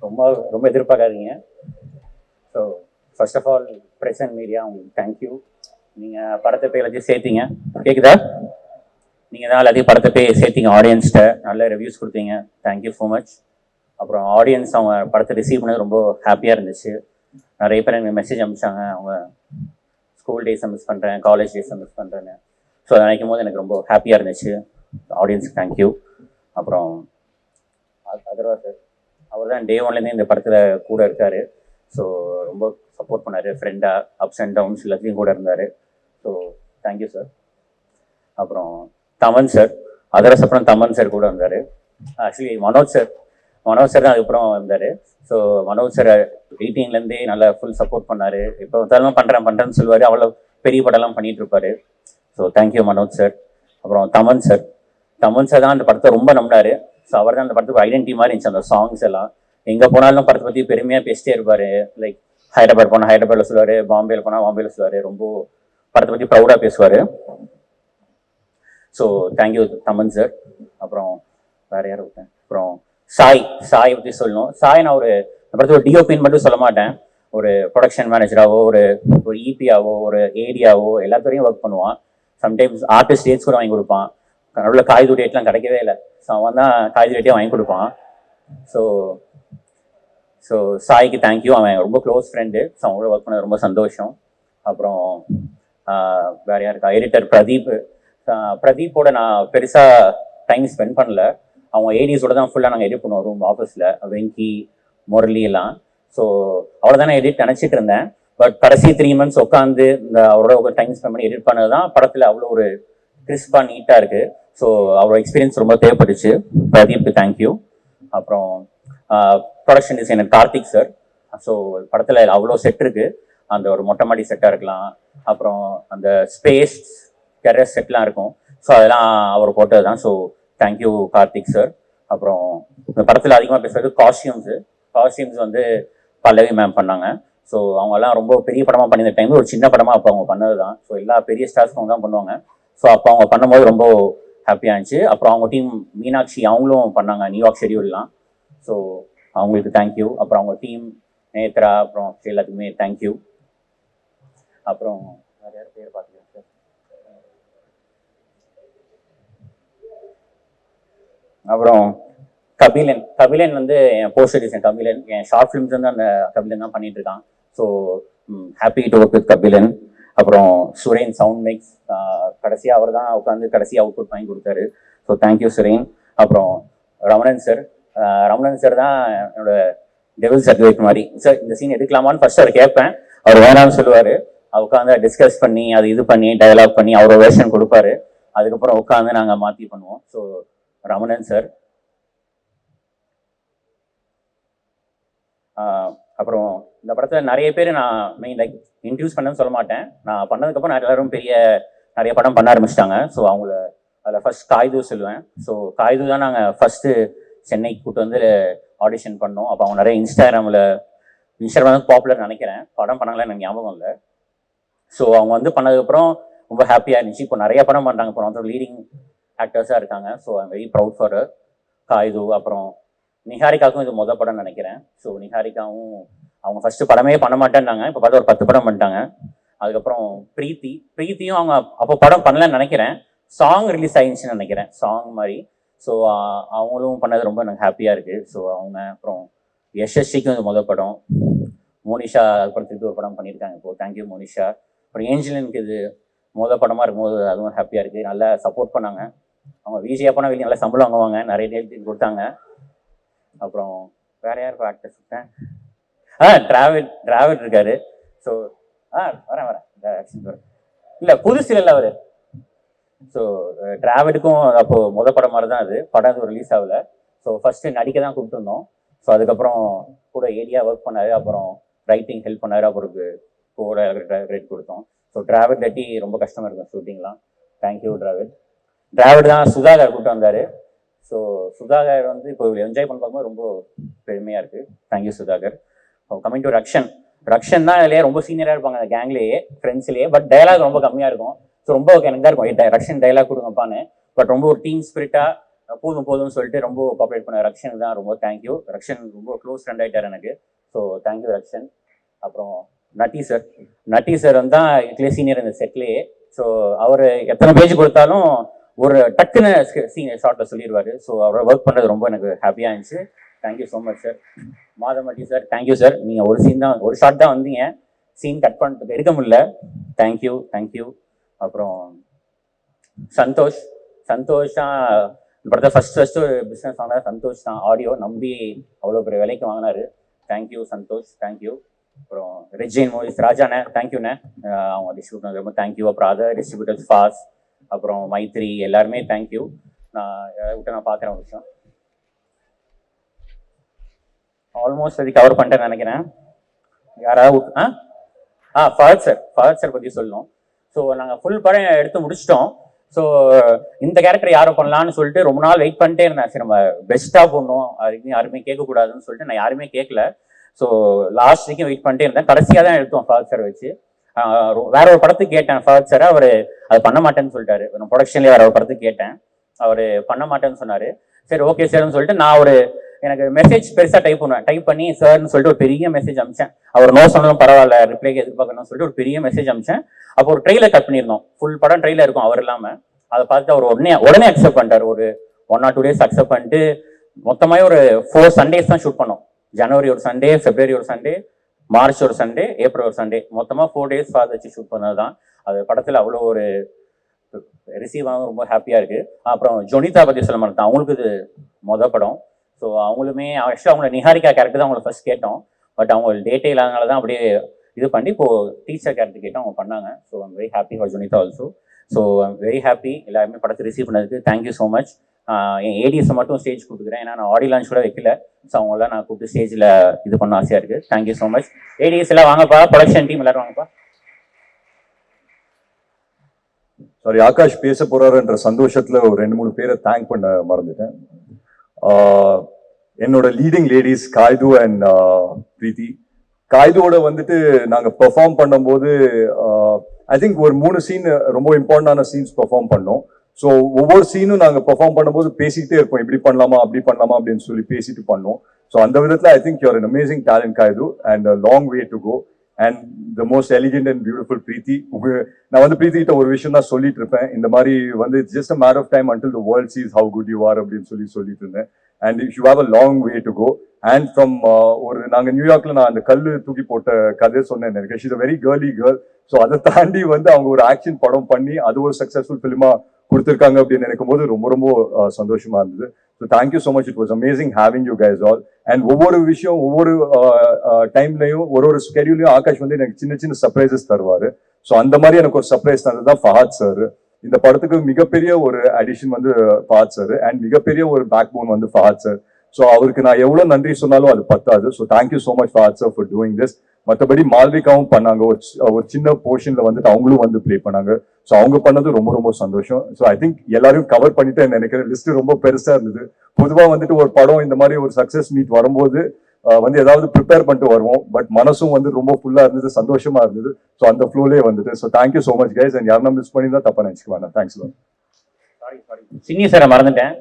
ரொம்ப ரொம்ப எதிர்பார்க்காதீங்க. So first of all press and media உங்களுக்கு தேங்க்யூ. நீங்கள் படத்தை போய் எல்லாத்தையும் சேர்த்தீங்க. கேட்குதா? நீங்கள் தான் எல்லாத்தையும் படத்தை போய் சேர்த்தீங்க. ஆடியன்ஸ்கிட்ட நல்ல ரிவ்யூஸ் கொடுத்தீங்க. Thank you so much. அப்புறம் ஆடியன்ஸ் அவங்க படத்தை ரிசீவ் பண்ணது ரொம்ப ஹாப்பியாக இருந்துச்சு. நிறைய பேர் எனக்கு மெசேஜ் அனுப்பிச்சாங்க, அவங்க ஸ்கூல் டேஸை மிஸ் பண்ணுறேன், காலேஜ் டேஸை மிஸ் பண்ணுறேன்னு. ஸோ அதை நினைக்கும் போது எனக்கு ரொம்ப ஹாப்பியாக இருந்துச்சு. ஆடியன்ஸுக்கு தேங்க்யூ. அப்புறம் அதர்வா சார், அவர் தான் டே ஒன்லேருந்தே இந்த படத்தில் கூட இருக்கார். ஸோ ரொம்ப சப்போர்ட் பண்ணார், ஃப்ரெண்டாக அப்ஸ் அண்ட் டவுன்ஸ் எல்லாத்தையும் கூட இருந்தார். So thank you sir. அப்புறம் தமன் சார், அதர்வாஸ் அப்புறம் தமன் சார் கூட இருந்தார். ஆக்சுவலி மனோஜ் சார் தான் அதுக்கப்புறம் இருந்தார். ஸோ மனோஜ் சார் 18லேருந்தே நல்லா ஃபுல் சப்போர்ட் பண்ணார். இப்போ அதெல்லாம் பண்ணுறேன்னு சொல்லுவார். அவ்வளோ பெரிய படம்லாம் பண்ணிகிட்டு இருப்பார். So thank you Manoj sir. அப்புறம் தமன் சார் தான் அந்த படத்தை ரொம்ப நம்பினார். ஸோ அவர் தான் அந்த படத்துக்கு ஐடென்டிட்டி மாதிரி இருந்துச்சு. அந்த சாங்ஸ் எல்லாம் எங்கே போனாலும் படத்தை பற்றி பெருமையாக பேசிட்டே இருப்பார். லைக் ஹைதராபாத் போனால் ஹைதராபாத்தில் சொல்லுவார், பாம்பேயில் போனால் பாம்பேயில் சொல்லுவார். ரொம்ப படத்தை பற்றி ப்ரௌடாக பேசுவார். So thank you Thaman sir. அப்புறம் வேறு யார் இருக்கேன்? அப்புறம் சாய் பற்றி சொல்லணும். சாய் நான் ஒரு படத்தில் ஒரு டிஓபின்னு மட்டும் சொல்ல மாட்டேன். ஒரு ப்ரொடக்ஷன் மேனேஜராகவோ, ஒரு இபியாவோ, ஒரு ஏடியாவோ எல்லாத்துறையும் ஒர்க் பண்ணுவான். சம்டைம்ஸ் ஆர்டிஸ்ட் டேட்ஸ் கூட வாங்கி கொடுப்பான். நடுவில் காய்கறி டேட்லாம் கிடைக்கவே இல்லை. ஸோ அவன் தான் காய்கறி டேட்டே வாங்கி கொடுப்பான். ஸோ சாய்க்கு தேங்க்யூ. அவன் ரொம்ப க்ளோஸ் ஃப்ரெண்டு. ஸோ அவங்களோட ஒர்க் பண்ணது ரொம்ப சந்தோஷம். அப்புறம் வேறு யாருக்கா? எடிட்டர் பிரதீப்போட நான் பெருசாக டைம் ஸ்பெண்ட் பண்ணல. அவங்க ஏடிஸோட தான் ஃபுல்லாக நாங்கள் எடிட் பண்ணுவோம் ரூம் ஆஃபீஸில், வெங்கி முரளி எல்லாம். ஸோ அவ்வளோதான் நான் எடிட் நினச்சிட்டு இருந்தேன். பட் கடைசி 3 months உட்காந்து இந்த அவரோட ஒரு டைம் ஸ்பெண்ட் பண்ணி எடிட் பண்ணது தான் படத்தில் அவ்வளோ ஒரு கிறிஸ்பாக நீட்டாக இருக்குது. ஸோ அவரோட எக்ஸ்பீரியன்ஸ் ரொம்ப தேவைப்பட்டுச்சு. பிரதீப்க்கு தேங்க்யூ. அப்புறம் production designer Karthik sir. So படத்தில் அவ்வளோ செட் இருக்குது. அந்த ஒரு மொட்டை மாடி செட்டாக இருக்கலாம், அப்புறம் அந்த ஸ்பேஸ் டெரஸ் செட்லாம் இருக்கும். ஸோ அதெல்லாம் அவர் போட்டது தான். So thank you Karthik sir. அப்புறம் இந்த படத்தில் அதிகமாக பேசுறது காஸ்டியூம்ஸ் வந்து பல்லவி மேம் பண்ணாங்க. ஸோ அவங்கெல்லாம் ரொம்ப பெரிய படமாக பண்ணியிருந்த டைமில் ஒரு சின்ன படமாக அப்போ அவங்க பண்ணது தான். ஸோ எல்லா பெரிய ஸ்டார்ஸ்க்கும் அவங்க தான் பண்ணுவாங்க. ஸோ அப்போ அவங்க பண்ணும்போது ரொம்ப ஹாப்பியாக இருந்துச்சு. அப்புறம் அவங்க டீம் மீனாட்சி அவங்களும் பண்ணாங்க நியூயார்க் ஷெடியூல்லாம். ஸோ அவங்களுக்கு தேங்க்யூ. அப்புறம் அவங்க டீம் நேத்ரா, அப்புறம் எல்லாத்துக்குமே தேங்க்யூ. அப்புறம் நிறைய பேர் பார்த்துக்கிறேன் சார். அப்புறம் கபிலன் வந்து என் போஸ்டர் டிசைன். கபிலன் என் ஷார்ட் ஃபிலிம்ஸ் வந்து அந்த கபிலன் தான் பண்ணிட்டு இருக்கான். So happy to work with Kabilan. அப்புறம் சுரேன் சவுண்ட் மிக்ஸ், கடைசியாக அவர் தான் உட்காந்து கடைசியாக அவுட்புட் வாங்கி கொடுத்தாரு. So thank you Suren. அப்புறம் ரமணன் சார் தான் என்னோட டெவில்ஸ் அட்வைட் மாதிரி. சார் இந்த சீன் எடுக்கலாமான்னு ஃபர்ஸ்ட் அவர் கேட்பேன். அவர் வேணாம்னு சொல்லுவார். உட்காந்து டிஸ்கஸ் பண்ணி அது இது பண்ணி டயலாக் பண்ணி அவரோட வேர்ஷன் கொடுப்பாரு. அதுக்கப்புறம் உட்காந்து நாங்கள் மாற்றி பண்ணுவோம். So Ramanan sir. அப்புறம் இந்த படத்தில் நிறைய பேர் நான் லைக் இன்ட்ரடியூஸ் பண்ணணும்னு சொல்ல மாட்டேன். நான் பண்ணதுக்கப்புறம் எல்லாரும் நிறைய படம் பண்ண ஆரம்பிச்சிட்டாங்க. ஸோ அவங்கள அதில் ஃபர்ஸ்ட் காய்து சொல்லுவேன். ஸோ காய்து தான் நாங்கள் ஃபஸ்ட்டு சென்னைக்கு கூப்பிட்டு வந்து ஆடிஷன் பண்ணோம். அப்போ அவங்க நிறைய இன்ஸ்டாகிராமில் வந்து பாப்புலர் நினைக்கிறேன். படம் பண்ணாங்களே எனக்கு ஞாபகம் இல்லை. ஸோ அவங்க வந்து பண்ணதுக்கப்புறம் ரொம்ப ஹாப்பியாக இருந்துச்சு. இப்போ நிறைய படம் பண்ணுறாங்க. இப்போ வந்து லீடிங் ஆக்டர்ஸாக இருக்காங்க. So I'm very proud for Kayadu. அப்புறம் நிஹாரிகாவுக்கும் இது மொதல் படம் நினைக்கிறேன். ஸோ நிஹாரிகாவும் அவங்க ஃபஸ்ட்டு படமே பண்ண மாட்டேன்னாங்க. இப்போ பார்த்தா ஒரு 10 படம் பண்ணிட்டாங்க. அதுக்கப்புறம் பிரீத்தியும் அவங்க அப்போ படம் பண்ணலன்னு நினைக்கிறேன். சாங் ரிலீஸ் ஆகிடுச்சுன்னு நினைக்கிறேன், சாங் மாதிரி. ஸோ அவங்களும் பண்ணது ரொம்ப எனக்கு ஹாப்பியாக இருக்குது. ஸோ அவங்க அப்புறம் யஷஸ்விக்கும் இது மொதல் படம். மோனிஷா அதுக்கப்புறம் திருப்பி ஒரு படம் பண்ணியிருக்காங்க. இப்போது தேங்க்யூ மோனிஷா. அப்புறம் ஏஞ்சலினுக்கு இது மொதல் படமாக இருக்கும்போது அதுவும் ஹாப்பியாக இருக்குது. நல்லா சப்போர்ட் பண்ணாங்க. அவங்க விஜயா போனால் வெளியே நல்லா சம்பளம் வாங்குவாங்க, நிறைய டேட் கொடுத்தாங்க. அப்புறம் வேற யார் ஆக்டர்ஸ் இருக்கேன்? டிராவிட் இருக்காரு. ஸோ வரேன் இல்லை புதுசு இல்லை அவர். ஸோ டிராவிடுக்கும் அப்போ மொதல் படம் மாதிரி தான் அது. படம் அது ரிலீஸ் ஆகல. ஸோ ஃபர்ஸ்ட் நடிக்க தான் கூப்பிட்டுருந்தோம். ஸோ அதுக்கப்புறம் கூட ஏரியா ஒர்க் பண்ணாரு. அப்புறம் ரைட்டிங் ஹெல்ப் பண்ணாரு. அப்புறம் கூட ரேட் கொடுத்தோம். ஸோ டிராவிட் தட்டி ரொம்ப கஷ்டமாக இருக்கும் ஷூட்டிங்லாம். தேங்க்யூ டிராவிட் தான் சுதாகர் கூப்பிட்டு வந்தார். ஸோ சுதாகர் வந்து இப்போ என்ஜாய் பண்ண பார்க்கும்போது ரொம்ப பெருமையாக இருக்குது. Thank you Sudhakar. Coming to Rakshan தான் இதுலேயே ரொம்ப சீனியராக இருப்பாங்க அந்த கேங்லேயே, ஃப்ரெண்ட்ஸ்லேயே. பட் டைலாக் ரொம்ப கம்மியாக இருக்கும். ஸோ ரொம்ப எனக்கு தான் இருக்கும் ரக்ஷன் டைலாக் கொடுங்கப்பான்னு. பட் ரொம்ப ஒரு டீம் ஸ்பிரிட்டாக போதும் போதும்னு சொல்லிட்டு ரொம்ப கோஆப்ரேட் பண்ண ரக்ஷனுக்கு தான் ரொம்ப தேங்க்யூ. ரக்ஷன் ரொம்ப க்ளோஸ் ஃப்ரெண்ட் ஆகிட்டார் எனக்கு. So thank you Rakshan. அப்புறம் நட்டி சார் வந்து தான் இதுலேயே சீனியர் இந்த செட்லேயே. ஸோ அவர் எத்தனை பேஜ் கொடுத்தாலும் ஒரு டக்குன்னு சீனியர் ஷார்ட்டில் சொல்லிடுவார். ஸோ அவரை ஒர்க் பண்ணுறது ரொம்ப எனக்கு ஹாப்பியாக இருந்துச்சு. Thank you so much sir. Madhampatty sir thank you sir. நீங்கள் ஒரு ஷார்ட் தான் வந்தீங்க, சீன் கட் பண்ணிட்டு எடுக்க முடியல. தேங்க்யூ. அப்புறம் சந்தோஷ் தான் படத்தை ஃபர்ஸ்ட் ஒரு பிஸ்னஸ் வாங்கினார். சந்தோஷ் தான் ஆடியோ நம்பி அவ்வளோ பெரிய விலைக்கு வாங்கினாரு. Thank you Santhosh, thank you. அப்புறம் ரெஜின் மூவிஸ் ராஜாண்ணே தேங்க்யூண்ணே, அவங்க டிஸ்ட்ரிபியூட்டர் ரொம்ப தேங்க்யூ. அப்புறம் அதர் டிஸ்ட்ரிபியூட்டர்ஸ் ஃபாஸ்ட், அப்புறம் மைத்ரி, எல்லாருமே தேங்க்யூ. நான் பார்க்குறேன் ஒரு விஷயம். ஆல்மோஸ்ட் அது கவர் பண்ணிட்டேன்னு நினைக்கிறேன். யாராவது ஃபஹத் சார் பற்றி சொல்லணும். ஸோ நாங்கள் ஃபுல் படம் எடுத்து முடிச்சிட்டோம். ஸோ இந்த கேரக்டர் யாரை பண்ணலான்னு சொல்லிட்டு ரொம்ப நாள் வெயிட் பண்ணிட்டே இருந்தேன். சரி நம்ம பெஸ்ட்டாக பண்ணணும், அதுக்கு யாருமே கேட்கக்கூடாதுன்னு சொல்லிட்டு நான் யாருமே கேட்கல. ஸோ லாஸ்ட் வரைக்கும் வெயிட் பண்ணிட்டே இருந்தேன். கடைசியாக தான் எடுத்தோம் ஃபஹத் சார் வச்சு. வேற ஒரு படத்துக்கு கேட்டேன் ஃபஹத் சார், அவர் அது பண்ண மாட்டேன்னு சொல்லிட்டாரு. ப்ரொடக்ஷன்லேயே வேற ஒரு படத்துக்கு கேட்டேன், அவர் பண்ண மாட்டேன்னு சொன்னார். சரி ஓகே சார்னு சொல்லிட்டு நான் எனக்கு மெசேஜ் பெருசாக டைப் பண்ணி சார்னு சொல்லிட்டு ஒரு பெரிய மெசேஜ் அமிச்சேன். அவர் நோ சொன்னதும் பரவாயில்ல, ரிப்ளைக்கு எதிர்பார்க்கணும்னு சொல்லிட்டு ஒரு பெரிய மெசேஜ் அமிச்சேன். அப்போ ஒரு ட்ரெயிலர் கட் பண்ணியிருந்தோம், ஃபுல் படம் ட்ரெயிலர் இருக்கும் அவர் இல்லாமல். அதை பார்த்துட்டு அவர் உடனே அக்செப்ட் பண்ணிட்டார். ஒரு 1 or 2 days அக்செப்ட் பண்ணிட்டு மொத்தமாக ஒரு 4 Sundays தான் ஷூட் பண்ணோம். ஜனவரி ஒரு சண்டே, பிப்ரவரி ஒரு சண்டே, மார்ச் ஒரு சண்டே, ஏப்ரல் ஒரு சண்டே, மொத்தமாக 4 days ஃபார் வச்சு ஷூட் பண்ணது தான். அது படத்தில் அவ்வளோ ஒரு ரிசீவ் ஆக ரொம்ப ஹாப்பியாக இருக்குது. அப்புறம் ஜொனிதா பற்றி சொல்ல மாட்டேன், அவங்களுக்கு இது மொதல் படம். ஸோ அவங்களுமே ஆக்சுவலாக அவங்கள நிஹாரிகா கேரக்டர் தான் அவங்கள ஃபர்ஸ்ட் கேட்டோம். பட் அவங்க டேட்டே இல்லாதனால தான் அப்படியே இது பண்ணி இப்போது டீச்சர் கேரக்டர் கேட்டோம், அவங்க பண்ணாங்க. So I'm very happy for Jonita also. So I'm very happy எல்லாருமே படத்தை ரிசீவ் பண்ணதுக்கு. Thank you so much. என் ஏடிஎஸை மட்டும் ஸ்டேஜ் கொடுத்துக்கிறேன், ஏன்னா நான் ஆடியோ லான்ச் கூட வைக்கல. ஸோ அவங்களாம் நான் கூப்பிட்டு ஸ்டேஜில் இது பண்ண ஆசையாக இருக்குது. Thank you so much. ஏடிஎஸ் எல்லாம் வாங்கப்பா, ப்ரொடக்ஷன் டீம் எல்லாரும் வாங்கப்பா. சாரி, ஆகாஷ் பேச போறாருன்ற சந்தோஷத்துல ஒரு 2-3 பேரை தேங்க் பண்ண மறந்துட்டேன். என்னோட லீடிங் லேடிஸ் காய்து அண்ட் பிரீத்தி. காய்தோட வந்துட்டு நாங்க பெர்ஃபார்ம் பண்ணும்போது ஐ திங்க் ஒரு 3 சீன் ரொம்ப இம்பார்ட்டன்டான சீன்ஸ் பெர்ஃபார்ம் பண்ணோம். ஸோ ஒவ்வொரு சீனும் நாங்கள் பெர்ஃபார்ம் பண்ணும்போது பேசிக்கிட்டே இருப்போம், இப்படி பண்ணலாமா அப்படி பண்ணலாமா அப்படின்னு சொல்லி பேசிட்டு பண்ணோம். ஸோ அந்த விதத்தில் I think you're an amazing talent Kayadu and long way to go and the most elegant and beautiful Preethi. நான் வந்து பிரீத்தி கிட்ட ஒரு விஷயம் தான் சொல்லிட்டு இருப்பேன், இந்த மாதிரி வந்து just a matter of time until the world sees how good you are அப்படின்னு சொல்லிட்டு இருந்தேன். And you have a long way to go. And from ஒரு நாங்கள் நியூயார்க்ல நான் அந்த கல் தூக்கி போட்ட கதையை சொன்னேன் எனக்கு. She's a very girly girl. So அதை தாண்டி வந்து அவங்க ஒரு ஆக்ஷன் படம் பண்ணி அது ஒரு சக்ஸஸ்ஃபுல் ஃபிலிமா கொடுத்துருக்காங்க அப்படின்னு நினைக்கும் போது ரொம்ப ரொம்ப சந்தோஷமா இருந்தது. So thank you so much. It was amazing having you guys all. And ஒவ்வொரு விஷயம் ஒவ்வொரு டைம்லையும் ஒரு ஸ்கெடியூலையும் ஆகாஷ் வந்து எனக்கு சின்ன சின்ன சர்ப்ரைசஸ் தருவார். ஸோ அந்த மாதிரி எனக்கு ஒரு சர்ப்ரைஸ் தந்தது தான் ஃபஹத் சார். இந்த படத்துக்கு மிகப்பெரிய ஒரு அடிஷன் வந்து ஃபஹத் சார் அண்ட் மிகப்பெரிய ஒரு பேக் போன் வந்து ஃபஹத் சார். ஸோ அவருக்கு நான் எவ்வளோ நன்றி சொன்னாலும் அது பத்தாது. So thank you so much Fahadh sir for doing this. மற்றபடி மால்விகாவும் பண்ணாங்க, ஒரு சின்ன போர்ஷன்ல வந்துட்டு அவங்களும் வந்து ப்ளே பண்ணாங்க. ஸோ அவங்க பண்ணது ரொம்ப ரொம்ப சந்தோஷம். ஸோ ஐ திங்க் எல்லாரையும் கவர் பண்ணிட்டேன் நினைக்கிறேன். லிஸ்ட் ரொம்ப பெருசா இருந்தது. பொதுவாக வந்துட்டு ஒரு படம் இந்த மாதிரி ஒரு சக்சஸ் மீட் வரும்போது வந்து ஏதாவது ப்ரிப்பேர் பண்ணிட்டு வருவோம், பட் மனசும் வந்து ரொம்ப ஃபுல்லா இருந்தது, சந்தோஷமா இருந்தது. ஸோ அந்த ஃப்ளோலே வந்துட்டு. So thank you so much guys. And யாரும் மிஸ் பண்ணி தான் தப்பா நினைச்சுக்க வேண்டாம். தேங்க்ஸ். சாரி சின்னி சாரை மறந்துட்டேன்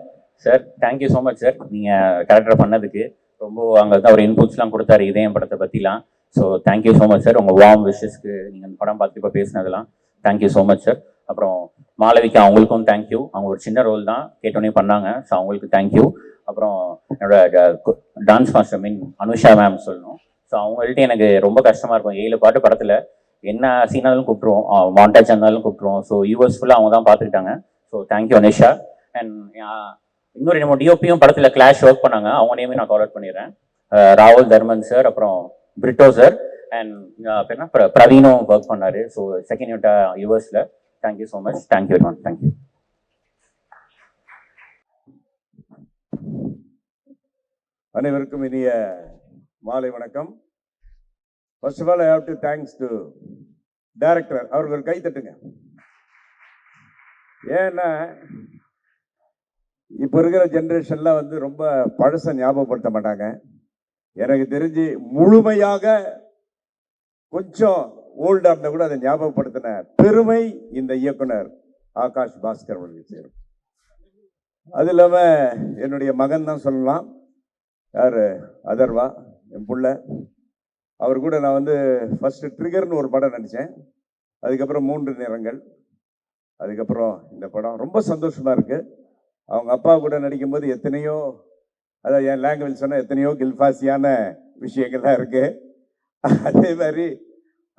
sir. Thank you so much sir, நீங்கள் கேரக்டர் பண்ணதுக்கு. ரொம்ப அங்கே தான் ஒரு இன்புட்ஸ்லாம் கொடுத்தாரு இதயம் படத்தை பற்றிலாம். So thank you so much sir, உங்கள் வார்ம் விஷஸ்க்கு நீங்கள் அந்த படம் பார்த்து இப்போ பேசினதெல்லாம் தேங்க்யூ ஸோ மச் சார். அப்புறம் மாளவிகா அவங்களுக்கும் தேங்க்யூ. அவங்க ஒரு சின்ன ரோல் தான் கேட்டோன்னே பண்ணாங்க. ஸோ அவங்களுக்கு தேங்க்யூ. அப்புறம் என்னோட டான்ஸ் மாஸ்டர் அனுஷா மேம் சொல்லணும். ஸோ அவங்கள்ட்ட எனக்கு ரொம்ப கஷ்டமாக இருக்கும். 7 பாட்டு படத்தில் என்ன சீனாலும் கூப்பிட்ருவோம், மாண்டாஜ் இருந்தாலும் கூப்பிட்ருவோம். ஸோ யூஎஸ் ஃபுல்லாக அவங்க தான் பார்த்துக்கிட்டாங்க. So thank you Anusha. அண்ட் இன்னொரு நம்ம டிஓபியும் படத்தில் கிளாஷ் ஒர்க் பண்ணாங்க, அவங்க நேமே நான் கால் அவுட் பண்ணிடுறேன். ராகுல் தர்மன் சார், அப்புறம் பிரிட்டோ சார் அண்ட் பிரவீனும் ஒர்க் பண்ணாரு. ஸோ செகண்ட் யூனிட்டா யூஎஸ்ல. Thank you so much. Thank you very much. Thank you. அனைவருக்கும் இனிய மாலை வணக்கம். First of all I have to thanks to director. அவர்கள் கை தட்டுங்க. ஏன்னா இப்போ இருக்கிற ஜென்ரேஷன்ல வந்து ரொம்ப பழச ஞாபகப்படுத்த மாட்டாங்க. எனக்கு தெரிஞ்சு முழுமையாக கொஞ்சம் ஓல்டா இருந்தா கூட அதை ஞாபகப்படுத்தின பெருமை இந்த இயக்குனர் ஆகாஷ் பாஸ்கர் அவர்களுக்கு சேரும். அது இல்லாமல் என்னுடைய மகன் தான் சொல்லலாம். யார்? அதர்வா, என் புள்ள. அவர் கூட நான் வந்து ஃபஸ்ட்டு ட்ரிகர்னு ஒரு படம் நடித்தேன். அதுக்கப்புறம் 3 நிறங்கள். அதுக்கப்புறம் இந்த படம் ரொம்ப சந்தோஷமாக இருக்குது. அவங்க அப்பா கூட நடிக்கும்போது எத்தனையோ, அதாவது என் லாங்குவேஜ் சொன்னால் எத்தனையோ கில்ஃபாசியான விஷயங்கள்லாம் இருக்குது. அதே மாதிரி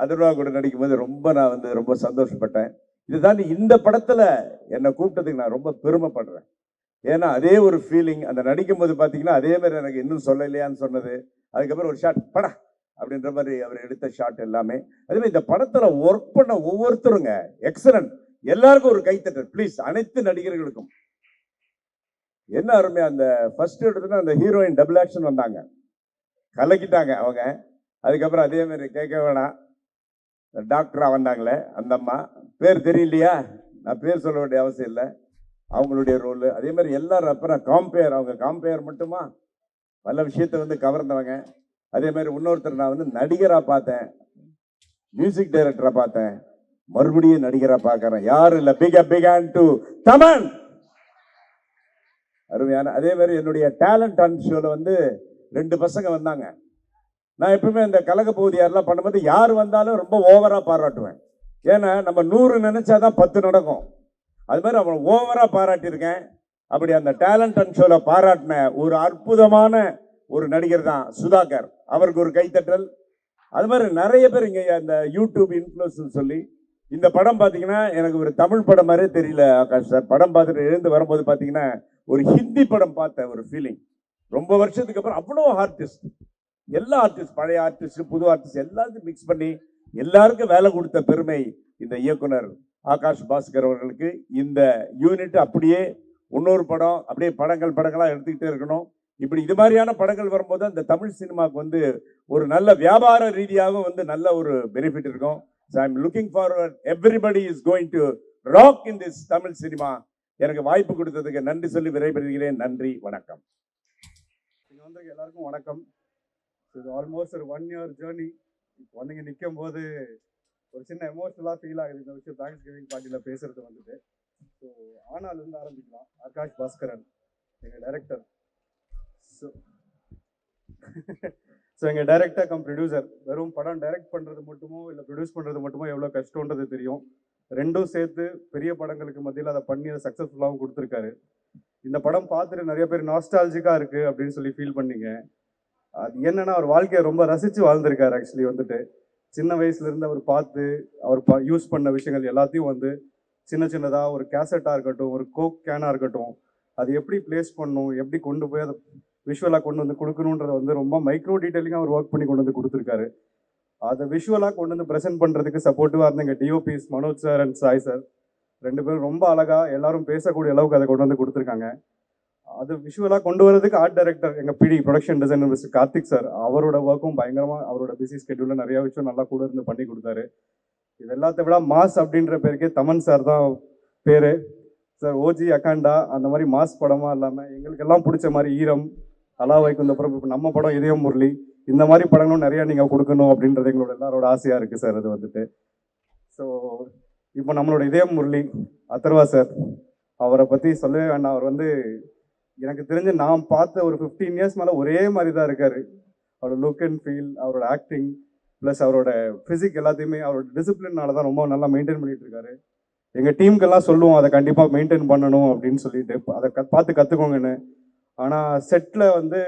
அதர்வா கூட நடிக்கும்போது நான் வந்து ரொம்ப சந்தோஷப்பட்டேன். இதுதான் இந்த படத்தில் என்னை கூப்பிட்டதுக்கு நான் ரொம்ப பெருமைப்படுறேன். ஏன்னா அதே ஒரு ஃபீலிங் அந்த நடிக்கும்போது பார்த்தீங்கன்னா, அதே மாதிரி எனக்கு இன்னும் சொல்லலையான்னு சொன்னது. அதுக்கப்புறம் ஒரு ஷாட் படா அப்படின்ற மாதிரி அவர் எடுத்த ஷாட் எல்லாமே. அதே மாதிரி இந்த படத்தில் ஒர்க் பண்ண ஒவ்வொருத்தருங்க எக்ஸலன்ட். எல்லாருக்கும் ஒரு கைத்தட்டல் ப்ளீஸ், அனைத்து நடிகர்களுக்கும். என்ன அருமையா அந்த ஃபர்ஸ்ட் எடுத்துன்னா அந்த ஹீரோயின் டபுள் ஆக்ஷன் வந்தாங்க, கலக்கிட்டாங்க அவங்க. அதுக்கப்புறம் அதே மாதிரி கேட்க வேணாம், டாக்டரா வந்தாங்களே அந்த அம்மா, பேர் தெரியலையா, நான் பேர் சொல்ல வேண்டிய அவசியம் இல்லை, அவங்களுடைய ரோல். அதே மாதிரி எல்லாரும் அப்புறம் காம்பேர், அவங்க காம்பேர் மட்டுமா பல விஷயத்தை வந்து கவர்ந்தவங்க. அதே மாதிரி இன்னொருத்தர் நான் வந்து நடிகராக பார்த்தேன், மியூசிக் டைரக்டராக பார்த்தேன், மறுபடியும் நடிகராக பார்க்குறேன். யாரும் இல்லை, பிக் ஹேண்ட் டு தமன். அருமையான. அதே மாதிரி என்னுடைய டேலண்ட் ஹண்ட் ஷோவில் வந்து 2 பசங்க வந்தாங்க. நான் எப்பவுமே இந்த கலக பகுதி யாரெல்லாம் பண்ணும்போது யார் வந்தாலும் ரொம்ப ஓவராக பாராட்டுவேன். ஏன்னா நம்ம 100 நினைச்சாதான் 10 நடக்கும். அது மாதிரி அவனை ஓவராக பாராட்டியிருக்கேன். அப்படி அந்த டேலண்ட் ஹண்ட் ஷோவில் பாராட்டின ஒரு அற்புதமான ஒரு நடிகர் தான் சுதாகர். அவருக்கு ஒரு கைத்தட்டல். அது மாதிரி நிறைய பேர் இங்கே அந்த யூடியூப் இன்ஃப்ளூயன்ஸ் சொல்லி இந்த படம் பார்த்தீங்கன்னா எனக்கு ஒரு தமிழ் படம் மாதிரியே தெரியல ஆகாஷ் சார். படம் பார்த்துட்டு எழுந்து வரும்போது பார்த்தீங்கன்னா ஒரு ஹிந்தி படம் பார்த்த ஒரு ஃபீலிங். ரொம்ப வருஷத்துக்கு அப்புறம் அவ்வளோ ஆர்டிஸ்ட், எல்லா ஆர்டிஸ்ட், பழைய ஆர்டிஸ்ட், புது ஆர்டிஸ்ட் எல்லாத்தையும் மிக்ஸ் பண்ணி எல்லாருக்கும் வேலை கொடுத்த பெருமை இந்த இயக்குனர் ஆகாஷ் பாஸ்கர் அவர்களுக்கு. இந்த யூனிட் அப்படியே இன்னொரு படம் அப்படியே படங்களாக எடுத்துக்கிட்டே இருக்கணும். இப்படி இது மாதிரியான படங்கள் வரும்போது அந்த தமிழ் சினிமாவுக்கு வந்து ஒரு நல்ல வியாபார ரீதியாக வந்து நல்ல ஒரு பெனிஃபிட் இருக்கும். So I'm looking forward. Everybody is going to rock in this Tamil cinema. எனக்கு வாய்ப்பு கொடுத்ததுக்கு நன்றி சொல்லி விடைபெறுகிறேன். நன்றி, வணக்கம். இங்கே வந்து எல்லாருக்கும் வணக்கம். இது ஆல்மோஸ்ட் ஒரு 1 year ஜேர்னி. இப்போ வந்து இங்கே நிற்கும் போது ஒரு சின்ன எமோஷனலாக ஃபீல் ஆகுது இந்த விஷயம் தேங்க்ஸ் கிவிங் பார்ட்டியில் பேசுறது வந்துட்டு. ஸோ ஆனாலிருந்து ஆரம்பிக்கலாம். ஆகாஷ் பாஸ்கரன் எங்கள் டைரக்டர். ஸோ எங்கள் டைரக்டர் கம் ப்ரொடியூசர். வெறும் படம் டைரக்ட் பண்ணுறது மட்டுமோ இல்லை ப்ரொடியூஸ் பண்ணுறது மட்டுமோ எவ்வளோ கஷ்டன்றது தெரியும். ரெண்டும் சேர்த்து பெரிய படங்களுக்கு மத்தியில் அதை பண்ணி அதை சக்ஸஸ்ஃபுல்லாகவும் கொடுத்துருக்காரு. இந்த படம் பார்த்துட்டு நிறைய பேர் நாஸ்டாலஜிக்காக இருக்குது அப்படின்னு சொல்லி ஃபீல் பண்ணீங்க. அது என்னன்னா அவர் வாழ்க்கையை ரொம்ப ரசித்து வாழ்ந்திருக்காரு. ஆக்சுவலி வந்துட்டு சின்ன வயசுலேருந்து அவர் பார்த்து அவர் யூஸ் பண்ண விஷயங்கள் எல்லாத்தையும் வந்து சின்னதாக ஒரு கேசட்டாக இருக்கட்டும், ஒரு கோக் கேனாக இருக்கட்டும், அது எப்படி பிளேஸ் பண்ணணும், எப்படி கொண்டு போய் அதை விஷுவலாக கொண்டு வந்து கொடுக்கணுன்றதை வந்து ரொம்ப மைக்ரோ டீட்டெயிலிங்காக அவர் ஒர்க் பண்ணி கொண்டு வந்து கொடுத்துருக்காரு. அதை விஷுவலாக கொண்டு வந்து ப்ரெசென்ட் பண்ணுறதுக்கு சப்போர்ட்டிவாக இருந்த எங்கள் DOPs Manoj sir and Sai sir 2 பேரும் ரொம்ப அழகாக எல்லாரும் பேசக்கூடிய அளவுக்கு அதை கொண்டு வந்து கொடுத்துருக்காங்க. அது விஷுவலாக கொண்டு வரதுக்கு ஆர்ட் டைரக்டர் எங்கள் பிடி production designer mister Karthik sir, அவரோட ஒர்க்கும் பயங்கரமாக அவரோட பிஸி ஸ்கெட்யூலில் நிறையா விஷயம் நல்லா கூட இருந்து பண்ணி கொடுத்தாரு. இது எல்லாத்த விட மாஸ் அப்படின்ற பேருக்கே தமன் சார் தான் பேர். சார் ஓஜி அக்காண்டா அந்த மாதிரி மாஸ் படமாக இல்லாமல் எங்களுக்கெல்லாம் பிடிச்ச மாதிரி ஈரம், அலா வைகுந்தபுரம், இப்போ நம்ம படம் இதயம் முரளி, இந்த மாதிரி படங்களும் நிறையா நீங்கள் கொடுக்கணும் அப்படின்றது எங்களோட எல்லாரோட ஆசையாக இருக்குது சார். அது வந்துட்டு ஸோ இப்போ நம்மளோட இதயம் முரளி அதர்வா சார், அவரை பற்றி சொல்லவே வேண்டாம். அவர் வந்து எனக்கு தெரிஞ்சு நான் பார்த்த ஒரு 15 years மேலே ஒரே மாதிரி தான் இருக்கார். அவரோட லுக் அண்ட் ஃபீல், அவரோட ஆக்டிங் ப்ளஸ் அவரோட ஃபிசிக் எல்லாத்தையுமே அவரோட டிசிப்ளினால தான் ரொம்ப நல்லா மெயின்டைன் பண்ணிட்டு இருக்காரு. எங்கள் டீமுக்கெல்லாம் சொல்லுவோம் அதை கண்டிப்பாக மெயின்டைன் பண்ணணும் அப்படின்னு சொல்லிட்டு, அதை பார்த்து கற்றுக்கோங்கன்னு. ஆனால் செட்டில் வந்து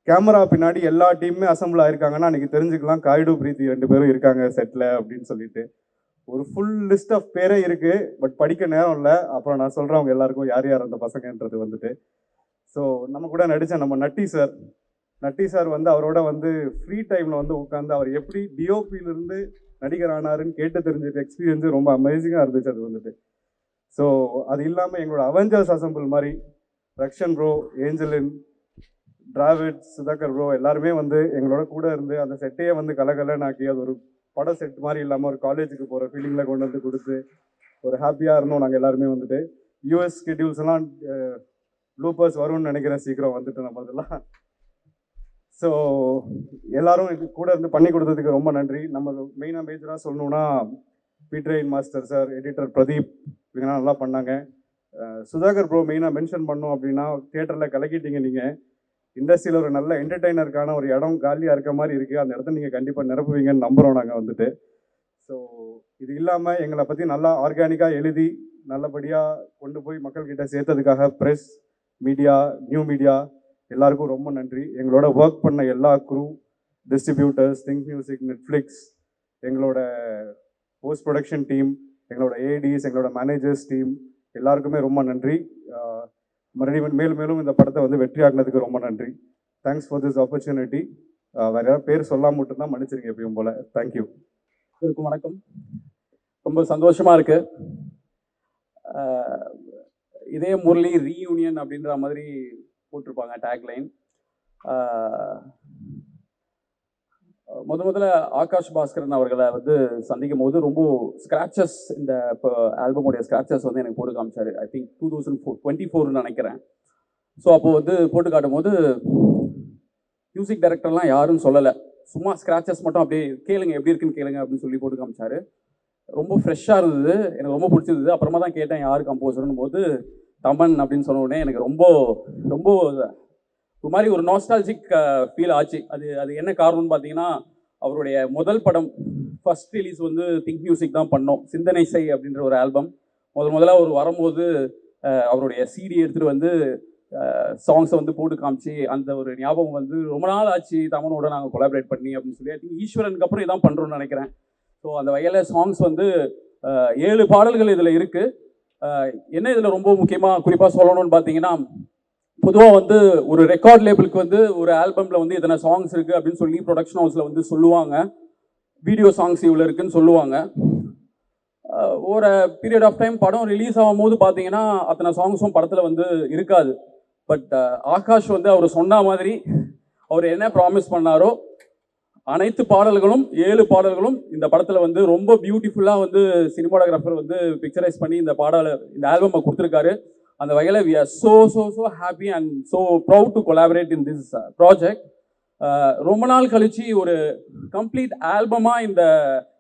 கேமரா பின்னாடி எல்லா டீமுமே அசம்பிள் ஆயிருக்காங்கன்னா அன்றைக்கி தெரிஞ்சுக்கலாம் காய்டு பிரீத்தி 2 பேரும் இருக்காங்க செட்டில் அப்படின்னு சொல்லிட்டு. ஒரு ஃபுல் லிஸ்ட் ஆஃப் பேரே இருக்குது, பட் படிக்க நேரம் இல்லை. அப்புறம் நான் சொல்கிறேன் அவங்க எல்லாருக்கும் யார் யார் அந்த பசங்கன்றது வந்துட்டு. ஸோ நம்ம கூட நடித்த நம்ம நட்டி சார் வந்து அவரோட வந்து ஃப்ரீ டைமில் வந்து உட்காந்து அவர் எப்படி டிஓபியிலிருந்து நடிகர் ஆனாருன்னு கேட்டு தெரிஞ்சுக்க எக்ஸ்பீரியன்ஸு ரொம்ப அமேசிங்காக இருந்துச்சு அது வந்துட்டு. ஸோ அது இல்லாமல் எங்களோட அவெஞ்சர்ஸ் அசம்பிள் மாதிரி ரக்ஷன் ப்ரோ, ஏஞ்சலின், டிராவிட், சுதாகர் ப்ரோ எல்லாருமே வந்து எங்களோட கூட இருந்து அந்த செட்டையே வந்து கலகலன்னாக்கி அது ஒரு பட செட் மாதிரி இல்லாமல் ஒரு காலேஜுக்கு போகிற ஃபீலிங்கில் கொண்டு வந்து கொடுத்து ஒரு ஹாப்பியாக இருந்தோம் நாங்கள் எல்லாருமே வந்துட்டு. யூஎஸ் ஸ்கெட்யூல்ஸ் எல்லாம் ப்ளூப்பர்ஸ் வரும்னு நினைக்கிறேன் சீக்கிரம் வந்துட்டு நம்ம அதெல்லாம். ஸோ எல்லாரும் இது கூட இருந்து பண்ணி கொடுத்ததுக்கு ரொம்ப நன்றி. நம்ம மெயினாக மேஜராக சொல்லணுன்னா பீட்ரெயின் மாஸ்டர் சார், எடிட்டர் பிரதீப், இவங்கெல்லாம் நல்லா பண்ணாங்க. சுதாகர் ப்ரோ மெயினாக மென்ஷன் பண்ணோம் அப்படின்னா, தியேட்டரில் கலக்கிட்டீங்க நீங்கள். இண்டஸ்ட்ரியில் ஒரு நல்ல என்டர்டெய்னருக்கான ஒரு இடம் காலியாக இருக்க மாதிரி இருக்குது. அந்த இடத்த நீங்கள் கண்டிப்பாக நிரப்புவீங்கன்னு நம்புகிறோம் நாங்கள் வந்துட்டு. ஸோ இது இல்லாமல் எங்களை பற்றி நல்லா ஆர்கானிக்காக எழுதி நல்லபடியாக கொண்டு போய் மக்கள்கிட்ட சேர்த்ததுக்காக ப்ரெஸ், மீடியா, நியூ மீடியா எல்லாருக்கும் ரொம்ப நன்றி. எங்களோட ஒர்க் பண்ண எல்லா crew, distributors, think music, Netflix, எங்களோட போஸ்ட் ப்ரொடக்ஷன் டீம், எங்களோட ஏடிஸ், எங்களோட மேனேஜர்ஸ் டீம் எல்லாருக்குமே ரொம்ப நன்றி. மறுபடியும் மேலும் மேலும் இந்த படத்தை வந்து வெற்றியாக்குனதுக்கு ரொம்ப நன்றி. Thanks for this opportunity. வேறு யாராவது பேர் சொல்லாம மட்டும்தான் மன்னிச்சிருங்க எப்பயும் போல். தேங்க்யூ. இருக்கும் வணக்கம். ரொம்ப சந்தோஷமாக இருக்குது. இதே முரளி ரீயூனியன் அப்படின்ற மாதிரி போட்டிருப்பாங்க டேக்லைன். முதல்ல ஆகாஷ் பாஸ்கரன் அவர்களை வந்து சந்திக்கும் போது ரொம்ப ஸ்க்ராச்சஸ், இந்த இப்போ ஆல்பமுடைய ஸ்க்ராச்சஸ் வந்து எனக்கு போட்டு காமிச்சார். ஐ திங்க் 2024 நினைக்கிறேன். ஸோ அப்போது வந்து போட்டு காட்டும் போது மியூசிக் டைரக்டர்லாம் யாரும் சொல்லலை, சும்மா ஸ்க்ராச்சஸ் மட்டும் அப்படியே கேளுங்க, எப்படி இருக்குன்னு கேளுங்க அப்படின்னு சொல்லி போட்டு காமிச்சார். ரொம்ப ஃப்ரெஷ்ஷாக இருந்தது, எனக்கு ரொம்ப பிடிச்சிருந்தது. அப்புறமா தான் கேட்டேன் யார் கம்போசர்னு போது தமன் அப்படின்னு சொன்ன உடனே எனக்கு ரொம்ப ரொம்ப ஒரு மாதிரி ஒரு நாஸ்டாலஜிக் ஃபீல் ஆச்சு. அது என்ன காரணம்னு பார்த்தீங்கன்னா, அவருடைய முதல் படம் ஃபர்ஸ்ட் ரிலீஸ் வந்து திங்க் மியூசிக் தான் பண்ணோம். சிந்தனை செய் அப்படின்ற ஒரு ஆல்பம் முதல்ல அவர் வரும்போது அவருடைய சிடி எடுத்துகிட்டு வந்து சாங்ஸை வந்து போட்டு காமிச்சு, அந்த ஒரு ஞாபகம் வந்து ரொம்ப நாள் ஆச்சு தமனோட நாங்கள் கொலாபரேட் பண்ணி அப்படின்னு சொல்லி. ஐ திங்க் ஈஸ்வரனுக்கு அப்புறம் இதான் பண்ணுறோன்னு நினைக்கிறேன். ஸோ அந்த வகையில் சாங்ஸ் வந்து 7 பாடல்கள் இதில் இருக்குது. என்ன இதில் ரொம்ப முக்கியமாக குறிப்பாக சொல்லணும்னு பார்த்தீங்கன்னா, பொதுவாக வந்து ஒரு ரெக்கார்ட் லேபிளுக்கு வந்து ஒரு ஆல்பமில் வந்து இத்தனை சாங்ஸ் இருக்குது அப்படின்னு சொல்லி ப்ரொடக்ஷன் ஹவுஸில் வந்து சொல்லுவாங்க. வீடியோ சாங்ஸ் இவ்வளோ இருக்குன்னு சொல்லுவாங்க. ஒரு பீரியட் ஆஃப் டைம் படம் ரிலீஸ் ஆகும்போது பார்த்தீங்கன்னா அத்தனை சாங்ஸும் படத்தில் வந்து இருக்காது. பட் ஆகாஷ் வந்து அவர் சொன்ன மாதிரி அவர் என்ன ப்ராமிஸ் பண்ணாரோ அனைத்து பாடல்களும் 7 பாடல்களும் இந்த படத்தில் வந்து ரொம்ப பியூட்டிஃபுல்லாக வந்து சினிமாட்டோகிராஃபர் வந்து பிக்சரைஸ் பண்ணி இந்த ஆல்பமை கொடுத்துருக்காரு. அந்த வகையில் we are so happy and so proud to collaborate in this project. ரொம்ப நாள் கழிச்சு ஒரு கம்ப்ளீட் ஆல்பமாக இந்த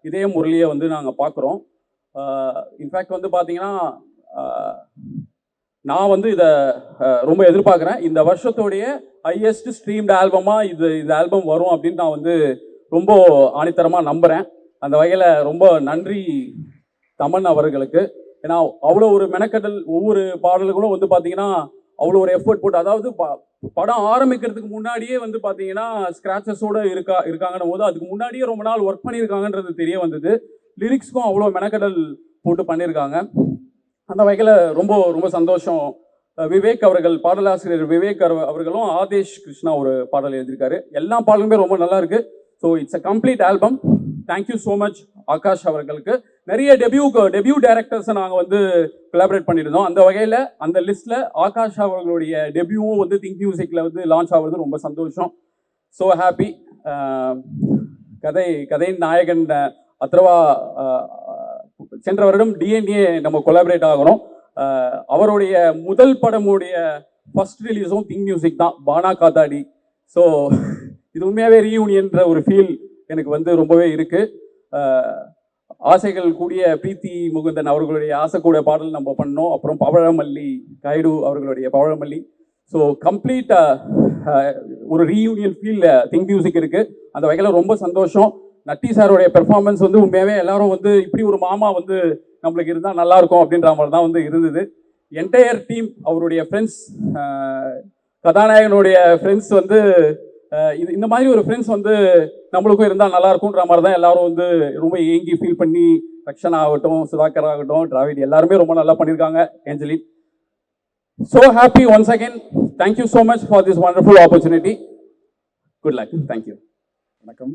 இதே முரளியை வந்து நாங்கள் பார்க்குறோம். இன்ஃபேக்ட் வந்து பார்த்தீங்கன்னா நான் வந்து இதை ரொம்ப எதிர்பார்க்குறேன். இந்த வருஷத்தோடைய ஹையஸ்ட் ஸ்ட்ரீம்டு ஆல்பமாக இந்த ஆல்பம் வரும் அப்படின்னு நான் வந்து ரொம்ப ஆணித்தரமாக நம்புகிறேன். அந்த வகையில் ரொம்ப நன்றி தமன் அவர்களுக்கு. ஏன்னா அவ்வளோ ஒரு மெனக்கடல், ஒவ்வொரு பாடல்களும் வந்து பார்த்தீங்கன்னா அவ்வளோ ஒரு எஃபர்ட் போட்டு, அதாவது படம் ஆரம்பிக்கிறதுக்கு முன்னாடியே வந்து பார்த்தீங்கன்னா ஸ்க்ராச்சஸோடு இருக்காங்கன்னும் போது அதுக்கு முன்னாடியே ரொம்ப நாள் ஒர்க் பண்ணியிருக்காங்கன்றது தெரிய வந்தது. லிரிக்ஸ்க்கும் அவ்வளோ மெனக்கடல் போட்டு பண்ணியிருக்காங்க. அந்த வகையில் ரொம்ப ரொம்ப சந்தோஷம். விவேக் அவர்கள், பாடலாசிரியர் விவேக் அவர்களும் ஆதேஷ் கிருஷ்ணா ஒரு பாடல் எழுதியிருக்காரு. எல்லா பாடலுமே ரொம்ப நல்லா இருக்கு. So it's a complete album. Thank you so much Akash அவர்களுக்கு. நிறைய டெபியூ டைரக்டர்ஸை நாங்கள் வந்து கொலாபரேட் பண்ணியிருந்தோம். அந்த வகையில் அந்த லிஸ்ட்டில் ஆகாஷ் அவர்களுடைய டெபியூவும் வந்து திங்க் மியூசிக்கில் வந்து லான்ச் ஆகுறது ரொம்ப சந்தோஷம். So happy. கதையின் நாயகன் அத்ரவா சென்ற வருடம் டிஎன்ஏ நம்ம கொலாபரேட் ஆகிறோம். அவருடைய முதல் படமுடைய ஃபர்ஸ்ட் ரிலீஸும் திங்க் மியூசிக் தான், பானா காத்தாடி. ஸோ இது உண்மையாகவே ரீயூனியன்ற ஒரு ஃபீல் எனக்கு வந்து ரொம்பவே இருக்குது. ஆசைகள் கூடிய பிரீத்தி முகுந்தன் அவர்களுடைய ஆசை கூட பாடல் நம்ம பண்ணோம். அப்புறம் பவழமல்லி கைடு அவர்களுடைய பவழமல்லி. ஸோ கம்ப்ளீட்டாக ஒரு ரீயூனியன் ஃபீல் திங்க் மியூசிக் இருக்குது. அந்த வகையில் ரொம்ப சந்தோஷம். நட்டி சாருடைய பெர்ஃபார்மன்ஸ் வந்து உண்மையாகவே எல்லாரும் வந்து இப்படி ஒரு மாமா வந்து நம்மளுக்கு இருந்தால் நல்லாயிருக்கும் அப்படின்ற மாதிரி தான் வந்து இருந்தது. என்டையர் டீம், அவருடைய ஃப்ரெண்ட்ஸ், கதாநாயகனுடைய ஃப்ரெண்ட்ஸ் வந்து இந்த மாதிரி ஒரு ஃப்ரெண்ட்ஸ் வந்து நம்மளுக்கும் இருந்தால் நல்லா இருக்கும்ன்ற மாதிரி தான் எல்லாரும் வந்து ரொம்ப ஏங்கி ஃபீல் பண்ணி, ரக்ஷன் ஆகட்டும், சுதாகர் ஆகட்டும், டிராவிட் எல்லாருமே ரொம்ப நல்லா பண்ணியிருக்காங்க. Angeline, so happy once again. Thank you so much for this wonderful opportunity. Good luck. Thank you. வணக்கம்.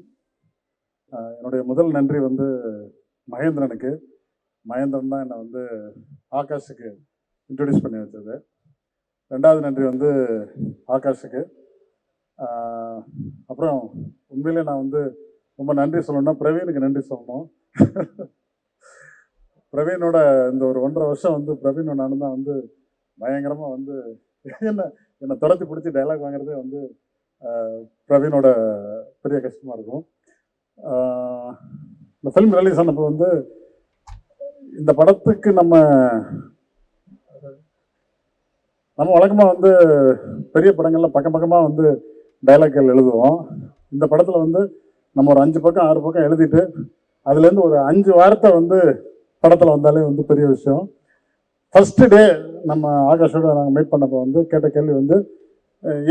என்னுடைய முதல் நன்றி வந்து மகேந்திரனுக்கு. மகேந்திரன் தான் என்னை வந்து ஆகாஷுக்கு இன்ட்ரடியூஸ் பண்ணி வச்சது. ரெண்டாவது நன்றி வந்து ஆகாஷுக்கு. அப்புறம் உண்மையிலே நான் வந்து ரொம்ப நன்றி சொல்லணும்னா பிரவீனுக்கு நன்றி சொல்லணும். பிரவீனோட இந்த ஒரு 1.5 வருஷம் வந்து பிரவீன் நானும் தான் வந்து பயங்கரமாக வந்து என்னை துரத்தி பிடிச்சி டைலாக் வாங்குறதே வந்து பிரவீனோட பெரிய கஷ்டமாக இருக்கும். இந்த ஃபிலிம் ரிலீஸ் ஆனப்போ வந்து இந்த படத்துக்கு நம்ம நம்ம வழக்கமாக வந்து பெரிய படங்கள்ல பக்கம் பக்கமாக வந்து டைலாக்கள் எழுதுவோம். இந்த படத்தில் வந்து நம்ம ஒரு 5 பக்கம் 6 பக்கம் எழுதிட்டு அதுலேருந்து ஒரு 5 வார்த்தை வந்து படத்தில் வந்தாலே வந்து பெரிய விஷயம். ஃபஸ்ட்டு டே நம்ம ஆகாஷோட நாங்கள் மீட் பண்ணப்போ வந்து கேட்ட கேள்வி வந்து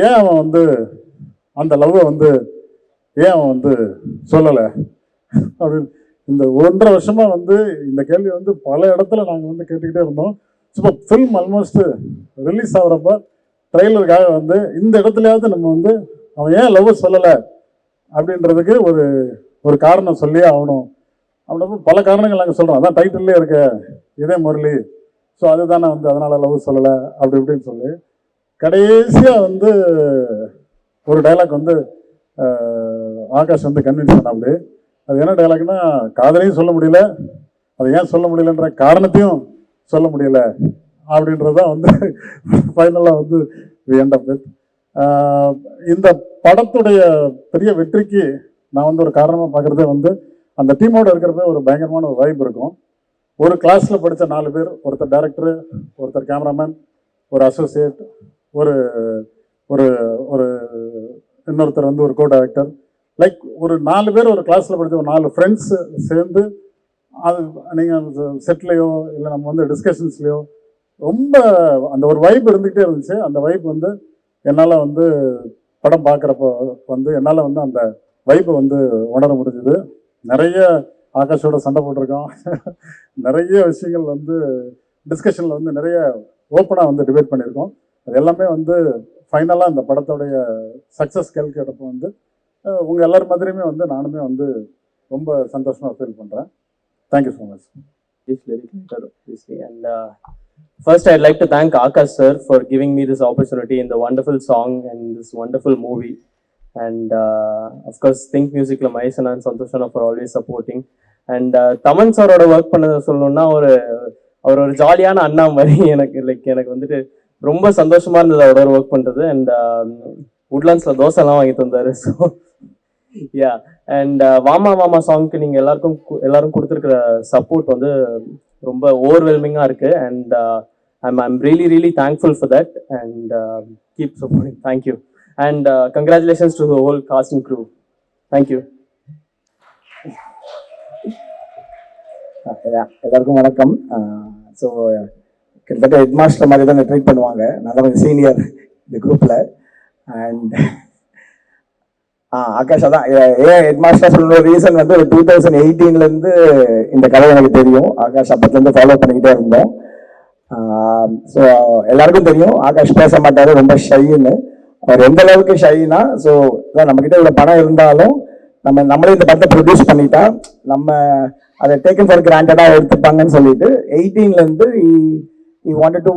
ஏன் அவன் வந்து அந்த லவ்வை வந்து ஏன் அவன் வந்து சொல்லலை அப்படின்னு. இந்த 1.5 வருஷமாக வந்து இந்த கேள்வி வந்து பல இடத்துல நாங்கள் வந்து கேட்டுக்கிட்டே இருந்தோம். இப்போ ஃபில்ம் ஆல்மோஸ்ட் ரிலீஸ் ஆகிறப்ப ட்ரெய்லருக்காக வந்து இந்த இடத்துலையாவது நம்ம வந்து அவன் ஏன் லவ் சொல்லலை அப்படின்றதுக்கு ஒரு காரணம் சொல்லியே ஆகணும் அப்படின்றப்ப பல காரணங்கள் நாங்கள் சொல்கிறோம். அதான் டைட்டில்லே இருக்க இதே முரளி, ஸோ அதுதானே வந்து அதனால் லவ் சொல்லலை அப்படி இப்படின்னு சொல்லி கடைசியாக வந்து ஒரு டைலாக் வந்து ஆகாஷ் வந்து கன்வின்ஸ் பண்ணாப்படி. அது என்ன டைலாக்னா, காதலையும் சொல்ல முடியல, அது ஏன் சொல்ல முடியலன்ற காரணத்தையும் சொல்ல முடியல அப்படின்றதான் வந்து ஃபைனலாக வந்து எண்ட் ஆஃப் இட். இந்த படத்துடைய பெரிய வெற்றிக்கு நான் வந்து ஒரு காரணமாக பார்க்குறதே வந்து அந்த டீமோடு இருக்கிறப்ப ஒரு பயங்கரமான ஒரு வைப் இருக்கும். ஒரு கிளாஸில் படித்த 4 பேர், ஒருத்தர் டைரக்டரு, ஒருத்தர் கேமராமேன், ஒரு அசோசியேட், ஒரு ஒரு ஒரு இன்னொருத்தர் வந்து ஒரு கோ டைரக்டர், லைக் ஒரு 4 பேர் ஒரு கிளாஸில் படித்த ஒரு 4 ஃப்ரெண்ட்ஸ் சேர்ந்து அது நீங்கள் செட்லேயோ இல்லை நம்ம வந்து டிஸ்கஷன்ஸ்லேயோ ரொம்ப அந்த ஒரு வைப் இருந்துக்கிட்டே இருந்துச்சு. அந்த வைப் வந்து என்னால் வந்து படம் பார்க்குறப்போ வந்து என்னால் வந்து அந்த வைப்பை வந்து உணர முடிஞ்சுது. நிறைய ஆகாஷோட சண்டை போட்டிருக்கோம். நிறைய விஷயங்கள் வந்து டிஸ்கஷனில் வந்து நிறைய ஓப்பனாக வந்து டிபேட் பண்ணியிருக்கோம். அது எல்லாமே வந்து ஃபைனலாக இந்த படத்தோடைய சக்ஸஸ் கேட்கிறப்போ வந்து உங்கள் எல்லார் மாதிரியுமே வந்து நானுமே வந்து ரொம்ப சந்தோஷமாக ஃபீல் பண்ணுறேன். Thank you so much. This lyric later, obviously. And first, I'd like to thank Akash sir for giving me this opportunity in the wonderful song and this wonderful movie. And of course, Think Music la Maisana and Santoshana for always supporting. And Taman sir oda work பண்ணத சொல்லணும்னா அவர் ஒரு ஜாலியான அண்ணா மாதிரி எனக்கு வந்துட்டு ரொம்ப சந்தோஷமா இருந்தது அவரோட ஒர்க் பண்றது. அண்ட் உட்லாண்ட்ஸ்ல தோசை எல்லாம் வாங்கி தந்தாரு. ஸோ யா, அண்ட் வாமா வாமா சாங்க்கு நீங்கள் எல்லாரும் கொடுத்துருக்கிற சப்போர்ட் வந்து ரொம்ப ஓவர்வெல்மிங்காக இருக்குது. And I'm really thankful for that. And keep supporting. Thank you. And congratulations to whole cast and crew. Thank you. எல்லாருக்கும் வணக்கம். ஸோ கிட்டத்தட்ட ஹெட் மாஸ்டர் மாதிரி தான் ட்ரீட் பண்ணுவாங்க. நான் தான் சீனியர் இந்த குரூப்பில். அண்ட் ஆகாஷ் தான் ஏன் ஹெட் மாஸ்டர் சொல்ற ரீசன் வந்து ஒரு 2018 இந்த கதை எனக்கு தெரியும். ஆகாஷ் அப்பத்துலேருந்து ஃபாலோ பண்ணிக்கிட்டே இருந்தோம். ஸோ எல்லாருக்கும் தெரியும் ஆகாஷ் பேச மாட்டாரு, ரொம்ப ஷைன்னு. அவர் எந்த அளவுக்கு ஷைனா, ஸோ நம்மக்கிட்ட இவ்வளோ பணம் இருந்தாலும் நம்மளே இந்த படத்தை ப்ரொடியூஸ் பண்ணிட்டா நம்ம அதை டேக்கன் ஃபார் கிராண்டடாக எடுத்துப்பாங்கன்னு சொல்லிட்டு 18 he wanted to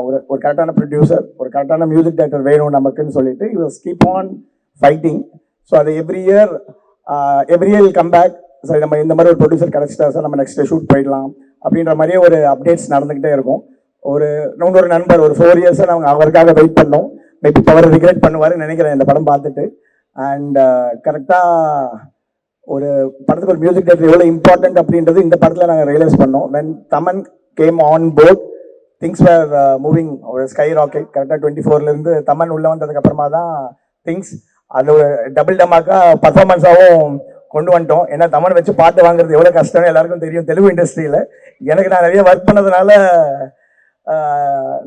ஒரு கரெக்டான ப்ரொடியூசர், ஒரு கரெக்டான மியூசிக் டைரக்டர் வேணும் நமக்குன்னு சொல்லிட்டு he was keep on fighting. So அது எவ்ரி இயர் கம் பேக். சரி, நம்ம இந்த மாதிரி ஒரு ப்ரொடியூசர் கிடச்சிட்டா சார், நம்ம நெக்ஸ்ட் ஷூட் போயிடலாம் அப்படின்ற மாதிரியே ஒரு அப்டேட்ஸ் நடந்துக்கிட்டே இருக்கும். இன்னொரு நண்பர் ஒரு 4 இயர்ஸாக நாங்கள் அவருக்காக வெயிட் பண்ணோம். மேபி அவர் ரிக்ரெட் பண்ணுவாருன்னு நினைக்கிறேன் இந்த படம் பார்த்துட்டு. அண்ட் கரெக்டாக ஒரு படத்துக்கு ஒரு மியூசிக் டைரக்டர் எவ்வளோ இம்பார்ட்டன்ட் அப்படின்றது இந்த படத்தில் நாங்கள் ரியலைஸ் பண்ணோம். When Thaman came on board, things were moving ஒரு ஸ்கை ராக்கெட். கரெக்டாக 24 தமன் உள்ளே வந்ததுக்கு அப்புறமா தான் திங்ஸ் அது ஒரு டபுள் டமாக்கா பர்ஃபார்மன்ஸாகவும் கொண்டு வந்துட்டோம். ஏன்னா தமன் வச்சு பாட்டு வாங்குறது எவ்வளோ கஷ்டம்னு எல்லாருக்கும் தெரியும் தெலுங்கு இண்டஸ்ட்ரியில். எனக்கு நான் நிறைய ஒர்க் பண்ணதுனால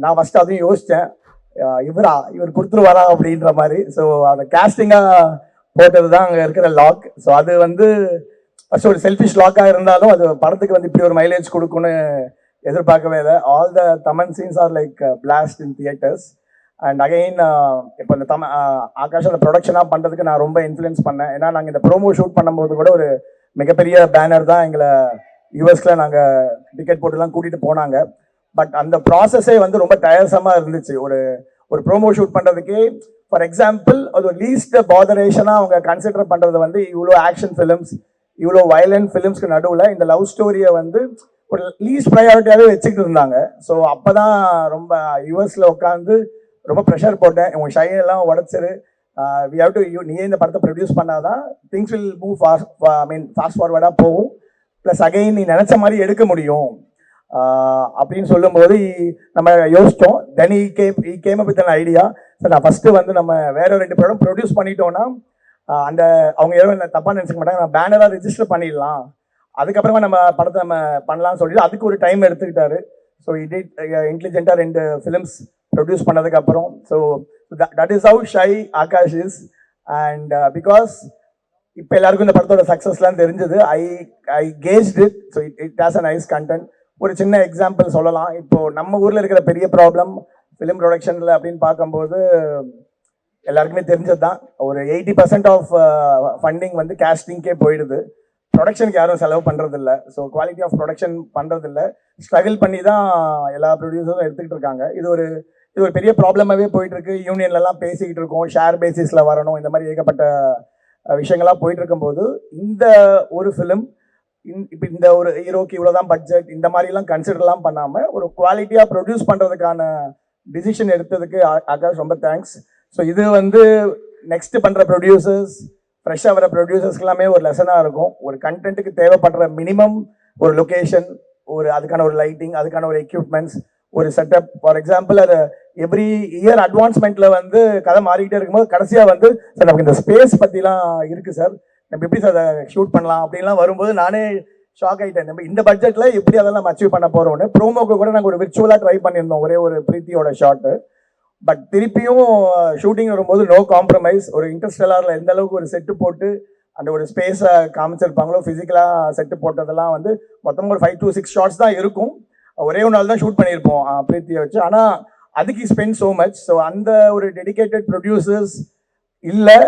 நான் ஃபஸ்ட்டு அதையும் யோசித்தேன், இவர் கொடுத்துருவாரா அப்படின்ற மாதிரி. ஸோ அந்த கேஸ்டிங்காக போட்டது தான் அங்கே இருக்கிற லாக். ஸோ அது வந்து ஃபஸ்ட் ஒரு செல்ஃபிஷ் லாக்காக இருந்தாலும் அது படத்துக்கு வந்து இப்படி ஒரு மைலேஜ் கொடுக்குன்னு எதிர்பார்க்கவே இல்லை. All the Thaman scenes are like blast in theatres. And again இப்போ இந்த ஆகாஷோட ப்ரொடக்ஷனாக பண்ணுறதுக்கு நான் ரொம்ப இன்ஃப்ளூயன்ஸ் பண்ணேன். ஏன்னா நாங்கள் இந்த ப்ரோமோ ஷூட் பண்ணும்போது கூட ஒரு மிகப்பெரிய பேனர் தான் எங்களை யூஎஸ்ல நாங்கள் டிக்கெட் போட்டுலாம் கூட்டிகிட்டு போனாங்க. பட் அந்த ப்ராசஸே வந்து ரொம்ப டயர்ஸமாக இருந்துச்சு. ஒரு ப்ரோமோ ஷூட் பண்ணுறதுக்கே ஃபார் எக்ஸாம்பிள் அது ஒரு லீஸ்ட் பாதரேஷனாக அவங்க கன்சிடர் பண்ணுறது வந்து இவ்வளோ ஆக்ஷன் ஃபிலிம்ஸ், இவ்வளோ வயலண்ட் ஃபிலிம்ஸ்க்கு நடுவில் இந்த லவ் ஸ்டோரியை வந்து ஒரு லீஸ்ட் ப்ரையாரிட்டியாகவே வச்சுக்கிட்டு இருந்தாங்க. ஸோ அப்போ தான் ரொம்ப யூஎஸ்ல உட்காந்து ரொம்ப ப்ரெஷர் போட்டேன். உங்கள் ஷைனெல்லாம் உடச்சிரு, வி ஹவ் டு நீயே இந்த படத்தை ப்ரொடியூஸ் பண்ணாதான் திங்ஸ் வில் மூவ் ஃபாஸ்ட் ஃபார்வர்டாக போகும். ப்ளஸ் அகைன் நீ நினச்ச மாதிரி எடுக்க முடியும். அப்படின்னு சொல்லும்போது நம்ம யோசித்தோம். Then I came up with an idea. Sir நான் ஃபஸ்ட்டு வந்து நம்ம வேற 2 படம் ப்ரொடியூஸ் பண்ணிட்டோம்னா அந்த அவங்க எதுவும் தப்பாக நினச்சிக்க மாட்டாங்க, நம்ம பேனராக ரிஜிஸ்டர் பண்ணிடலாம், அதுக்கப்புறமா நம்ம படத்தை நம்ம பண்ணலாம்னு சொல்லிட்டு அதுக்கு ஒரு டைம் எடுத்துக்கிட்டாரு. ஸோ இன்டெலிஜென்ட்டாக 2 ஃபிலிம்ஸ் ப்ரொடியூஸ் பண்ணதுக்கப்புறம் so that is how shy Akash is. And because இப்போ எல்லாருக்கும் இந்த படத்தோட சக்ஸஸ்லாம் தெரிஞ்சது. I gauged it. So it has a nice content. ஒரு சின்ன எக்ஸாம்பிள் சொல்லலாம். இப்போ நம்ம ஊரில் இருக்கிற பெரிய ப்ராப்ளம் ஃபிலிம் ப்ரொடக்ஷனில் அப்படின்னு பார்க்கும்போது எல்லாருக்குமே தெரிஞ்சது தான். ஒரு 80% ஆஃப் ஃபண்டிங் வந்து கேஸ்டிங்கே போயிடுது. ப்ரொடக்ஷனுக்கு யாரும் செலவு பண்ணுறதில்ல. ஸோ குவாலிட்டி ஆஃப் ப்ரொடக்ஷன் பண்ணுறதில்ல. ஸ்ட்ரகிள் பண்ணி தான் எல்லா ப்ரொடியூசரும் எடுத்துக்கிட்டு இருக்காங்க. இது ஒரு பெரிய ப்ராப்ளமாகவே போயிட்டுருக்கு. யூனியன்லலாம் பேசிக்கிட்டு இருக்கோம், ஷேர் பேசிஸில் வரணும், இந்த மாதிரி ஏகப்பட்ட விஷயங்கள்லாம் போயிட்டு இருக்கும்போது இந்த ஒரு ஃபிலிம் இப்போ இந்த ஒரு ஹீரோக்கு இவ்வளோதான் பட்ஜெட் இந்த மாதிரிலாம் கன்சிடர்லாம் பண்ணாமல் ஒரு குவாலிட்டியாக ப்ரொடியூஸ் பண்ணுறதுக்கான டிசிஷன் எடுத்ததுக்கு ஆகாஷ் ரொம்ப தேங்க்ஸ். ஸோ இது வந்து நெக்ஸ்ட் பண்ணுற ப்ரொடியூசர்ஸ், ஃப்ரெஷ்ஷாக வர ப்ரொடியூசர்ஸ்க்கு எல்லாமே ஒரு லெசனாக இருக்கும். ஒரு கண்டென்ட்டுக்கு தேவைப்படுற மினிமம் ஒரு லொக்கேஷன், அதுக்கான ஒரு லைட்டிங், அதுக்கான ஒரு எக்யூப்மெண்ட்ஸ், ஒரு செட்டப். ஃபார் எக்ஸாம்பிள் அது எவ்ரி இயர் அட்வான்ஸ்மெண்ட்ல வந்து கதை மாறிக்கிட்டே இருக்கும்போது கடைசியாக வந்து சார் நமக்கு இந்த ஸ்பேஸ் பற்றிலாம் இருக்குது சார், நம்ம எப்படி சார் அதை ஷூட் பண்ணலாம் அப்படின்லாம் வரும்போது நானே ஷாக் ஆகிட்டேன். நம்ம இந்த பட்ஜெட்டில் எப்படி அதெல்லாம் நம்ம அச்சீவ் பண்ண போகிறோம்னு. ப்ரோமோக்கு கூட நாங்கள் ஒரு விர்ச்சுவலாக ட்ரை பண்ணியிருந்தோம், ஒரே ஒரு பிரீத்தியோட ஷாட்டு. பட் திருப்பியும் ஷூட்டிங் வரும்போது நோ காம்ப்ரமைஸ். ஒரு இன்டர்ஸ்டெல்லாரில் எந்த அளவுக்கு ஒரு செட்டு போட்டு அந்த ஒரு ஸ்பேஸை காமிச்சிருப்பாங்களோ, ஃபிசிக்கலாக செட்டு போட்டதெல்லாம் வந்து மொத்தமாக ஒரு 5 to 6 ஷார்ட்ஸ் தான் இருக்கும். ஒரே ஒரு நாள் தான் ஷூட் பண்ணியிருப்போம் பிரீத்தியை வச்சு. ஆனால் அதுக்கு ஸ்பெண்ட் ஸோ மச். ஸோ அந்த ஒரு டெடிக்கேட்டட் ப்ரொடியூசர்ஸ் இல்லை,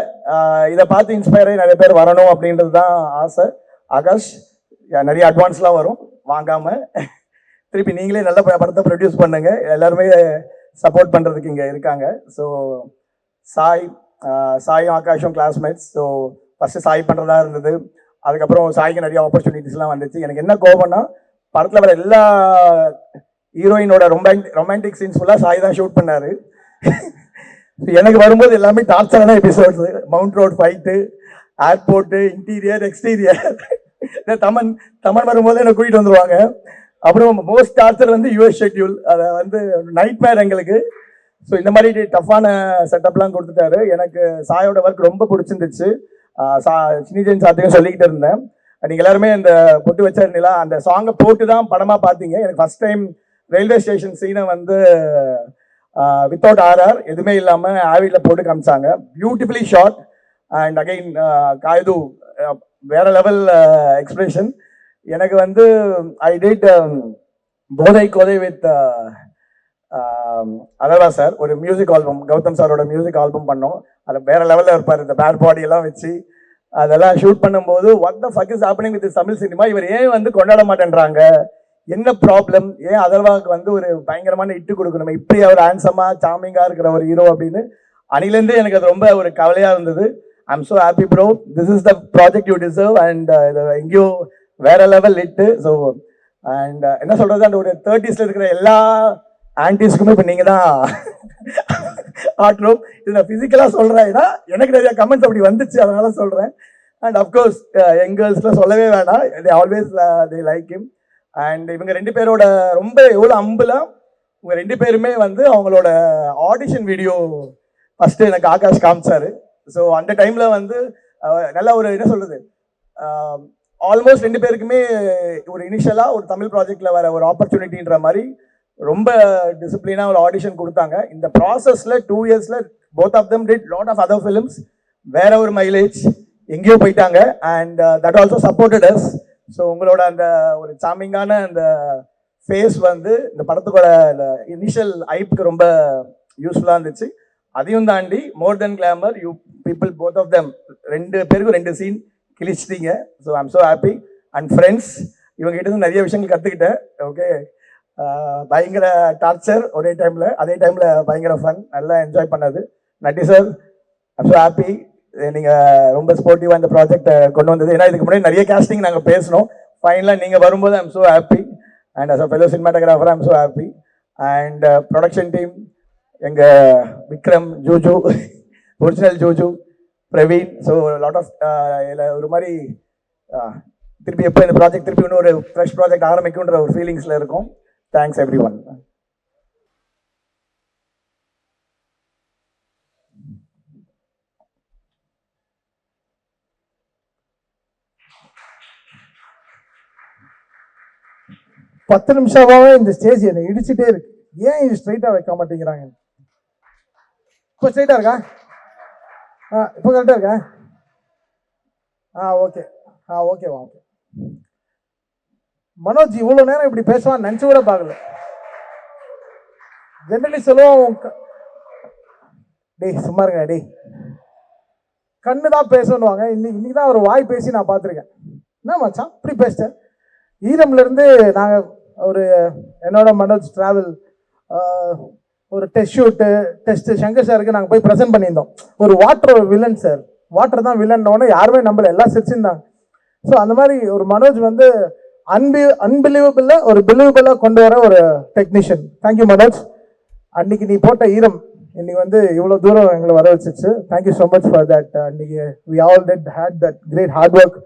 இதை பார்த்து இன்ஸ்பயர் ஆகி நிறைய பேர் வரணும் அப்படின்றது தான் ஆசை. ஆகாஷ் நிறைய அட்வான்ஸ்லாம் வரும் வாங்காமல், திருப்பி நீங்களே நல்ல படத்தை ப்ரொடியூஸ் பண்ணுங்க. எல்லாருமே சப்போர்ட் பண்ணுறதுக்கு இங்கே இருக்காங்க. ஸோ சாயும் ஆகாஷும் கிளாஸ்மேட்ஸ். ஸோ ஃபஸ்ட்டு சாய் பண்ணுறதா இருந்தது. அதுக்கப்புறம் சாய்க்கு நிறைய ஆப்பர்ச்சுனிட்டிஸ்லாம் வந்துச்சு. எனக்கு என்ன கோபம்னா படத்தில் வர எல்லா ஹீரோயினோட ரொமான்டிக் சீன்ஸ் ஃபுல்லாக சாய் தான் ஷூட் பண்ணார். எனக்கு வரும்போது எல்லாமே டார்ச்சரான episodes. Mount Road fight, airport, interior, exterior. Thaman வரும்போது என்னை கூட்டிகிட்டு வந்துடுவாங்க. அப்புறம் மோஸ்ட் டார்ச்சர் வந்து யூஎஸ் ஷெட்யூல், அதை வந்து நைட் மேர் எங்களுக்கு. ஸோ இந்த மாதிரி டஃப்பான செட்டப்லாம் கொடுத்துட்டாரு. எனக்கு சாயோட ஒர்க் ரொம்ப பிடிச்சிருந்துச்சு. சினிஜென் சார்ட்டையும் சொல்லிக்கிட்டு இருந்தேன், நீங்கள் எல்லாருமே இந்த பொட்டு வச்ச நிலா அந்த சாங்கை போட்டு தான் படமாக பார்த்தீங்க. எனக்கு ஃபஸ்ட் டைம் ரயில்வே ஸ்டேஷன் சீனை வந்து வித்தவுட் ஆர்ஆர் எதுவுமே இல்லாமல் ஆவியில் போட்டு காமிச்சாங்க. Beautifully shot. And again Kayadu வேற லெவல் எக்ஸ்பிரஷன். எனக்கு வந்து I did Bodhai Kodhai with Atharvaa sir. ஒரு மியூசிக் ஆல்பம், கௌதம் சாரோட மியூசிக் ஆல்பம் பண்ணோம். அதில் வேற லெவலில் இருப்பார், இந்த பேட் பாடி எல்லாம் வச்சு அதெல்லாம் ஷூட் பண்ணும்போது what the fuck is happening with Tamil cinema, இவர் ஏன் வந்து கொண்டாட மாட்டேன்றாங்க, என்ன ப்ராப்ளம், ஏன் அதர்வாவுக்கு வந்து ஒரு பயங்கரமான இட்டு கொடுக்கணும், இப்படி அவர் ஹேண்ட்ஸமா சாமிங்காக இருக்கிற ஒரு ஹீரோ அப்படின்னு அணிலேருந்து எனக்கு அது ரொம்ப ஒரு கவலையாக இருந்தது. ஐ am so happy bro, this is the project you deserve. And எங்கேயோ வேற லெவல் இட்டு. ஸோ அண்ட் என்ன சொல்றது, அந்த ஒரு 30s இருக்கிற எல்லா ஆன்டிஸ்க்குமே இப்போ நீங்கள் தான் ஆட்டும். இது நான் ஃபிசிக்கலாக சொல்கிறேன், ஏன்னா எனக்கு நிறைய கமெண்ட்ஸ் அப்படி வந்துச்சு, அதனால சொல்கிறேன். அண்ட் அஃப்கோர்ஸ் யங் கேர்ள்ஸ்லாம் சொல்லவே வேணாம், they always they like him. And இவங்க 2 பேரோட ரொம்ப எவ்வளோ அம்புலாம், இவங்க 2 பேருமே வந்து அவங்களோட ஆடிஷன் வீடியோ ஃபஸ்ட்டு எனக்கு ஆகாஷ் காமிச்சாரு. ஸோ அந்த டைமில் வந்து நல்லா ஒரு என்ன சொல்கிறது, ஆல்மோஸ்ட் 2 பேருக்குமே ஒரு இனிஷியலாக ஒரு தமிழ் ப்ராஜெக்டில் வர ஒரு ஆப்பர்ச்சுனிட்டின்ற மாதிரி ரொம்ப டிசிப்ளினாக ஒரு ஆடிஷன் கொடுத்தாங்க. இந்த ப்ராசஸில் 2 இயர்ஸில் both of them did lot of other films, வேற ஒரு மைலேஜ் எங்கேயோ போயிட்டாங்க. And that also supported us. So உங்களோட அந்த ஒரு சாமிங்கான அந்த ஃபேஸ் வந்து இந்த படத்துக்கோட இந்த இனிஷியல் ஐப்புக்கு ரொம்ப யூஸ்ஃபுல்லாக இருந்துச்சு. அதையும் தாண்டி more then glamour, you people both of them 2 பேருக்கும் 2 சீன் கிழிச்சிட்டீங்க. So I am so happy. And friends, இவங்க கிட்ட நிறைய விஷயங்கள் கற்றுக்கிட்டேன். ஓகே, பயங்கர டார்ச்சர் ஒரே டைமில், அதே டைமில் பயங்கர ஃபன், நல்லா என்ஜாய் பண்ணது. Natty sir, I am so happy, நீங்கள் ரொம்ப ஸ்போர்ட்டிவாக இந்த ப்ராஜெக்டை கொண்டு வந்தது. ஏன்னா இதுக்கு முன்னாடி நிறைய கேஸ்டிங் நாங்கள் பேசணும், ஃபைனலாக நீங்கள் வரும்போது I am so happy. And as a fellow cinematographer I am so happy. And production team, எங்கள் Vikram, Juju, original Juju, Praveen. So lot of ஒரு மாதிரி திருப்பி எப்போ இந்த ப்ராஜெக்ட் திருப்பி இன்னொரு ஃப்ரெஷ் ப்ராஜெக்ட் ஆரம்பிக்கும்ன்ற ஒரு ஃபீலிங்ஸில் இருக்கும். Thanks every one. பத்து நிமிஷமாவே இந்த ஸ்டேஜ் என்னை இடிச்சுட்டே இருக்கு. ஏன் இது ஸ்ட்ரைட்டா வைக்க மாட்டேங்கிறாங்க? இப்போ ஸ்ட்ரைட்டா இருக்கா? இப்போ கரெக்டா இருக்கா? ஓகே. ஓகேவா? ஓகே. மனோஜ் இவ்வளோ நேரம் இப்படி பேசுவான்னு நினச்சி கூட பார்க்கல. ஜென்ரலி சொல்லுவோம், டேய் சும்மா இருங்க டேய், கண்ணு தான் பேசணுவாங்க. இன்னைக்கு தான் ஒரு வாய் பேசி நான் பார்த்துருக்கேன். என்ன மச்சான் இப்படி பேசிட்டேன்? ஈரம்லேருந்து நாங்கள் ஒரு என்னோட மனோஜ் ட்ராவல் ஒரு டெஸ்ட்டு சங்கர் சாருக்கு நாங்கள் போய் ப்ரெசென்ட் பண்ணியிருந்தோம். ஒரு வாட்டர் வில்லன் சார், வாட்டர் தான் வில்லன்னோடனே யாருமே நம்பல, எல்லாம் சிரிச்சிருந்தாங்க. ஸோ அந்த மாதிரி ஒரு மனோஜ் வந்து அன்பிலீவபிளாக ஒரு பிலீவபிளாக கொண்டு வர ஒரு டெக்னீஷியன். தேங்க்யூ மனோஜ். அன்னைக்கு நீ போட்ட ஈரம் இன்னைக்கு வந்து இவ்வளோ தூரம் எங்களை வர வச்சிச்சு. Thank you so much for that. அன்னைக்கு we all did had that great hard work.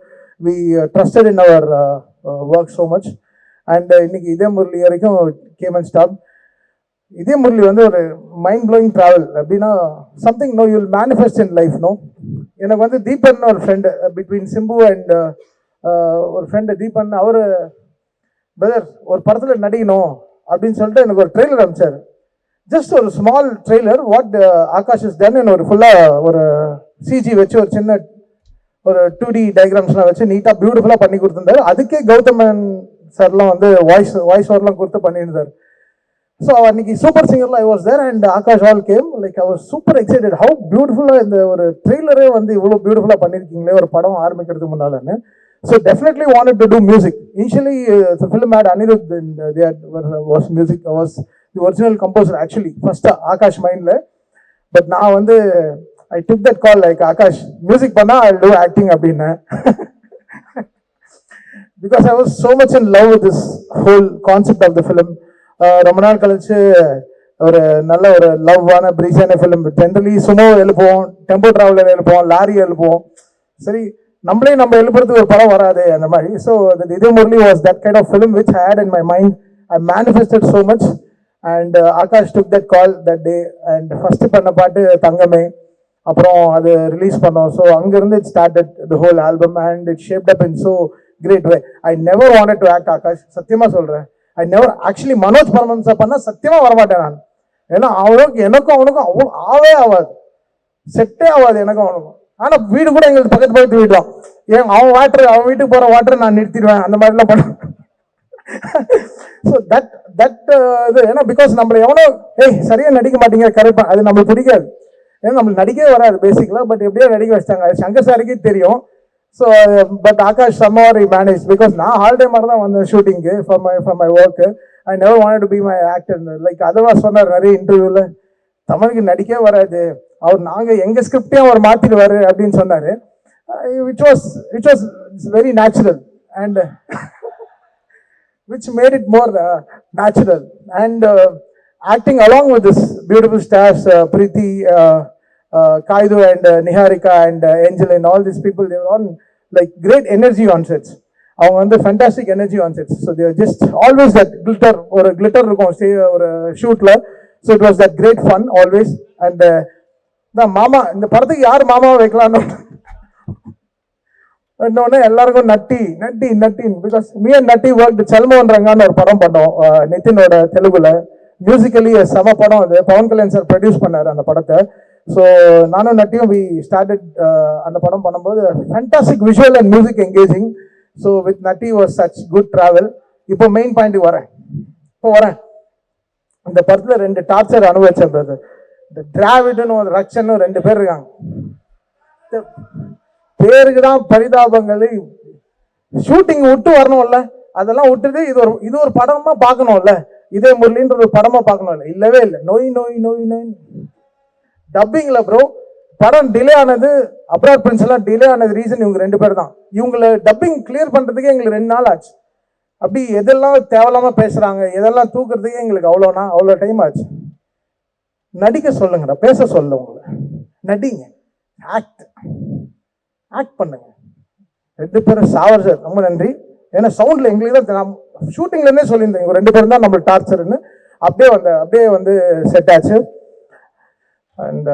We trusted in our work so much. And இன்னைக்கு இதே முரளி வரைக்கும் கேம் அண்ட் ஸ்டாப். இதே முரளி வந்து ஒரு மைண்ட் ப்ளோயிங் ட்ராவல். அப்படின்னா something no you will manifest in life. No, எனக்கு வந்து தீபன் ஒரு ஃப்ரெண்டு பிட்வீன் சிம்பு அண்ட் ஒரு ஃப்ரெண்டு தீபன். அவர் பிரதர் ஒரு படத்தில் நடிக்கணும் அப்படின்னு சொல்லிட்டு எனக்கு ஒரு ட்ரெய்லர் அனுப்பிச்சார். ஜஸ்ட் ஒரு small trailer, what Aakash is done. ஒரு ஃபுல்லாக ஒரு சிஜி வச்சு ஒரு சின்ன ஒரு 2D டயக்ராம்ஸ்லாம் வச்சு நீட்டாக பியூட்டிஃபுல்லாக பண்ணி கொடுத்துருந்தாரு. அதுக்கே கௌதமன் சார்லாம் வந்து வாய்ஸ் ஓவர்லாம் கொடுத்து பண்ணியிருந்தார். ஸோ அன்னைக்கு சூப்பர் சிங்கர்லாம் I was there and Akash all came. Like I was super excited. How பியூட்டிஃபுல்லாக இந்த ஒரு ட்ரெய்லரே வந்து இவ்வளோ பியூட்டிஃபுல்லாக பண்ணியிருக்கீங்களே ஒரு படம் ஆரம்பிக்கிறதுக்கு முன்னாலன்னு. So definitely wanted to do music. Initially film had Anirudh and they was music was the original composer actually first Akash மைண்டில். பட் நான் வந்து I took that call like Akash, music பண்ணா I'll do acting அப்படின்னு. Because I was so much in love with this whole concept of the film. ரொம்ப நாள் கழிச்சு ஒரு நல்ல ஒரு லவ்வான பிரீஸான ஃபிலிம். ஜென்ரலி சுமோ எழுப்புவோம், டெம்போ டிராவலர் எழுப்புவோம், லாரி எழுப்புவோம். சரி நம்மளே நம்ம எழுப்புறதுக்கு ஒரு படம் வராது அந்த மாதிரி. ஸோ இதே Murali was that kind of film which I had in my mind. I manifested so much and Akash took that call that day and first பண்ண பாட்டு தங்கமே, அப்புறம் அது ரிலீஸ் பண்ணோம். ஸோ அங்கேருந்து it started the whole album and it shaped up in so great way. I never wanted to act Aakash, சத்தியமாக சொல்கிறேன். I never actually Manoj பரமன்ஸா பண்ணால் சத்தியமாக வரமாட்டேன் நான். ஏன்னா எனக்கும் அவனுக்கும் அவ்வளோ ஆகாது, செட்டே ஆகாது எனக்கும் அவனுக்கும். ஆனால் வீடு கூட எங்களுக்கு பக்கத்து வீடு தான். அவன் வீட்டுக்கு போகிற வாட்டரை நான் நிறுத்திடுவேன், அந்த மாதிரிலாம் பண்ண. ஸோ தட் இது ஏன்னா பிகாஸ் நம்மளை எவனோ சரியாக நடிக்க மாட்டேங்கிற கரெக்டாக அது நம்மளுக்கு பிடிக்காது. ஏன்னா நம்மளுக்கு நடிக்கவே வராது பேசிக்கலாக. பட் எப்படியோ நடிக்க வச்சிட்டாங்க, சங்கர் சாருக்கே தெரியும். So but Aakash summer manage because நான் ஹாலிடே மாதிரி தான் வந்தேன் shooting for my work. I never wanted to be my actor. Like Atharvaa சொன்னார் நிறைய இன்டர்வியூவில், தமிழுக்கு நடிக்கவே வராது அவர், நாங்கள் எங்கள் ஸ்கிரிப்டையும் அவர் மாற்றிடுவார் அப்படின்னு சொன்னார். It was very natural and which made it more natural. And acting along with this beautiful stars, Preeti, Kaidu and Niharika and Angel and all these people, they were on like great energy on sets. அவங்க வந்து fantastic energy on sets. So they were just always that glitter, ஒரு glitter இருக்கும் ஒரு ஷூட்ல. So it was that great fun always. And மாமா, இந்த படத்துக்கு யார் மாமாவை வைக்கலான்னு இன்னொன்னு எல்லாருக்கும் Natty because me and Natty work செல்மோன் ரங்கான்னு ஒரு படம் பண்ணோம் நிதினோட தெலுங்குல. மியூசிக்கலி செம படம் அது. பவன் கல்யாண் சார் ப்ரொடியூஸ் பண்ணார் அந்த படத்தை. ஸோ நானும் நட்டியும் வி ஸ்டார்டட் அந்த படம் பண்ணும்போது fantastic visual and music engaging. So with Natty was such good travel. இப்போ மெயின் பாயிண்ட்டுக்கு வரேன். இந்த படத்தில் 2 டார்ச்சர் அனுபவிச்சேன் பிரதர். இந்த டிராவிட்னு ஒரு ரக்ஷன்னு 2 பேர் இருக்காங்க. பேருக்கு தான் பரிதாபங்கள். ஷூட்டிங் விட்டு வரணும்ல, அதெல்லாம் விட்டுட்டு இது ஒரு படமா பார்க்கணும்ல, இதே முரளின்ற ஒரு படமா பார்க்கணும்ல. இல்லவே இல்லை. நோய் டப்பிங்ல ப்ரோ படம் டிலே ஆனது, அப்ராட் பிரின்ஸ் எல்லாம் டிலே ஆனது ரீசன் இவங்க 2 பேர் தான். இவங்களை டப்பிங் கிளியர் பண்றதுக்கே எங்களுக்கு 2 நாள் ஆச்சு. அப்படி எதெல்லாம் தேவையில்லாம பேசுறாங்க, எதெல்லாம் தூக்குறதுக்கே எங்களுக்கு அவ்வளோ டைம் ஆச்சு. நடிக்க சொல்லுங்கடா, பேச சொல்ல உங்களை, நடிங்க, ஆக்ட் பண்ணுங்க. 2 பேரும் சாவர் சார் ரொம்ப நன்றி. ஏன்னா சவுண்டில் எங்களுக்கு தான் நான் ஷூட்டிங்லேருந்தே சொல்லியிருந்தேன் இவங்க 2 பேரும் தான் நம்மளுக்கு டார்ச்சர்னு. அப்படியே வந்து செட் ஆச்சு. அண்ட்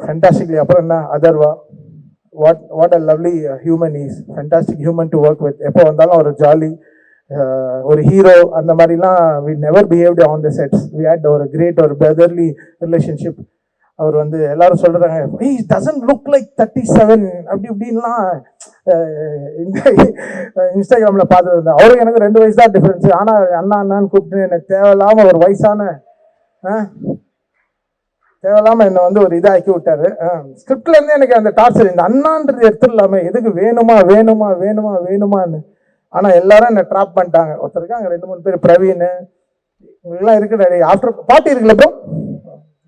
ஃபென்டாஸ்டிக்லி அப்புறம் என்ன Atharvaa, what a lovely human is, fantastic human to work with. எப்போ வந்தாலும் ஒரு ஜாலி, ஒரு ஹீரோ அந்த மாதிரிலாம் we never behaved on the sets. We had ஒரு கிரேட் ஒரு பிரதர்லி ரிலேஷன்ஷிப். அவர் வந்து எல்லாரும் சொல்றாங்க ஹி டசன்ட் லுக் லைக் 37 அப்படி இப்படின்லாம் இன்ஸ்டாகிராமில் பார்த்துருந்தேன். அவருக்கு எனக்கு 2 வயசு தான் டிஃப்ரென்ஸு. ஆனால் அண்ணா அண்ணான்னு கூப்பிட்டு எனக்கு தேவையில்லாமல் ஒரு வயசான தேவையில்லாமல் என்னை வந்து ஒரு இதாக்கி விட்டாரு. ஸ்கிரிப்ட்லேருந்து எனக்கு அந்த டார்ச்சர், இந்த அண்ணான்றது எடுத்துடலாமே, எதுக்கு வேணுமா வேணுமா வேணுமா வேணுமான்னு. ஆனால் எல்லாரும் என்னை ட்ராப் பண்ணிட்டாங்க. ஒருத்தர் இருக்காங்க 2-3 பேர், பிரவீன் இவங்கெல்லாம் இருக்கிற ஆஃப்டர் பார்ட்டி இருக்குல்ல ப்ரோ,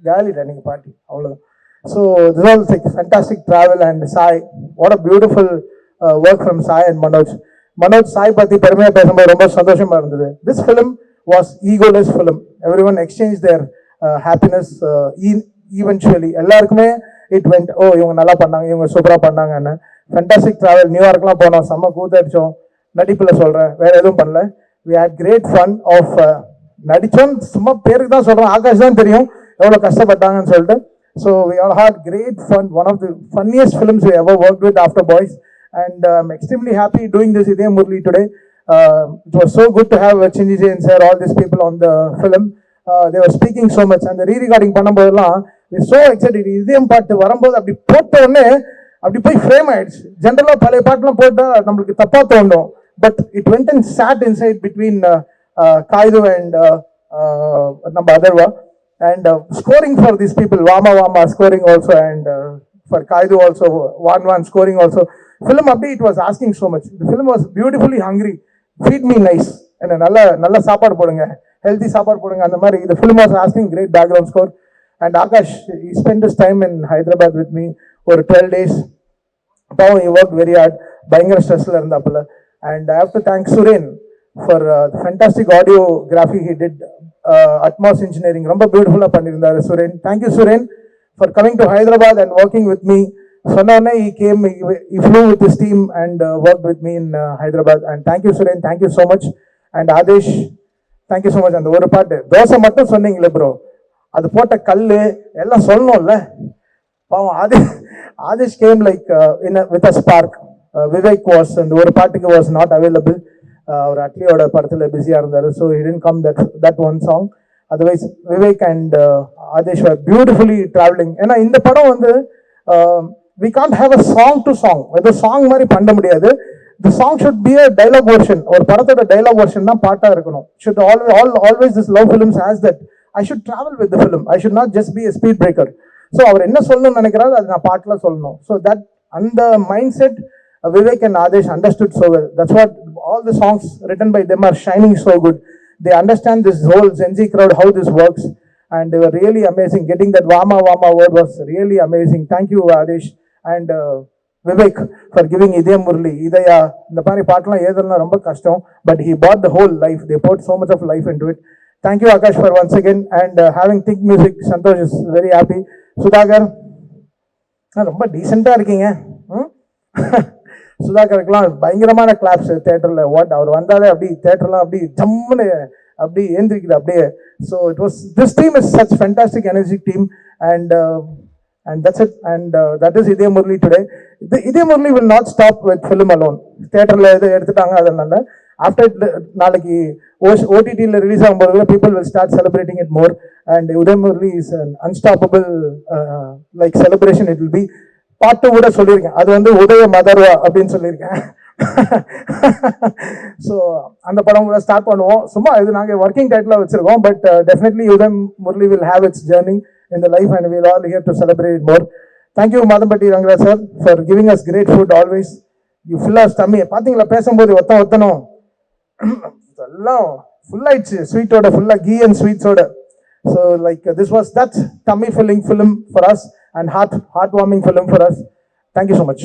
ஜாலிடா நீங்கள் பார்ட்டி அவ்வளோதான். So this all fantastic travel and Sai, what a beautiful work from Sai and Manoj Sai பற்றி பெருமையாக பேசும்போது ரொம்ப சந்தோஷமாக இருந்தது. This film was egoless film. Everyone exchange their happiness eventually. எல்லாருக்குமே இட் வெண்ட், ஓ இவங்க நல்லா பண்ணாங்க, இவங்க சூப்பராக பண்ணாங்கன்னு. ஃபேண்டாஸ்டிக் ட்ராவல், நியூயார்க்லாம் போனோம், செம்ம கூத்தடிச்சோம். நடிப்பில் சொல்கிறேன், வேறு எதுவும் பண்ணல. We had great fun of நடித்தோன்னு சும்மா பேருக்கு தான் சொல்கிறோம், ஆகாஷ் தான் தெரியும் எவ்வளோ கஷ்டப்பட்டாங்கன்னு சொல்லிட்டு. So we all had great fun, one of the funniest films we ever work with after boys. And I'm extremely happy doing this Idhe Murli today. It was so good to have Chinji Jain sir, all these people on the film. They were speaking so much, and the re-recording பண்ணும்போதெல்லாம் we so excited. இதயம் பாட்டு வரும்போது அப்படி போட்ட உடனே அப்படி போய் frame ஆயிடுச்சு. ஜென்ரலாக பழைய பாட்டுலாம் போட்டால் நம்மளுக்கு தப்பா தோணும், but it went and sat inside between Kayadu and நம்ம Atharvaa. And scoring for these people, Vama scoring also, and for Kaidu also, Wan scoring also. Film update, it was asking so much. The film was beautifully hungry. Feed me nice. And nalla சாப்பாடு போடுங்க, healthy சாப்பாடு போடுங்க அந்த மாதிரி. The film was asking great background score. And Akash, he spent his time in Hyderabad with me for 12 days. Now he worked very hard. பயங்கர ஸ்ட்ரெஸ்ல இருந்தாப்புல. And I have to thank Suren for the fantastic audiography he did. Atmos Engineering ரொம்ப பியூட்டிஃபுல்லா பண்ணியிருந்தாரு Suren. Thank you Suren for coming to Hyderabad and working with me. சொன்னோடனே he came, he flew with his team and worked with me in Hyderabad. And thank you Suren, thank you so much. And Adesh, thank you so much. அந்த ஒரு பாட்டு தோசை மட்டும் சொன்னீங்களே bro, அது போட்ட கல்லு எல்லாம் சொல்லணும்ல பாவம். Adesh came like with a spark. Vivek was, அந்த ஒரு பாட்டுக்கு was not available. அவர் அட்லியோட படத்தில் பிஸியாக இருந்தார், so he didn't come that one song. Otherwise Vivek and Adesh were beautifully traveling. ஏன்னா இந்த படம் வந்து we can't have a song to song. அது சாங் மாதிரி பண்ண முடியாது. The song should be a dialogue version. ஒரு படத்தோட dialogue version தான் பாட்டா இருக்கணும். Should always this love films has that. I should travel with the film. I should not just be a speed breaker. So அவர் என்ன சொல்லணும்னு நினைக்கிறாரு அது நான் பாட்டில் சொல்லணும். So that அந்த mindset Vivek and Adesh understood so well. That's what all the songs written by them are shining so good. They understand this whole Gen Z crowd, how this works, and they were really amazing. Getting that Vama word was really amazing. Thank you Adesh and Vivek for giving Idhe Murli. Idaya இந்த மாதிரி பாட்டெல்லாம் ஏதெல்லாம் ரொம்ப கஷ்டம், but he brought the whole life. They put so much of life into it. Thank you Akash for once again, and having Think Music. Santosh is very happy. Sudhakar ரொம்ப டீசெண்டாக இருக்கீங்க. சுதாகருக்குலாம் பயங்கரமான claps தேட்டரில். வாட் அவர் வந்தாலே அப்படி தேட்டர்லாம் அப்படி ஜம்முன்னு அப்படி ஏந்திரிக்குது அப்படியே. So it was this team is such fantastic energic team. And that's it. And that is Idhe Murli today. The Idhe Murli will not stop with film alone. தேட்டரில் எது எடுத்துட்டாங்க அதனால ஆஃப்டர் நாளைக்கு OTTயில் ரிலீஸ் ஆகும்போது people will start celebrating it more. And Idhe Murli is an unstoppable like celebration it will be. பாட்டு கூட சொல்லியிருக்கேன், அது வந்து உதய மதர்வா அப்படின்னு சொல்லியிருக்கேன். ஸோ அந்த படம் கூட ஸ்டார்ட் பண்ணுவோம். சும்மா இது நாங்கள் ஒர்க்கிங் டைட்டில் வச்சிருக்கோம், பட் டெஃபினெட்லி உதயம் Murali will have it's journey in the life, and we are all here to celebrate it more. Thank you Madhampatti Rangara sir for giving us great food always. You fill our tummy. பாத்தீங்களா பேசும்போது ஒத்தனும் எல்லாம் full ஆயிடுச்சு, ஸ்வீட்டோட ஃபுல்லா கீ and ஸ்வீட்ஸோட. So like this was that tummy filling film for us and heartwarming film for us. Thank you so much.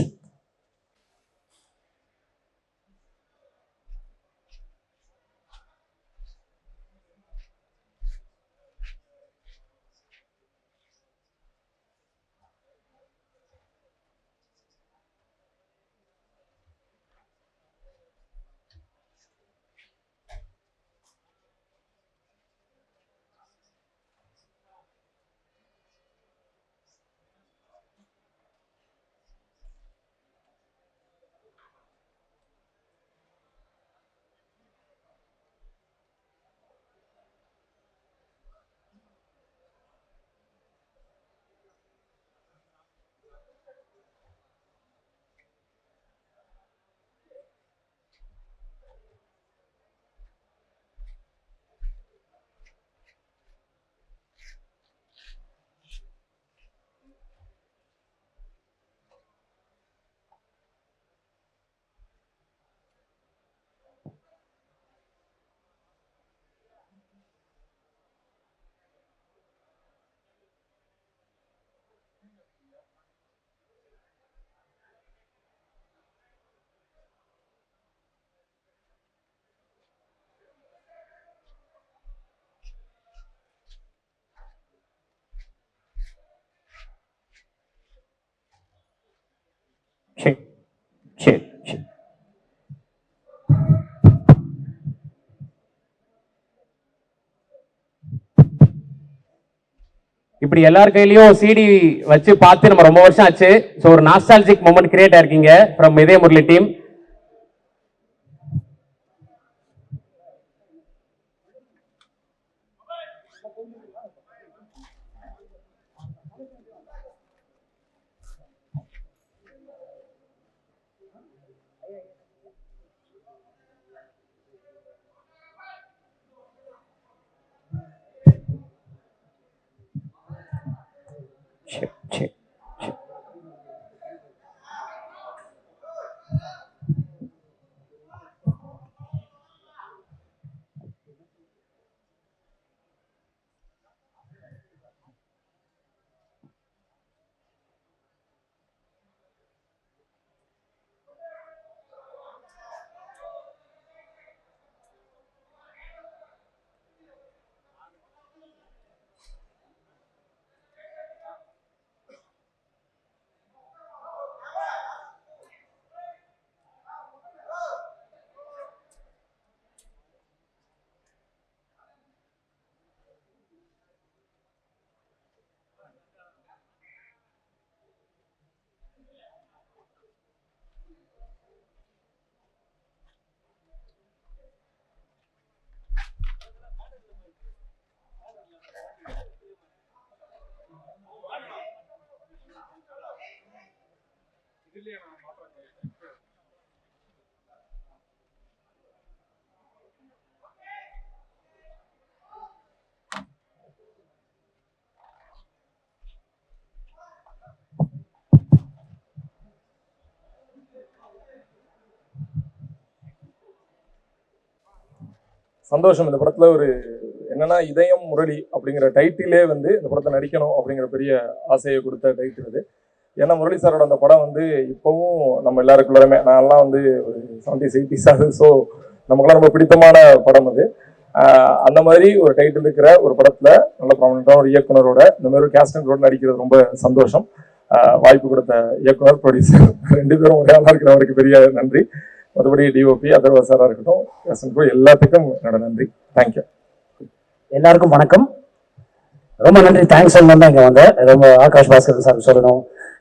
இப்படி எல்லார் கையிலயும் சிடி வச்சு பார்த்து நம்ம ரொம்ப வருஷம் ஆச்சு. ஸோ ஒரு நாஸ்டாலஜிக் மொமெண்ட் கிரியேட் ஆயிருக்கீங்க ஃப்ரம் இதய முரளி டீம். சந்தோஷம். இந்த படத்துல ஒரு என்னன்னா இதயம் முரளி அப்படிங்கிற டைட்டிலே வந்து இந்த படத்தை நடிக்கணும் அப்படிங்கிற பெரிய ஆசையை கொடுத்த டைட்டில் இது. ஏன்னா முரளி சாரோட அந்த படம் வந்து இப்பவும் நம்ம எல்லாருக்குள்ளருமே, நான்லாம் வந்து ஒரு 70s 80s ஆகுது. ஸோ நமக்குலாம் ரொம்ப பிடித்தமான படம் அது. அந்த மாதிரி ஒரு டைட்டில் இருக்கிற ஒரு படத்துல நல்ல ப்ராமினெண்டான ஒரு இயக்குனரோட இந்த மாதிரி ஒரு கேஸ்ட் அண்ட் ரோட் நடிக்கிறது ரொம்ப சந்தோஷம். வாய்ப்பு கொடுத்த இயக்குனர், ப்ரொடியூசர் ரெண்டு பேரும் ஒரே ஆளாக இருக்கிறவருக்கு பெரிய நன்றி. மற்றபடி டிஓபி அதர்வா சாராக இருக்கட்டும், எல்லாத்துக்கும் என்னோட நன்றி. தேங்க்யூ. எல்லாருக்கும் வணக்கம். ரொம்ப நன்றி. தேங்க்ஸ் சொல்லணும் தான் இங்கே வந்தேன். ரொம்ப ஆகாஷ் பாஸ்கர் சார் சொல்லணும்,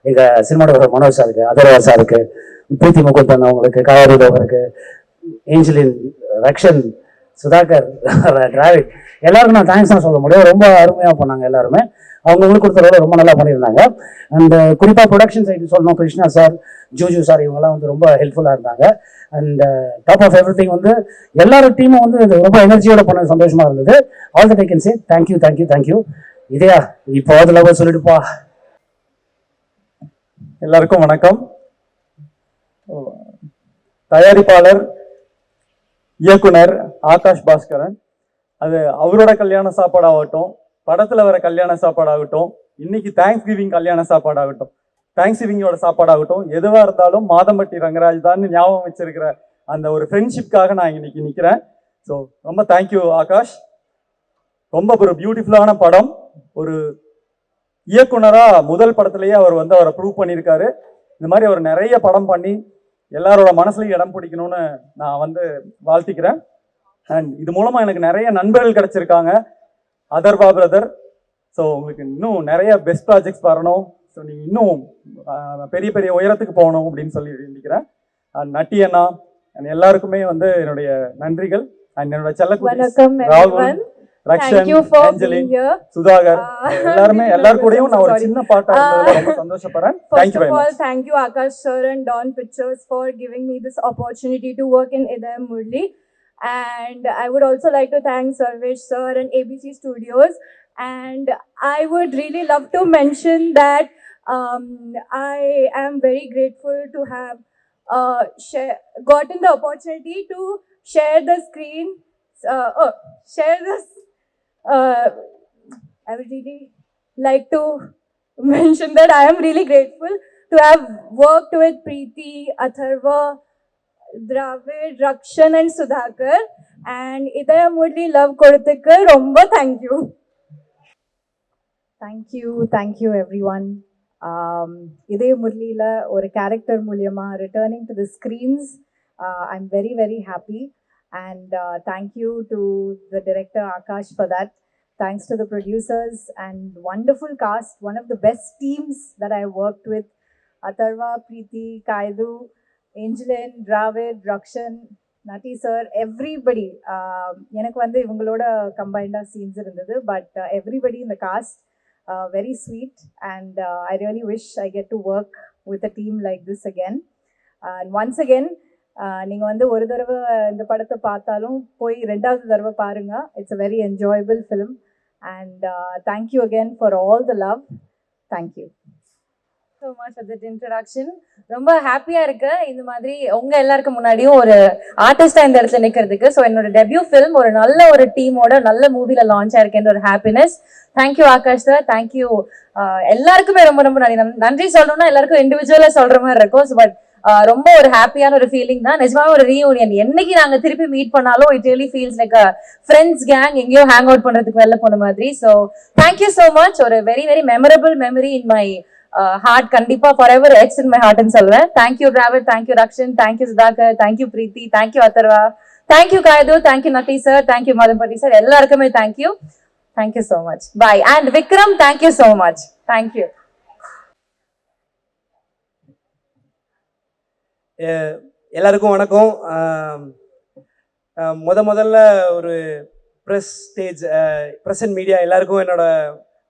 எங்கள் சினிமாட்டோகிராஃபர் மனோஜ் சாருக்கு, அதர்வா சாருக்கு, பிரீத்தி முகுந்தன் அவங்களுக்கு, காவேரி லோகருக்கு, ஏஞ்சலின், ரக்ஷன், சுதாகர், டிராவிட், எல்லாருக்கும் நான் தேங்க்ஸ் தான் சொல்ல முடியும். ரொம்ப அருமையாக பண்ணாங்க எல்லாருமே. அவங்களுக்கு கொடுத்த ரோலை ரொம்ப நல்லா பண்ணியிருந்தாங்க. அண்ட் குறிப்பாக ப்ரொடக்ஷன் சைடு சொல்லணும், கிருஷ்ணா சார், ஜூஜு சார், இவங்கெல்லாம் வந்து ரொம்ப ஹெல்ப்ஃபுல்லாக இருந்தாங்க. And top of everything வந்து எல்லாரும் டீமும் வந்து ரொம்ப எனர்ஜியோட பண்ண சந்தோஷமா இருந்தது. All that I can say thank you thank you thank you. இதையா இப்போ அதில் சொல்லிட்டுப்பா. எல்லாருக்கும் வணக்கம். தயாரிப்பாளர் இயக்குனர் ஆகாஷ் பாஸ்கரன், அது அவரோட கல்யாண சாப்பாடாகட்டும், படத்துல வர கல்யாண சாப்பாடாகட்டும், இன்னைக்கு தேங்க்ஸ் கிவிங் கல்யாண சாப்பாடாகட்டும், தேங்க்ஸ் கிவிங்கோட சாப்பாடாகட்டும், எதுவாக இருந்தாலும் மாதம்பட்டி ரங்கராஜ் தான் ஞாபகம் வச்சிருக்கிற அந்த ஒரு ஃப்ரெண்ட்ஷிப்காக நான் இன்னைக்கு நிற்கிறேன். ஸோ ரொம்ப தேங்க்யூ ஆகாஷ். ரொம்ப ஒரு பியூட்டிஃபுல்லான படம். ஒரு இயக்குனராக முதல் படத்துலேயே அவர் வந்து அவரை ப்ரூவ் பண்ணியிருக்காரு. இந்த மாதிரி அவர் நிறைய படம் பண்ணி எல்லாரோட மனசுலையும் இடம் பிடிக்கணும்னு நான் வந்து வாழ்த்திக்கிறேன். அண்ட் இது மூலமாக எனக்கு நிறைய நண்பர்கள் கிடைச்சிருக்காங்க. அதர்வா பிரதர், ஸோ உங்களுக்கு இன்னும் நிறைய பெஸ்ட் ப்ராஜெக்ட்ஸ் வரணும். ஸோ நீங்கள் இன்னும் பெரிய பெரிய உயரத்துக்கு போகணும் அப்படின்னு சொல்லி வேண்டிக்கிறேன். நட்டி அண்ணா அண்ட் எல்லாருக்குமே வந்து என்னுடைய நன்றிகள். அண்ட் என்னோட செல்லக்குட்டி ராகுல், ரக்ஷன், ஏஞ்சலின், சுதாகர், எல்லாருமே எல்லாரும் கூடயும் நான் ஒரு சின்ன பாட்டா இருந்ததுல ரொம்ப சந்தோஷப்படுறேன். Thank you very much. Thank you Akash sir and Dawn Pictures for giving me this opportunity to work in Idayam Murli. And I would also like to thank Sarvesh sir and ABC Studios. And I would really love to mention that I am very grateful to have gotten the opportunity to share the screen, share this. I would really like to mention that I am really grateful to have worked with Preeti, Atharva, Dravid, Rakshan and Sudhakar. And Idayam Murli love koduthuku romba thank you. Thank you everyone. Idayam Murli la or character மூலமா returning to the screens, I'm very very happy. And thank you to the director Akash for that. thanks to the producers and wonderful cast, one of the best teams that I worked with. Atharva, Preeti, Kaidu, Angeline, Dravid, Rakshan, Nati sir, everybody. எனக்கு வந்து இவங்களோட கம்பைண்டா scenes இருந்தது, but everybody in the cast very sweet, and I really wish I get to work with a team like this again. And once again, நீங்கள் வந்து ஒரு தடவை இந்த படத்தை பார்த்தாலும் போய் ரெண்டாவது தடவை பாருங்க. It's a very enjoyable film, and thank you again for all the love. Thank you so much for that introduction. ரொம்ப ஹாப்பியா இருக்கு இந்த மாதிரி உங்க எல்லாருக்கும் முன்னாடியும் ஒரு ஆர்டிஸ்டா இந்த இடத்துல நிக்கிறதுக்கு. ஸோ என்னோட டெபியூ ஃபிலிம் ஒரு நல்ல ஒரு டீமோட நல்ல மூவில லான்ச் ஆயிருக்கேன் ஒரு happiness. Thank you Akash sir, thank you எல்லாருக்குமே ரொம்ப ரொம்ப நன்றி சொல்லணும்னா எல்லாருக்கும் இண்டிவிஜுவலா சொல்ற மாதிரி இருக்கும். பட் ரொம்ப ஒரு ஹாப்பியான ஒரு ஃபீலிங் தான். நிஜமாவே ஒரு ரீயூனியன். என்னைக்கு நாங்க திருப்பி மீட் பண்ணாலும் it really feels like friends gang எங்கேயோ ஹேங் அவுட் பண்றதுக்கு வெளில போன மாதிரி. So thank you so much. ஒரு very very memorable memory in my heart. கண்டிப்பா forever it's in my ஹார்ட்னு சொல்லுவேன். Thank you travel, thank you Rakshan, thank you Sudhakar, thank you Preethi, thank you Atharvaa, thank you Kayadu, thank you Natty sir, thank you Madhampatty sir, எல்லாருக்குமே thank you. Thank you so much. Bye. And Vikram, thank you so much. Thank you. எல்லாருக்கும் வணக்கம். முதல்ல ஒரு press stage present media எல்லாருக்கும் என்னோட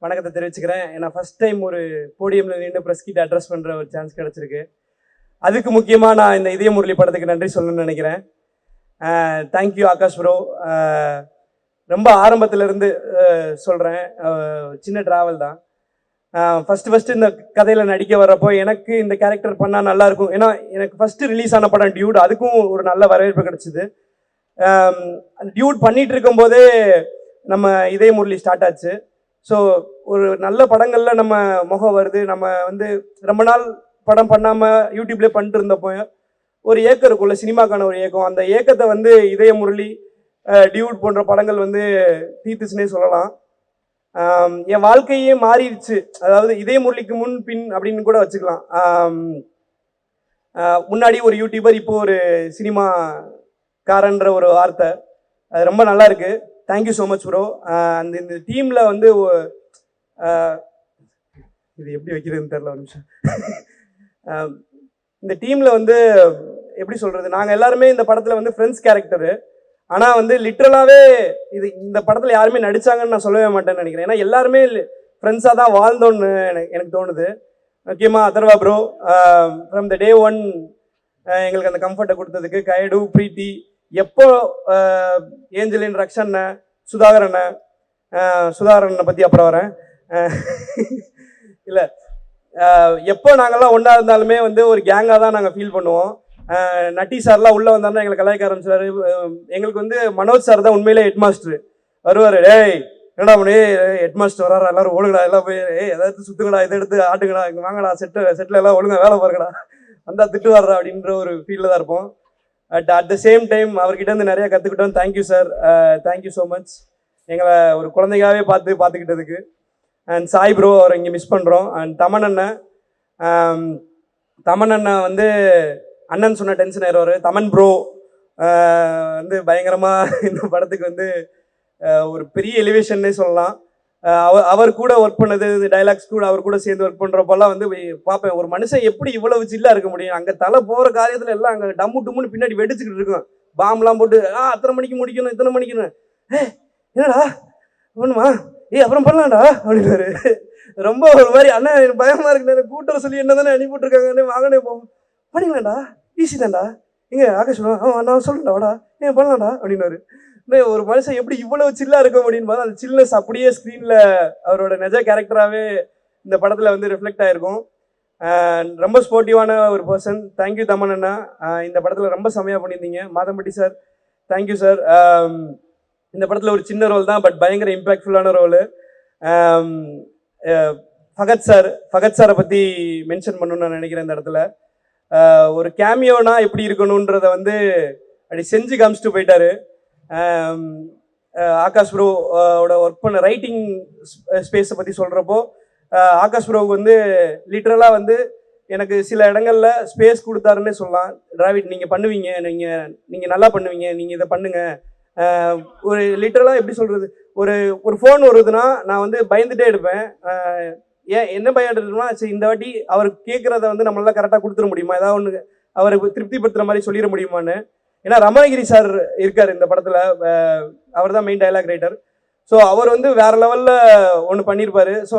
வணக்கத்தை தெரிவிச்சுக்கிறேன். ஏன்னா ஃபர்ஸ்ட் டைம் ஒரு போடியமில் நின்று ப்ரெஸ் கிட்ட அட்ரஸ் பண்ணுற ஒரு சான்ஸ் கிடச்சிருக்கு. அதுக்கு முக்கியமாக நான் இந்த இதய முரளி படத்துக்கு நன்றி சொல்லணும்னு நினைக்கிறேன். Thank you Akash bro. ரொம்ப ஆரம்பத்திலேருந்து சொல்கிறேன், சின்ன ட்ராவல் தான். ஃபஸ்ட்டு இந்த கதையில் நடிக்க வர்றப்போ எனக்கு இந்த கேரக்டர் பண்ணால் நல்லாயிருக்கும். ஏன்னா எனக்கு ஃபஸ்ட்டு ரிலீஸ் ஆன படம் டியூட், அதுக்கும் ஒரு நல்ல வரவேற்பு கிடச்சிது. டியூட் பண்ணிகிட்டு இருக்கும்போதே நம்ம இதய முரளி ஸ்டார்ட் ஆச்சு. ஸோ ஒரு நல்ல படங்களில் நம்ம முகம் வருது. நம்ம வந்து ரொம்ப நாள் படம் பண்ணாமல் யூடியூப்லேயே பண்ணிட்டு இருந்தப்போ ஒரு ஏக்கம் இருக்கும்ல, சினிமாக்கான ஒரு ஏக்கம். அந்த ஏக்கத்தை வந்து இதய முரளி, டியூட் போன்ற படங்கள் வந்து தீர்த்துச்சுன்னே சொல்லலாம். என் வாழ்க்கையே மாறிடுச்சு. அதாவது இதய முரளிக்கு முன் பின் அப்படின்னு கூட வச்சுக்கலாம். முன்னாடி ஒரு யூடியூபர், இப்போ ஒரு சினிமாக்காரன்ற ஒரு வார்த்தை. அது ரொம்ப நல்லா இருக்கு. Thank you so much bro. இந்த டீமில் வந்து இது எப்படி வைக்கிறதுன்னு தெரியல, ஒரு நிமிஷம். இந்த டீமில் வந்து எப்படி சொல்கிறது, நாங்கள் எல்லாருமே இந்த படத்தில் வந்து ஃப்ரெண்ட்ஸ் கேரக்டரு. ஆனால் வந்து லிட்ரலாகவே இந்த படத்தில் யாருமே நடித்தாங்கன்னு நான் சொல்லவே மாட்டேன்னு நினைக்கிறேன். ஏன்னா எல்லாருமே ஃப்ரெண்ட்ஸாக தான் வாழ்ந்தோன்னு எனக்கு தோணுது. முக்கியமாக Atharvaa bro from the day one எங்களுக்கு அந்த கம்ஃபர்ட்டை கொடுத்ததுக்கு. கைடு, பிரீத்தி, எப்போ ஏஞ்சலின், ரக்ஷண்ண, சுதாகரண்ண பற்றி அப்புறம் வரேன். இல்லை, எப்போ நாங்கள்லாம் ஒன்றா இருந்தாலுமே வந்து ஒரு கேங்காக தான் நாங்கள் ஃபீல் பண்ணுவோம். நட்டி சார்லாம் உள்ளே வந்தாருன்னா எங்களை கலாய்க்க ஆரம்பிச்சாரு. எங்களுக்கு வந்து மனோஜ் சார் தான் உண்மையிலே ஹெட் மாஸ்டர். வருவார், டேய் என்னடா பண்ணி ஹெட் மாஸ்டர் வராரு, எல்லாரும் ஒழுங்கடா, எல்லாம் போய் ஏதாவது சுத்துங்கடா, இதை எடுத்து ஆட்டுங்கடா, இங்கே வாங்கடா, செட்டில் எல்லாம் ஒழுங்கா வேலை பாருங்கடா, வந்தால் திட்டு வர்றா அப்படின்ற ஒரு ஃபீலில் தான் இருப்போம். அட் த சேம் டைம் அவர்கிட்ட இருந்து நிறையா கற்றுக்கிட்டோம். Thank you sir, thank you so much. எங்களை ஒரு குழந்தைகாவே பார்த்துக்கிட்டதுக்கு. அண்ட் சாய் ப்ரோ, அவரை இங்கே மிஸ் பண்ணுறோம். அண்ட் தமன் அண்ணன் வந்து அண்ணன் சொன்ன டென்ஷன் ஆயிடுவார். தமன் ப்ரோ வந்து பயங்கரமாக இந்த படத்துக்கு வந்து ஒரு பெரிய எலிவேஷன்னே சொல்லலாம். அவர் கூட ஒர்க் பண்ணது, டைலாக்ஸ் கூட அவர் கூட சேர்ந்து ஒர்க் பண்ணுறப்பெல்லாம் வந்து பார்ப்பேன், ஒரு மனுஷன் எப்படி இவ்வளவு சில்லாக இருக்க முடியும். அங்கே தலை போகிற காரியத்தில் எல்லாம் அங்கே டம்மு டும்முன்னு பின்னாடி வெடிச்சுக்கிட்டு இருக்கும். பாம்லாம் போட்டு அத்தனை மணிக்கு முடிக்கணும், இத்தனை மணிக்குன்னு, என்னடா ஒன்றுமா அப்புறம் பண்ணலாம்டா அப்படின்னாரு. ரொம்ப ஒரு மாதிரி அண்ணா எனக்கு பயமாக இருக்குண்ணே, கூட்டுற சொல்லி என்ன தானே அனுப்பிவிட்ருக்காங்கன்னு, வாங்கனே போவோம், பண்ணிங்களாண்டா, ஈஸி தான்டா, இங்கே ஆகாஷ் நான் சொல்லுண்டா வாடா, ஏன் பண்ணலாம்டா அப்படின்னாரு. ஒரு மனுஷன் எப்படி இவ்வளவு சில்லாக இருக்க முடியும் போது அந்த சில்னஸ் அப்படியே ஸ்க்ரீனில் அவரோட நிஜ கேரக்டராகவே இந்த படத்தில் வந்து ரிஃப்ளெக்ட் ஆகிருக்கும். ரொம்ப ஸ்போர்ட்டிவான ஒரு பர்சன். தேங்க்யூ தமன் அண்ணா, இந்த படத்தில் ரொம்ப செமையாக பண்ணியிருந்தீங்க. Madhampatti sir, thank you sir. இந்த படத்தில் ஒரு சின்ன ரோல் தான், பட் பயங்கர இம்பேக்ட்ஃபுல்லான ரோலு. ஃபகத் சாரை பற்றி மென்ஷன் பண்ணணும்னு நான் நினைக்கிறேன். இந்த இடத்துல ஒரு கேமியோனா எப்படி இருக்கணுன்றத வந்து அப்படி செஞ்சு காமிச்சிட்டு போயிட்டாரு. ஆகாஷ் ப்ரோவோட ஒர்க் பண்ண ரைட்டிங் ஸ்பேஸை பற்றி சொல்கிறப்போ ஆகாஷ் ப்ரோவுக்கு வந்து லிட்ரலாக வந்து எனக்கு சில இடங்களில் ஸ்பேஸ் கொடுத்தாருன்னே சொல்லலாம். டிராவிட் நீங்கள் பண்ணுவீங்க, நீங்கள் நல்லா பண்ணுவீங்க, நீங்கள் இதை பண்ணுங்கள், ஒரு லிட்டரலாக எப்படி சொல்கிறது, ஒரு ஒரு ஃபோன் வருதுன்னா நான் வந்து பயந்துட்டே இருப்பேன். ஏன் என்ன பயம் இருக்குன்னா, சரி இந்த வாட்டி அவர் கேட்குறத வந்து நம்மளால கரெக்டாக கொடுத்துட முடியுமா, ஏதாவது ஒன்று அவருக்கு திருப்திப்படுத்துகிற மாதிரி சொல்லிட முடியுமான்னு. ஏன்னா ரமணகிரி சார் இருக்கார் இந்த படத்தில், அவர் தான் மெயின் டைலாக் ரைட்டர். ஸோ அவர் வந்து வேற லெவலில் ஒன்று பண்ணியிருப்பாரு. ஸோ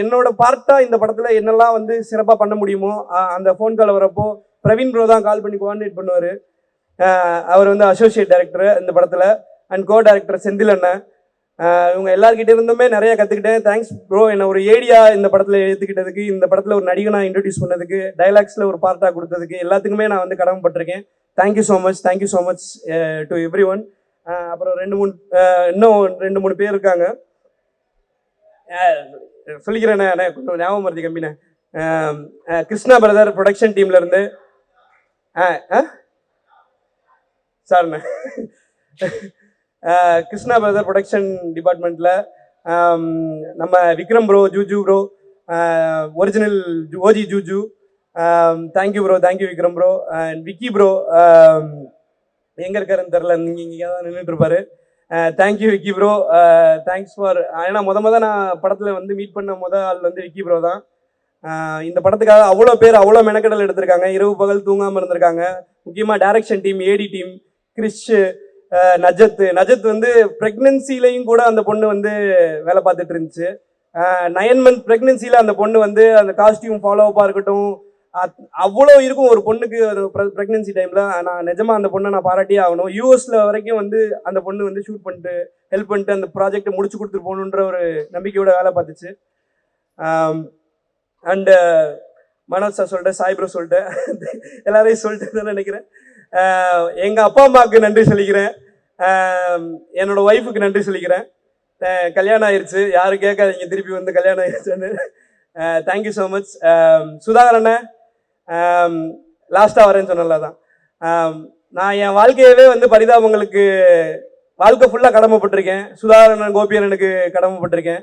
என்னோட பார்ட்டாக இந்த படத்தில் என்னெல்லாம் வந்து சிறப்பாக பண்ண முடியுமோ அந்த ஃபோன் கால் வரப்போ பிரவீன் ப்ரோ தான் கால் பண்ணி கோஆர்டினேட் பண்ணுவார். அவர் வந்து அசோசியேட் டைரக்டர் இந்த படத்தில், அண்ட் கோ டைரக்டர் செந்தில் அண்ணன். இவங்க எல்லாருக்கிட்ட இருந்துமே நிறைய கற்றுக்கிட்டேன். தேங்க்ஸ் ப்ரோ, என்னை ஒரு ஏடியா இந்த படத்தில் ஏற்றுக்கிட்டதுக்கு, இந்த படத்தில் ஒரு நடிகனாக இன்ட்ரடியூஸ் பண்ணதுக்கு, டைலாக்ஸில் ஒரு பார்ட்டாக கொடுத்ததுக்கு எல்லாத்துக்குமே நான் வந்து கடமைப்பட்டிருக்கேன். Thank you so much, thank you so much to everyone. அப்புறம் இன்னும் 2-3 பேர் இருக்காங்க, சொல்லிக்கிறேண்ணே, கொஞ்சம் ஞாபகம் மருதி கம்மிண்ணே. கிருஷ்ணா பிரதர் ப்ரொடக்ஷன் டீம்லேருந்து சார்ண்ணே, கிருஷ்ணா பிரதர் ப்ரொடக்ஷன் டிபார்ட்மெண்ட்டில் நம்ம Vikram bro, Juju bro, original OG Juju, thank you bro, thank you Vikram bro. And Vicky bro எங்கே இருக்காருன்னு தெரில, இங்கே தான் நின்றுட்டு இருப்பாரு. Thank you Vicky bro, thanks for. ஏன்னா நான் படத்தில் வந்து மீட் பண்ண ஆள் வந்து விக்கி ப்ரோ தான். இந்த படத்துக்காக அவ்வளோ பேர் அவ்வளோ மெனக்கடல் எடுத்திருக்காங்க, இரவு பகல் தூங்காமல் இருந்திருக்காங்க. முக்கியமாக டைரக்ஷன் டீம், ஏடி டீம், கிறிஷ், நஜத் வந்து ப்ரெக்னன்சிலையும் கூட அந்த பொண்ணு வந்து வேலை பார்த்துட்டு இருந்துச்சு. 9 month ப்ரெக்னன்சியில் அந்த பொண்ணு வந்து அந்த காஸ்டியூம் ஃபாலோ அப்பாக இருக்கட்டும், அவ்வளோ இருக்கும் ஒரு பொண்ணுக்கு ப்ரெக்னன்சி டைமில். நான் நிஜமாக அந்த பொண்ணை நான் பாராட்டியே ஆகணும். யூஎஸில் வரைக்கும் வந்து அந்த பொண்ணு வந்து ஷூட் பண்ணிட்டு ஹெல்ப் பண்ணிட்டு அந்த ப்ராஜெக்டை முடிச்சு கொடுத்துட்டு போகணுன்ற ஒரு நம்பிக்கையோட வேலை பார்த்துச்சு. அண்டு மனோஜ் சார் சொல்லிட்டேன், சாய் ப்ரோ சொல்லிட்டேன், எல்லாரையும் சொல்லிட்டு தான் நினைக்கிறேன். எங்கள் அப்பா அம்மாவுக்கு நன்றி சொல்லிக்கிறேன், என்னோட ஒய்ஃபுக்கு நன்றி சொல்லிக்கிறேன். கல்யாணம் ஆயிடுச்சு, யாரும் கேட்காதீங்க திருப்பி வந்து கல்யாணம் ஆயிடுச்சுன்னு. Thank you so much. சுதாகரண்ணே, லாஸ்ட்டாக வரேன்னு சொன்னல தான். நான் என் வாழ்க்கையவே வந்து பரிதாபங்களுக்கு வாழ்க்கை ஃபுல்லாக கடமைப்பட்டிருக்கேன். சுதாகரண்ணன், கோபியண்ணனுக்கு கடமைப்பட்டிருக்கேன்.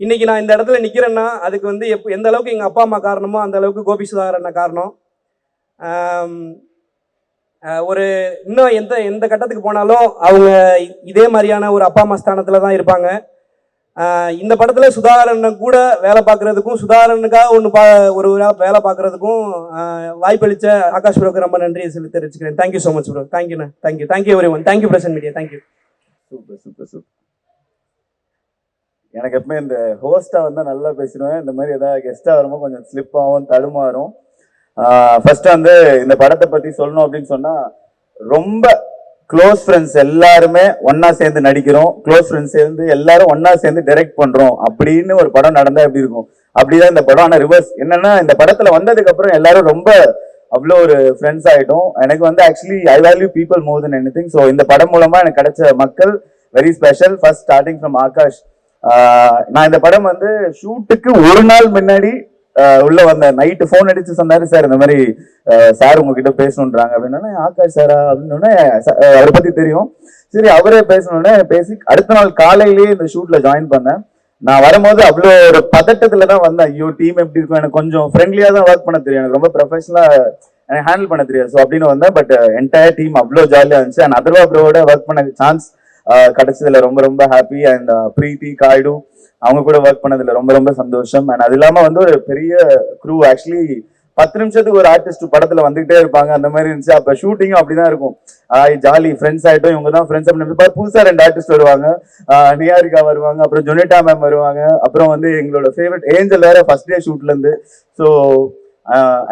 இன்னைக்கு நான் இந்த இடத்துல நிற்கிறேன்னா அதுக்கு வந்து எந்த அளவுக்கு எங்கள் அப்பா அம்மா காரணமோ அந்த அளவுக்கு கோபி சுதாகரண்ணன் காரணம். ஒரு இன்னும் எந்த கட்டத்துக்கு போனாலும் அவங்க இதே மாதிரியான ஒரு அப்பா அம்மா ஸ்தானத்தில் தான் இருப்பாங்க. இந்த படத்தில் சுதாகரண்ணன் கூட வேலை பார்க்குறதுக்கும், சுதாகரனுக்காக ஒரு வேலை பார்க்குறதுக்கும் வாய்ப்பளித்த ஆகாஷ் ப்ரோக்கு ரொம்ப நன்றி தெரிவிச்சுக்கிறேன். Thank you so much bro. தேங்க்யூண்ணா, thank you everyone. Thank you present media, thank you. Super. எனக்கு எப்பவுமே இந்த ஹோஸ்டாக வந்தால் நல்லா பேசிடுவேன். இந்த மாதிரி ஏதாவது கெஸ்ட்டாக வரும்போது கொஞ்சம் ஸ்லிப் ஆகும், தடுமாறும். ஃபர்ஸ்ட் வந்து இந்த படத்தை பற்றி சொல்லணும் அப்படின்னு சொன்னால், ரொம்ப க்ளோஸ் ஃப்ரெண்ட்ஸ் எல்லாருமே ஒன்னா சேர்ந்து நடிக்கிறோம், க்ளோஸ் ஃப்ரெண்ட்ஸ் சேர்ந்து எல்லாரும் ஒன்னா சேர்ந்து டைரக்ட் பண்றோம் அப்படின்னு ஒரு படம் நடந்தா எப்படி இருக்கும், அப்படிதான் இந்த படம். ஆனால் ரிவர்ஸ் என்னன்னா, இந்த படத்துல வந்ததுக்கு அப்புறம் எல்லாரும் ரொம்ப அவ்வளோ ஒரு ஃப்ரெண்ட்ஸ் ஆகிட்டோம். எனக்கு வந்து actually I value people more then any thing. So இந்த படம் மூலமா எனக்கு கிடைச்ச மக்கள் very special. First starting from Akash. நான் இந்த படம் வந்து ஷூட்டுக்கு ஒரு நாள் முன்னாடி உள்ள வந்த நைட்டு ஃபோன் அடிச்சு சொன்னாரு, சார் இந்த மாதிரி சார் உங்ககிட்ட பேசணுன்றாங்க அப்படின்னா. ஆகாஷ் சாரா அப்படின்னு அவரை பத்தி தெரியும். சரி அவரே பேசணுன்னே பேசி அடுத்த நாள் காலையிலேயே இந்த ஷூட்ல ஜாயின் பண்ணேன். நான் வரும்போது அவ்வளோ ஒரு பதட்டத்துல தான் வந்தேன். ஐயோ டீம் எப்படி இருக்கும், எனக்கு கொஞ்சம் ஃப்ரெண்ட்லியா தான் ஒர்க் பண்ண தெரியும், எனக்கு ரொம்ப ப்ரொஃபஷனலா எனக்கு ஹேண்டில் பண்ண தெரியாது. ஸோ அப்படின்னு வந்தேன். பட் என்டையர் டீம் அவ்வளோ ஜாலியாக இருந்துச்சு. அண்ட் அதர்வா ப்ரோவோட ஒர்க் பண்ண சான்ஸ் கிடைச்சதுல ரொம்ப ரொம்ப ஹாப்பி. அண்ட் பிரீத்தி, காய்டு அவங்க கூட ஒர்க் பண்ணதுல ரொம்ப ரொம்ப சந்தோஷம். அண்ட் அது இல்லாம வந்து ஒரு பெரிய க்ரூ. ஆக்சுவலி 10 நிமிஷத்துக்கு ஒரு ஆர்டிஸ்ட் படத்துல வந்துகிட்டே இருப்பாங்க, அந்த மாதிரி இருந்துச்சு. அப்ப ஷூட்டிங்கும் அப்படிதான் இருக்கும். ஜாலி ஃப்ரெண்ட்ஸ் ஆயிட்டோம், இவங்க தான் ஃப்ரெண்ட்ஸ் அப்படின்னு. புதுசா 2 ஆர்டிஸ்ட் வருவாங்க, நியாரிகா வருவாங்க, அப்புறம் ஜொனிட்டா மேம் வருவாங்க, அப்புறம் வந்து எங்களோட ஃபேவரட் ஏஞ்சல் வேற ஃபர்ஸ்ட் டே ஷூட்ல இருந்து. ஸோ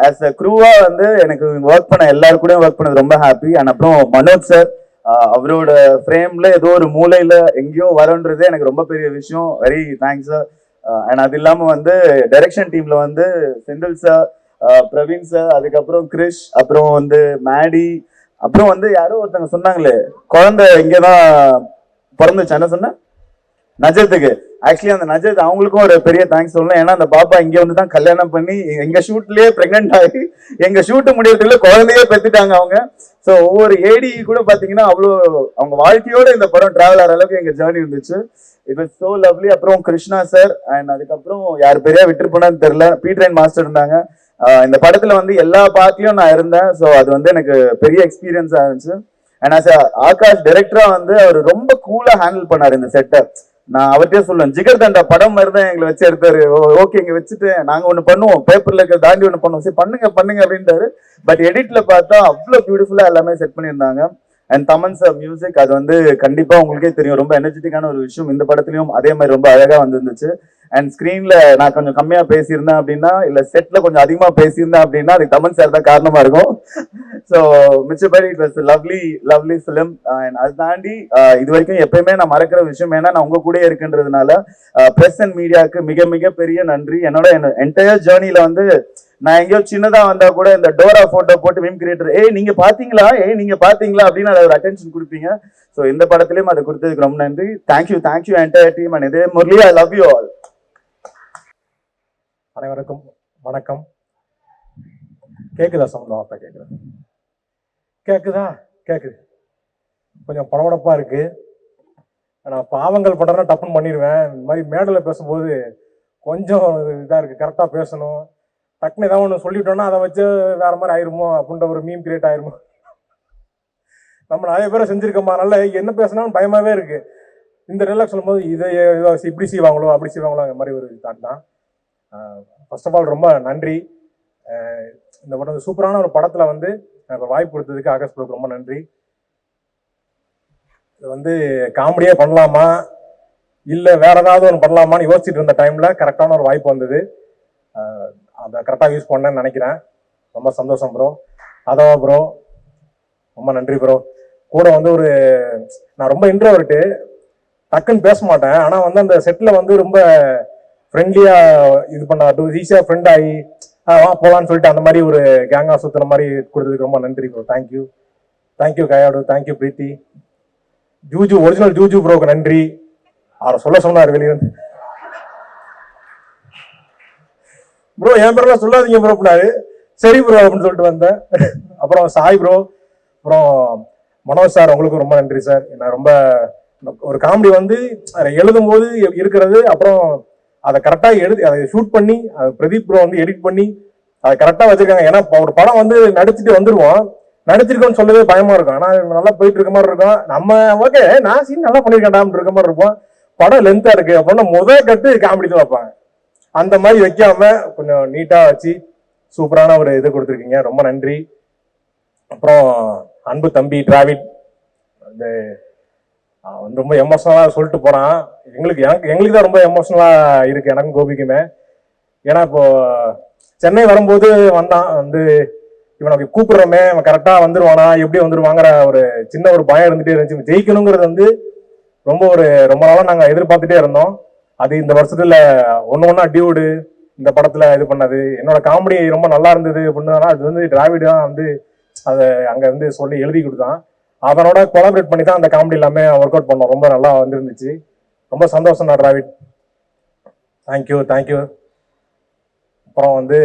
ஆஸ் அ க்ரூவா வந்து எனக்கு ஒர்க் பண்ண எல்லாரும் கூட ஒர்க் பண்ணது ரொம்ப ஹாப்பி. அண்ட் அப்புறம் மனோஜ் சார், அவரோட ஃப்ரேம்ல ஏதோ ஒரு மூலையில எங்கேயோ வரன்றதே எனக்கு ரொம்ப பெரிய விஷயம். Very thanks sir. அண்ட் அது இல்லாம வந்து டைரக்ஷன் டீம்ல வந்து செந்தில் சார், பிரவீன் சார், அதுக்கப்புறம் கிரிஷ், அப்புறம் வந்து மேடி, அப்புறம் வந்து யாரோ ஒருத்தவங்க சொன்னாங்களே குழந்தை இங்கதான் பிறந்துச்சு, என்ன சொன்ன நஜத்துக்கு. ஆக்சுவலி அந்த நஜத் அவங்களுக்கும் ஒரு பெரிய தேங்க்ஸ் சொல்லணும். ஏன்னா அந்த பாப்பா இங்க வந்து தான் கல்யாணம் பண்ணி எங்க ஷூட்லயே பிரெக்னென்ட் ஆகி எங்க ஷூட்டு முடியறதுக்குள்ள குழந்தையே பெற்றுட்டாங்க அவங்க. ஸோ ஒவ்வொரு ஏடி கூட பாத்தீங்கன்னா அவ்வளோ அவங்க வாழ்க்கையோட இந்த படம் டிராவல் ஆகிற அளவுக்கு எங்க ஜேர்னி இருந்துச்சு. It was so lovely. அப்புறம் கிருஷ்ணா சார், அண்ட் அதுக்கப்புறம் யார் பெரியா விட்டுருப்போன்னு தெரியல, பீட்ரைன் மாஸ்டர் இருந்தாங்க. இந்த படத்துல வந்து எல்லா பார்ட்லயும் நான் இருந்தேன். ஸோ அது வந்து எனக்கு பெரிய எக்ஸ்பீரியன்ஸா இருந்துச்சு. அண்ட் ஆஸ் ஆகாஷ் டைரக்டரா வந்து அவர் ரொம்ப கூலா ஹேண்டில் பண்ணாரு இந்த செட்டை. நான் அவர்கிட்டயே சொல்லுவேன், ஜிகர் தண்டா படம் மாதிரி தான் எங்களை வச்சு எடுத்தாரு. ஓகே இங்க வச்சுட்டு நாங்க ஒண்ணு பண்ணுவோம், பேப்பர்ல இருக்க தாண்டி ஒண்ணு பண்ணுவோம், சரி பண்ணுங்க அப்படின்ட்டாரு. பட் எடிட்ல பார்த்தா அவ்வளவு பியூட்டிஃபுல்லா எல்லாமே செட் பண்ணியிருந்தாங்க. அண்ட் தமன் சார் மியூசிக், அது வந்து கண்டிப்பா உங்களுக்கே தெரியும், ரொம்ப எனர்ஜெட்டிக்கான ஒரு விஷயம். இந்த படத்துலயும் அதே மாதிரி ரொம்ப அழகா வந்துருந்துச்சு. அண்ட் ஸ்கிரீன்ல நான் கொஞ்சம் கம்மியா பேசியிருந்தேன் அப்படின்னா, இல்ல செட்ல கொஞ்சம் அதிகமா பேசியிருந்தேன் அப்படின்னா அதுக்கு தமன் சார் தான் காரணமா இருக்கும். ஸோ மிச்சபடி it was lovely film. And அது தாண்டி இது வரைக்கும் எப்பயுமே நான் மறக்கிற விஷயம், ஏன்னா நான் உங்க கூட இருக்குன்றதுனால பிரஸ் அண்ட் மீடியாவுக்கு மிக மிக பெரிய நன்றி. என்னோட என்டையர் ஜேர்னில வந்து நான் எங்கேயோ சின்னதா வந்தா கூட இந்த டோரா போட்டோ போட்டு மீம் கிரியேட்டர் நீங்க பாத்தீங்களா அப்படின்னு அதை ஒரு அட்டென்ஷன் கொடுப்பீங்க. ஸோ இந்த படத்துலயும் அதை கொடுத்ததுக்கு ரொம்ப நன்றி. Thank you entire team. அண்ட் இதே Murali, I love you all. அனைவருக்கும் வணக்கம். கேக்குதா சவுண்ட்? அப்ப கேக்குது. கொஞ்சம் படபடப்பா இருக்கு. நான் பாவங்கள் பண்றேன்னா டப்புன்னு பண்ணிடுவேன். இந்த மாதிரி மேடல பேசும்போது கொஞ்சம் இதா இருக்கு, கரெக்டா பேசணும். டக்குன்னு ஏதாவது ஒன்று சொல்லிட்டோம்னா அதை வச்சு வேற மாதிரி ஆயிருமோ அப்படின்ற ஒரு மீம் கிரியேட் ஆயிருமோ. நம்ம நிறைய பேரை செஞ்சிருக்கோமா, நல்ல என்ன பேசினாலும் பயமாவே இருக்கு. இந்த டைலாக் சொல்லும்போது இதை இப்படி செய்வாங்களோ அப்படி செய்வாங்களோ அந்த மாதிரி ஒரு தாட் தான். ஃபர்ஸ்ட் ஆஃப் ஆல் ரொம்ப நன்றி. இந்த படம் சூப்பரான ஒரு படத்துல வந்து எனக்கு ஒரு வாய்ப்பு கொடுத்ததுக்கு ஆகாஷ் ப்ரோக்கு ரொம்ப நன்றி. இது வந்து காமெடியே பண்ணலாமா இல்லை வேற ஏதாவது ஒன்று பண்ணலாமான்னு யோசிச்சுட்டு இருந்த டைம்ல கரெக்டான ஒரு வாய்ப்பு வந்தது. அதை கரெக்டாக யூஸ் பண்ணேன்னு நினைக்கிறேன். ரொம்ப சந்தோஷம் ப்ரோ. அதவா ப்ரோ ரொம்ப நன்றி ப்ரோ. கூட வந்து நான் ரொம்ப இன்ட்ரோவர்ட்டு, டக்குன்னு பேச மாட்டேன். ஆனால் வந்து அந்த செட்டில் வந்து ரொம்ப ஃப்ரெண்ட்லியாக இது பண்ண ஈஸியாக ஃப்ரெண்ட் ஆகி வா போகலான்னு சொல்லிட்டு அந்த மாதிரி ஒரு கேங்காக சுற்றுன மாதிரி கொடுத்ததுக்கு ரொம்ப நன்றி ப்ரோ. தேங்க்யூ கயாடு, தேங்க்யூ பிரீத்தி. ஜூஜு ஒரிஜினல் ஜூஜு ப்ரோக்கு நன்றி. அவரை சொன்னார் வெளியிருந்து, ப்ரோ என் பேரெல்லாம் சொல்லாதீங்க ப்ரோ அப்படின்னாரு. சரி ப்ரோ அப்படின்னு சொல்லிட்டு வந்தேன். அப்புறம் சாய் ப்ரோ, அப்புறம் மனோஜ் சார், உங்களுக்கு ரொம்ப நன்றி சார். நான் ரொம்ப ஒரு காமெடி வந்து எழுதும் போது இருக்கிறது, அப்புறம் அதை கரெக்டாக அதை ஷூட் பண்ணி அதை பிரதீப் ப்ரோ வந்து எடிட் பண்ணி அதை கரெக்டாக வச்சிருக்காங்க. ஏன்னா ஒரு படம் வந்து நடிச்சுட்டு வந்துருவோம், நடிச்சிருக்கோம்னு சொல்லவே பயமா இருக்கும். ஆனால் நல்லா போயிட்டு இருக்க மாதிரி இருக்கும். நம்ம ஓகே நான் சீன் நல்லா பண்ணியிருக்கேன்டான்னு இருக்க மாதிரி இருப்போம். படம் லென்த்தா இருக்கு அப்படின்னா முதல் கட்டு காமெடி தான் வைப்பாங்க. அந்த மாதிரி வைக்காம கொஞ்சம் நீட்டா வச்சு சூப்பரான ஒரு இது கொடுத்துருக்கீங்க, ரொம்ப நன்றி. அப்புறம் அன்பு தம்பி டிராவிட் வந்து ரொம்ப எமோஷனலா சொல்லிட்டு போறான். எங்களுக்கு தான் ரொம்ப எமோஷனலா இருக்கு, எனக்கும் கோபிக்குமே. ஏன்னா இப்போ சென்னை வரும்போது வந்தான் வந்து இவனுக்கு கூப்பிடுறோமே அவன் கரெக்டா வந்துருவானா எப்படி வந்துருவாங்கிற ஒரு சின்ன ஒரு பயம் இருந்துட்டே இருந்துச்சு. ஜெயிக்கணுங்கிறது வந்து ரொம்ப நாளா நாங்க எதிர்பார்த்துட்டே இருந்தோம். அது இந்த வருஷத்துல ஒன்னா டியூடு இந்த படத்துல இது பண்ணது. என்னோட காமெடி ரொம்ப நல்லா இருந்தது அப்படின்னா அது வந்து டிராவிட் தான் வந்து அதை அங்க வந்து சொல்லி எழுதி கொடுத்தான். அவனோட கொலாபரேட் பண்ணி தான் அந்த காமெடி எல்லாமே ஒர்க் அவுட் பண்ணோம். ரொம்ப நல்லா வந்துருந்துச்சு. ரொம்ப சந்தோஷம் தான் டிராவிட். தேங்க்யூ. அப்புறம் வந்து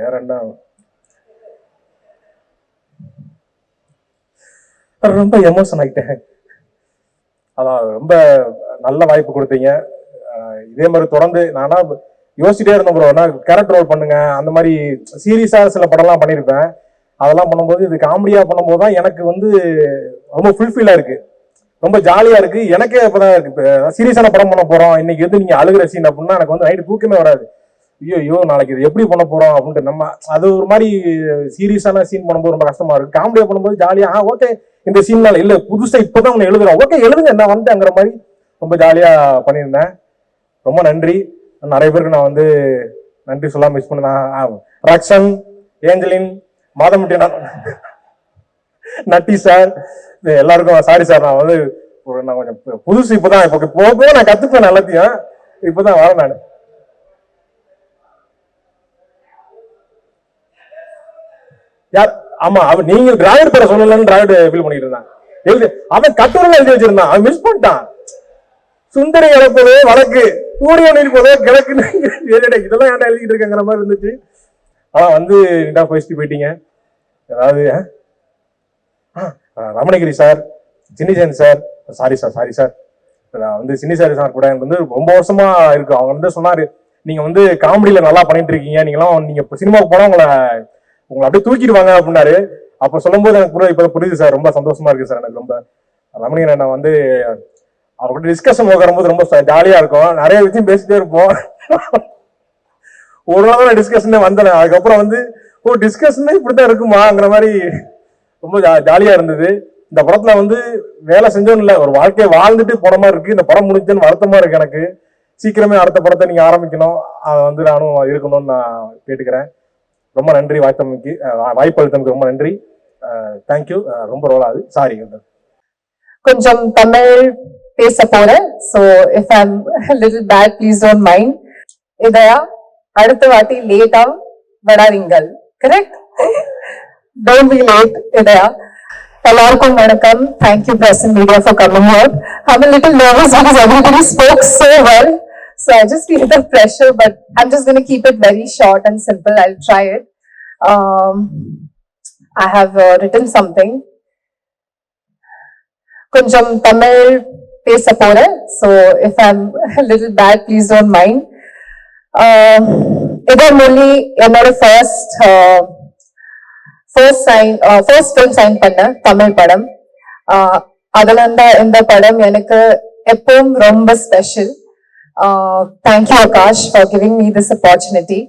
வேற என்ன, ரொம்ப எமோஷன் ஆகிட்டேன். அதான் ரொம்ப நல்ல வாய்ப்பு கொடுத்தீங்க. இதே மாதிரி தொடர்ந்து நானா யோசிச்சுட்டே இருந்தேன் ப்ரோ, நான் கேரக்டர் ரோல் பண்ணுங்க அந்த மாதிரி சீரியஸா சில படம்லாம் பண்ணியிருப்பேன். அதெல்லாம் பண்ணும்போது இது காமெடியா பண்ணும்போது தான் எனக்கு வந்து ரொம்ப ஃபுல்ஃபில்லா இருக்கு, ரொம்ப ஜாலியா இருக்கு. எனக்கே இப்பதான் இருக்கு, இப்போ சீரியஸான படம் பண்ண போறோம் இன்னைக்கு வந்து நீங்க அழுகிற சீன் அப்படின்னா எனக்கு வந்து நைட்டு தூக்கமே வராது. ஐயோ நாளைக்கு இது எப்படி பண்ண போறோம் அப்படின்ட்டு நம்ம அது ஒரு மாதிரி சீரியஸான சீன் பண்ணும்போது ரொம்ப கஷ்டமா இருக்கு. காமெடியா பண்ணும்போது ஜாலியா ஓகே இந்த சீன்னால இல்ல புதுசா இப்பதான் ஒன்று எழுதுறோம், ஓகே எழுதுங்க நான் வந்துட்டேங்கிற மாதிரி ரொம்ப ஜாலியா பண்ணியிருந்தேன். ரொம்ப நன்றி. நிறைய பேருக்கு நான் வந்து நன்றி சொல்லாம மிஸ் பண்ணேன். ரக்ஷன், ஏஞ்சலின், மாதமுட்டி, நட்டி சார், எல்லாருக்கும் சாரி சார். நான் வந்து நான் கொஞ்சம் புதுசு இப்பதான் போக நான் கத்துப்பேன் எல்லாத்தையும், இப்பதான் வரேன் நான். யார் ஆமா அவன் நீங்க டிராவிட் பேரை சொல்லலன்னு டிராவிட் ஃபீல் பண்ணிட்டு இருந்தான். எழுதி அவன் கட்டுரையில எழுதி வச்சிருந்தான், அவன் மிஸ் பண்ணிட்டான். சுந்தரி இழப்பது வழக்கு சூரியன் இருப்பதோ கிழக்குன்னு இதெல்லாம் ஏன்டா எழுதிட்டு இருக்கங்கிற மாதிரி இருந்துச்சு. ஆனா வந்து நீட்டா பேசிட்டு போயிட்டீங்க. ஏதாவது Ramanagiri sir, Chinni Jayanth sir, sorry sir நான் வந்து சின்னிசாரி சார் கூட எனக்கு வந்து ரொம்ப வருஷமா இருக்கு. அவங்க வந்து சொன்னாரு நீங்க வந்து காமெடியில நல்லா பண்ணிட்டு இருக்கீங்க, நீங்க சினிமாவுக்கு போனா உங்களை அப்படியே தூக்கிடுவாங்க அப்படின்னாரு. அப்போ சொல்லும்போது எனக்கு ப்ரோ இப்போ புரியுது சார், ரொம்ப சந்தோஷமா இருக்கு சார். எனக்கு ரொம்ப ரமணி நான் வந்து அவர்கிட்ட டிஸ்கஷன் வரும்போது ரொம்ப ஜாலியா இருக்கும், நிறைய விஷயம் பேசிட்டே இருப்போம். ஒரு நாள் டிஸ்கஷனே வந்தேன். அதுக்கப்புறம் வந்து டிஸ்கஷனே இப்படித்தான் இருக்குமாங்கிற மாதிரி ரொம்ப ஜாலியா இருந்தது. இந்த படத்துல வந்து வேலை செஞ்சோன்னு இல்லை, ஒரு வாழ்க்கையை வாழ்ந்துட்டு போன மாதிரி இருக்கு. இந்த படம் முடிஞ்சேன்னு வருத்தமா இருக்கு எனக்கு. சீக்கிரமே அடுத்த படத்தை நீங்க ஆரம்பிக்கணும், வந்து நானும் இருக்கணும்னு நான் கேட்டுக்கிறேன். ரொம்ப நன்றி வாய்ப்பு அளித்தமைக்கு ரொம்ப நன்றி. தேங்க்யூ. ரொம்ப ரோலாது, சாரி. கொஞ்சம் தமிழ் பேச போறேன். So if I am little bad please don't mind. Idhaya அடுத்த வாட்டி லேட்டா வராதீங்கள், correct? Don't be late. Idhaya எல்லாருக்கும் வணக்கம். Thank you press and media for coming here. I'm a little nervous because everybody spoke so well. So I just feel the pressure, but I'm just going to keep it very short and simple. I'll try it. I have written something. கொஞ்சம் தமிழ் பேச போறேன். So if I am little bad please don't mind. இதர் மொழி என்னோட first film sign பண்ண தமிழ் படம். அதுல இருந்தா இந்த படம் எனக்கு எப்பவும் ரொம்ப special. Thank you Akash for giving me this opportunity.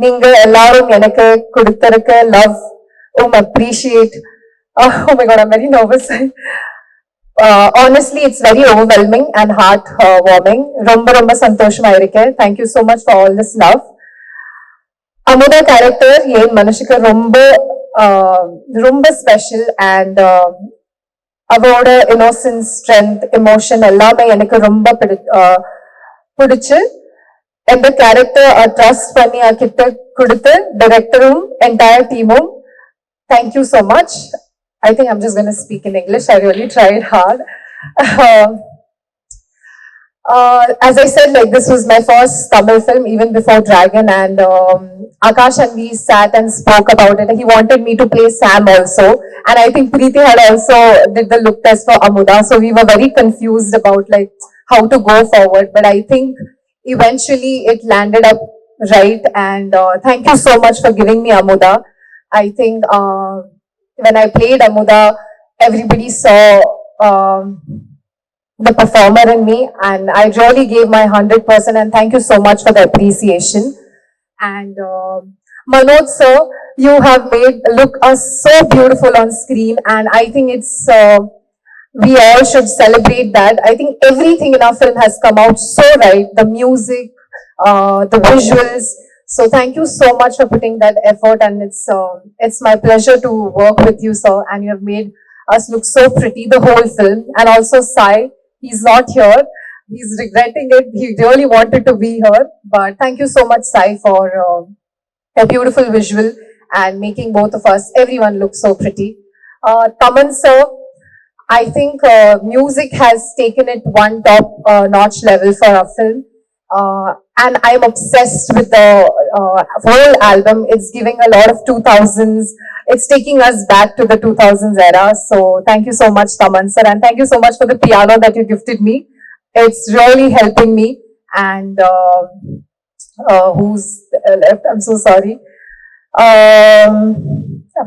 நீங்க எல்லாரும் எனக்கு கொடுத்திருக்க love, appreciate. Oh my God, I'm very nervous. Honestly, it's very overwhelming and heart-warming. Romba santoshama irukke. Thank you so much for all this love. Amuda character, yen Manushika romba special, and avoda innocence, strength, emotion, ellame enakku romba pidichu. And the character trust panni akitta kuduthu directorum entire teamum. Thank you so much. I think I'm just going to speak in English. I really tried hard. As I said, like, this was my first Tamil film, even before Dragon, and Akash and we sat and spoke about it. He wanted me to play Sam also, and I think Preeti had also did the look test for Amuda, so we were very confused about like how to go forward, but I think eventually it landed up right, and thank you so much for giving me Amuda. I think when I played Amuda, everybody saw the performer in me, and I really gave my 100%, and thank you so much for the appreciation. And Manoj sir, you have made look us so beautiful on screen, and I think it's we all should celebrate that. I think everything in our film has come out so right, the music, the visuals. So thank you so much for putting that effort, and it's my pleasure to work with you, sir, and you have made us look so pretty the whole film. And also Sai, he's not here, he's regretting it, he really wanted to be here, but thank you so much Sai for a beautiful visual and making both of us, everyone look so pretty. Taman sir, I think music has taken it one top notch level for our film. And I'm obsessed with the whole album. It's giving a lot of 2000s. It's taking us back to the 2000s era. So thank you so much, Taman sir, and thank you so much for the piano that you gifted me. It's really helping me. And who's left? I'm so sorry.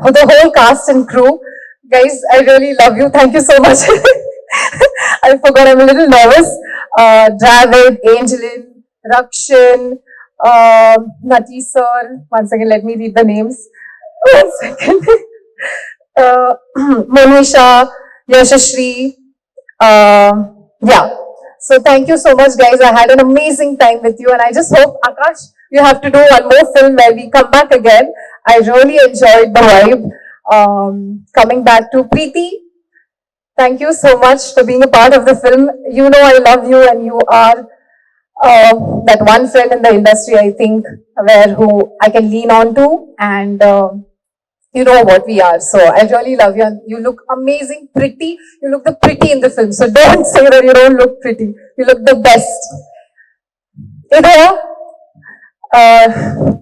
For the whole cast and crew, guys, I really love you. Thank you so much. I forgot, I'm a little nervous. Dravid, Angelin, Rakshan, Nati sir. One second, let me read the names. One second. Monisha, Yashashri. Yeah. So thank you so much, guys. I had an amazing time with you, and I just hope, Akash, you have to do one more film where we come back again. I really enjoyed the vibe. Coming back to Preeti, thank you so much for being a part of the film. You know I love you, and you are that one friend in the industry, I think, who I can lean on to, and you know what we are. So I really love you, and you look amazing, pretty. You look the pretty in the film, so don't say that you don't look pretty. You look the best.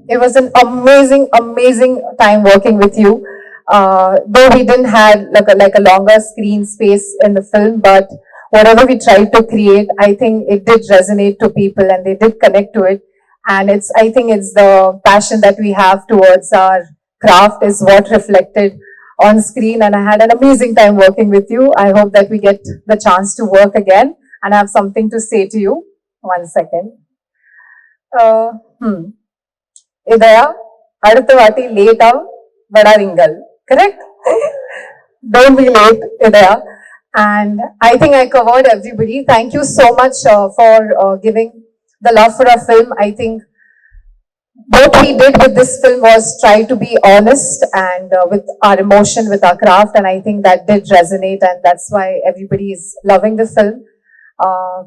It was an amazing time working with you. Though we didn't have like a longer screen space in the film, but whatever we tried to create, I think it did resonate to people, and they did connect to it. And I think it's the passion that we have towards our craft is what reflected on screen, and I had an amazing time working with you. I hope that we get the chance to work again, and I have something to say to you. One second. Idaya, அடுத்த வாட்டி லேட்டா வராதீங்கள். Correct? Don't be late, Idaya. And I think I covered everybody. Thank you so much for giving the love for our film. I think what we did with this film was try to be honest and with our emotion, with our craft, and I think that did resonate, and that's why everybody is loving the film.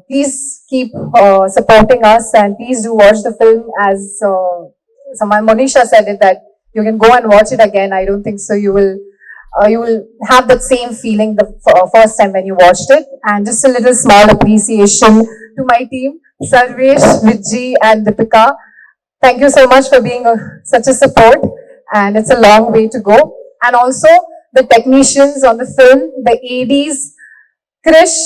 Please keep supporting us, and please do watch the film. As someone, Monisha said it, that you can go and watch it again. I don't think so. You will have that same feeling the first time when you watched it. And just a little small appreciation to my team, Sarvesh, Vijay, and Deepika. Thank you so much for being such a support, and it's a long way to go. And also the technicians on the film, the ADs, Krish,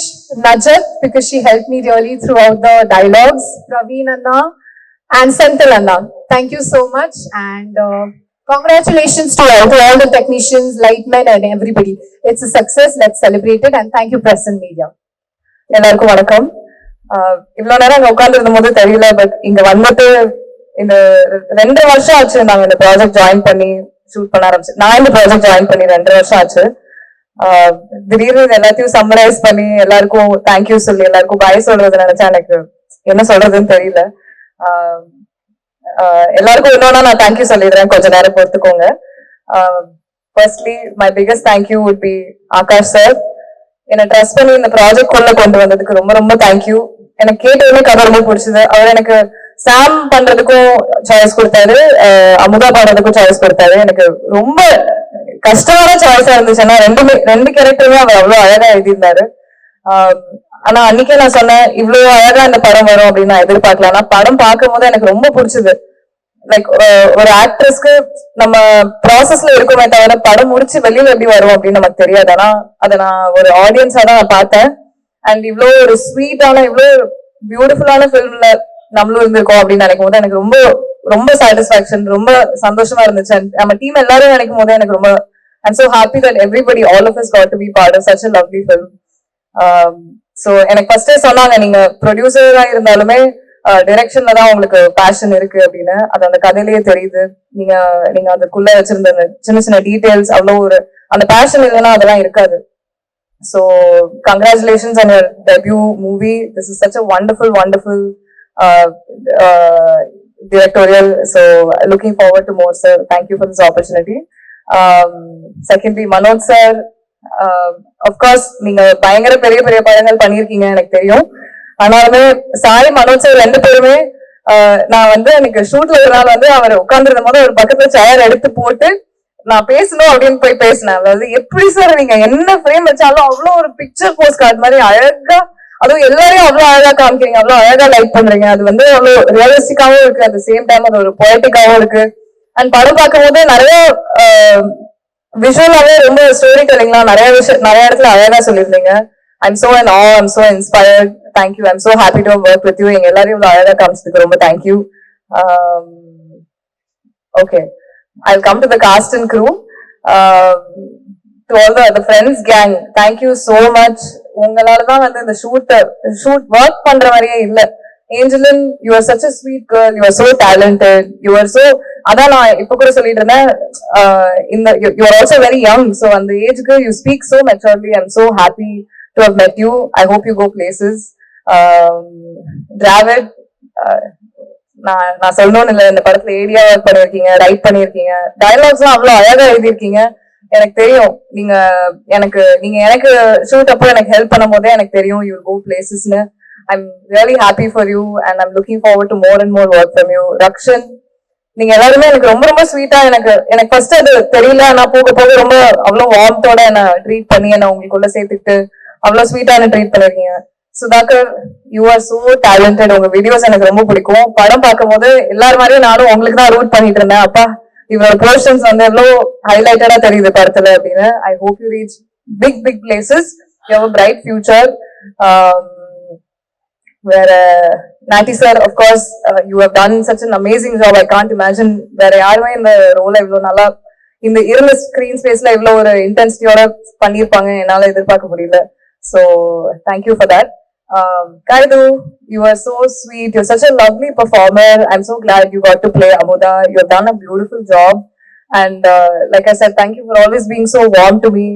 Najat, because she helped me really throughout the dialogues, Praveen Anna, and Senthil Anna. Thank you so much, and congratulations to all the technicians, lightmen, and everybody. It's a success. Let's celebrate it, and thank you, press and media. எல்லாருக்கும் வணக்கம். இவ்வளவு நேரம் அங்க உட்கார்ந்து இருந்த போது தெரியல, but இங்க வந்துட்டு இந்த 2 வருஷம் ஆச்சு நாங்க இந்த ப்ராஜெக்ட் ஜாயின் பண்ணி ஷூட் பண்ண ஆரம்பிச்சு. நான் இந்த ப்ராஜெக்ட் ஜாயின் பண்ணி 2 வருஷம் ஆச்சு. திடீர்னு எல்லாத்தையும் சம்மரைஸ் பண்ணி எல்லாருக்கும் தேங்க்யூ சொல்லி எல்லாருக்கும் பாய் சொல்றது நினைச்சா எனக்கு என்ன சொல்றதுன்னு தெரியல. எல்லாருக்கும் இன்னொன்னா நான் தேங்க்யூ சொல்லிடுறேன், கொஞ்ச நேரம் பொறுத்துக்கோங்க. Firstly my biggest thank you would be Akash sir. என்னை ட்ரஸ்ட் பண்ணி இந்த ப்ராஜெக்ட் கொள்ள கொண்டு வந்ததுக்கு ரொம்ப ரொம்ப தேங்க்யூ. எனக்கு கேட்டதுமே கதை ரொம்ப பிடிச்சது. அவர் எனக்கு சாம் பண்றதுக்கும் சாய்ஸ் கொடுத்தாரு, அமுதா பாடுறதுக்கும் சாய்ஸ் கொடுத்தாரு. எனக்கு ரொம்ப கஷ்டமான சாய்ஸா இருந்துச்சு. ஏன்னா ரெண்டு கேரக்டருமே அவர் அவ்வளவு அழகா எழுதியிருந்தாரு. ஆனா அன்னைக்கே நான் சொன்னேன், இவ்வளவு அழகா இந்த படம் வரும் அப்படின்னு நான் எதிர்பார்க்கல. ஆனா படம் பார்க்கும் போது எனக்கு ரொம்ப பிடிச்சது. லைக் ஒரு ஆக்ட்ரஸ்க்கு நம்ம ப்ராசஸ்ல இருக்குமே தவிர படம் முடிச்சு வெளியில எப்படி வரும் அப்படின்னு நமக்கு தெரியாது. ஆனா அதை நான் ஒரு ஆடியன்ஸா தான் நான் பார்த்தேன். அண்ட் இவ்வளவு ஒரு ஸ்வீட்டான இவ்வளவு பியூட்டிஃபுல்லான ஃபிலிம்ல நம்மளும் இருந்திருக்கோம் அப்படின்னு நினைக்கும் போது எனக்கு ரொம்ப ரொம்ப சாட்டிஸ்பாக்சன், ரொம்ப சந்தோஷமா இருந்துச்சு. அண்ட் நம்ம டீம் எல்லாரும் நினைக்கும் போது எனக்கு ரொம்ப I'm so happy that everybody all of us got to be part of such a lovely film. So எனக்கு ஃபர்ஸ்டே சொன்னாங்க, நீங்க ப்ரொடியூசரா இருந்தாலுமே டைரக்ஷன்ல தான் உங்களுக்கு பேஷன் இருக்கு அப்படின்னு. அது அந்த கதையிலேயே தெரியுது. நீங்க அதுக்குள்ள வச்சிருந்த சின்ன சின்ன டீடைல்ஸ் அவ்வளோ ஒரு அந்த பேஷன் இல்லைன்னா அதெல்லாம் இருக்காது. So congratulations on your debut movie. This is such a wonderful directorial. So looking forward to more, sir. Thank you for this opportunity. Secondly, Manoj sir, of course நீங்க பயங்கர பெரிய பெரிய படங்கள் பண்ணியிருக்கீங்க எனக்கு தெரியும். ஆனாலுமே சாய், மனோஜ் சார் 2 பேருமே நான் எனக்கு ஷூட்ல ஒரு நாள் அவர் உட்கார்ந்துருந்த போது ஒரு பக்கத்துல சேர் எடுத்து போட்டு நான் பேசணும் அப்படின்னு போய் பேசினேன். அதாவது எப்படி சார் நீங்க என்ன ஃப்ரேம் வச்சாலும் அவ்வளோ ஒரு பிக்சர் போஸ்ட் கார்டு மாதிரி அழகா, அதுவும் எல்லாரையும் அவ்வளவு அழகா காமிக்கிறீங்க, அவ்வளவு அழகா லைட் பண்றீங்க. அது அவ்வளவு ரியலிஸ்டிக்காவும் இருக்கு, அட் த சேம் டைம் அது ஒரு பொயட்டிக்காவும் இருக்கு. அண்ட் படம் பார்க்கும் போது நிறைய விஷுவலாவே ரொம்ப ஸ்டோரி டெல்லிங்லாம் நிறைய இடத்துல அழகா சொல்லியிருந்தீங்க. I'm so in awe, I'm so inspired. Thank you. I'm so happy to have worked with you. எங்க எல்லாரையும் இவ்வளவு அழகா காமிச்சதுக்கு ரொம்ப thank you. Okay, I'll come to the cast and crew. To all the friends gang, thank you so much. உங்களாலதான் இந்த shoot work பண்ற மாதிரியே இல்ல. Angeline, you are such a sweet girl. You are so talented. You are so, அதான் நான் இப்ப கூட சொல்லிட்டு இருந்தேன், you are also very young. So அந்த ஏஜ்க்கு you speak so maturely. I'm so happy to have met you. I hope you go places. Dravid, நான் சொல்லணும்னு இல்லை, இந்த படத்துல ஏரியா ஒர்க் பண்ணிருக்கீங்க, ரைட் பண்ணிருக்கீங்க, டயலாக்ஸ் எல்லாம் அவ்வளவு அழகா எழுதியிருக்கீங்க. எனக்கு தெரியும் நீங்க எனக்கு ஷூட் அப்போ எனக்கு ஹெல்ப் பண்ணும் போதே எனக்கு தெரியும் யூ கோ பிளேசஸ்னு. I'm really happy for you and I'm looking forward to more and more work from you. Rakshan, நீங்க எல்லாருமே எனக்கு ரொம்ப ரொம்ப ஸ்வீட்டா, எனக்கு ஃபர்ஸ்ட் அது தெரியல, ஆனா போக போக ரொம்ப அவ்வளவு வார்மத்தோட என்ன ட்ரீட் பண்ணி என்ன உங்களுக்குள்ள சேர்த்துக்கிட்டு அவ்வளவு ஸ்வீட்டா என்ன ட்ரீட் பண்ணிருக்கீங்க. Sudhakar, you are so talented. உங்க வீடியோஸ் எனக்கு ரொம்ப பிடிக்கும். படம் பார்க்கும் போது எல்லாரும் மாதிரியும் நானும் உங்களுக்கு தான் ரூட் பண்ணிட்டு இருந்தேன். அப்பா இவரோட போர்ஷன்ஸ் எவ்வளவு ஹைலைட்டடா தெரியுது படத்துல அப்படின்னு. I hope you reach big places. You have a bright future. வேற Natty sir, of course you have done such an amazing job. I can't imagine வேற யாருமே இந்த ரோலை இவ்வளவு நல்லா இந்த இருந்த ஸ்கிரீன் ஸ்பேஸ்ல இவ்வளவு ஒரு இன்டென்சிட்டியோட பண்ணியிருப்பாங்க என்னால எதிர்பார்க்க முடியல. So thank you for that. Kaidu, you are so sweet. You're such a lovely performer. I'm so glad you got to play Amuda. You've done a beautiful job. And like I said, thank you for always being so warm to me.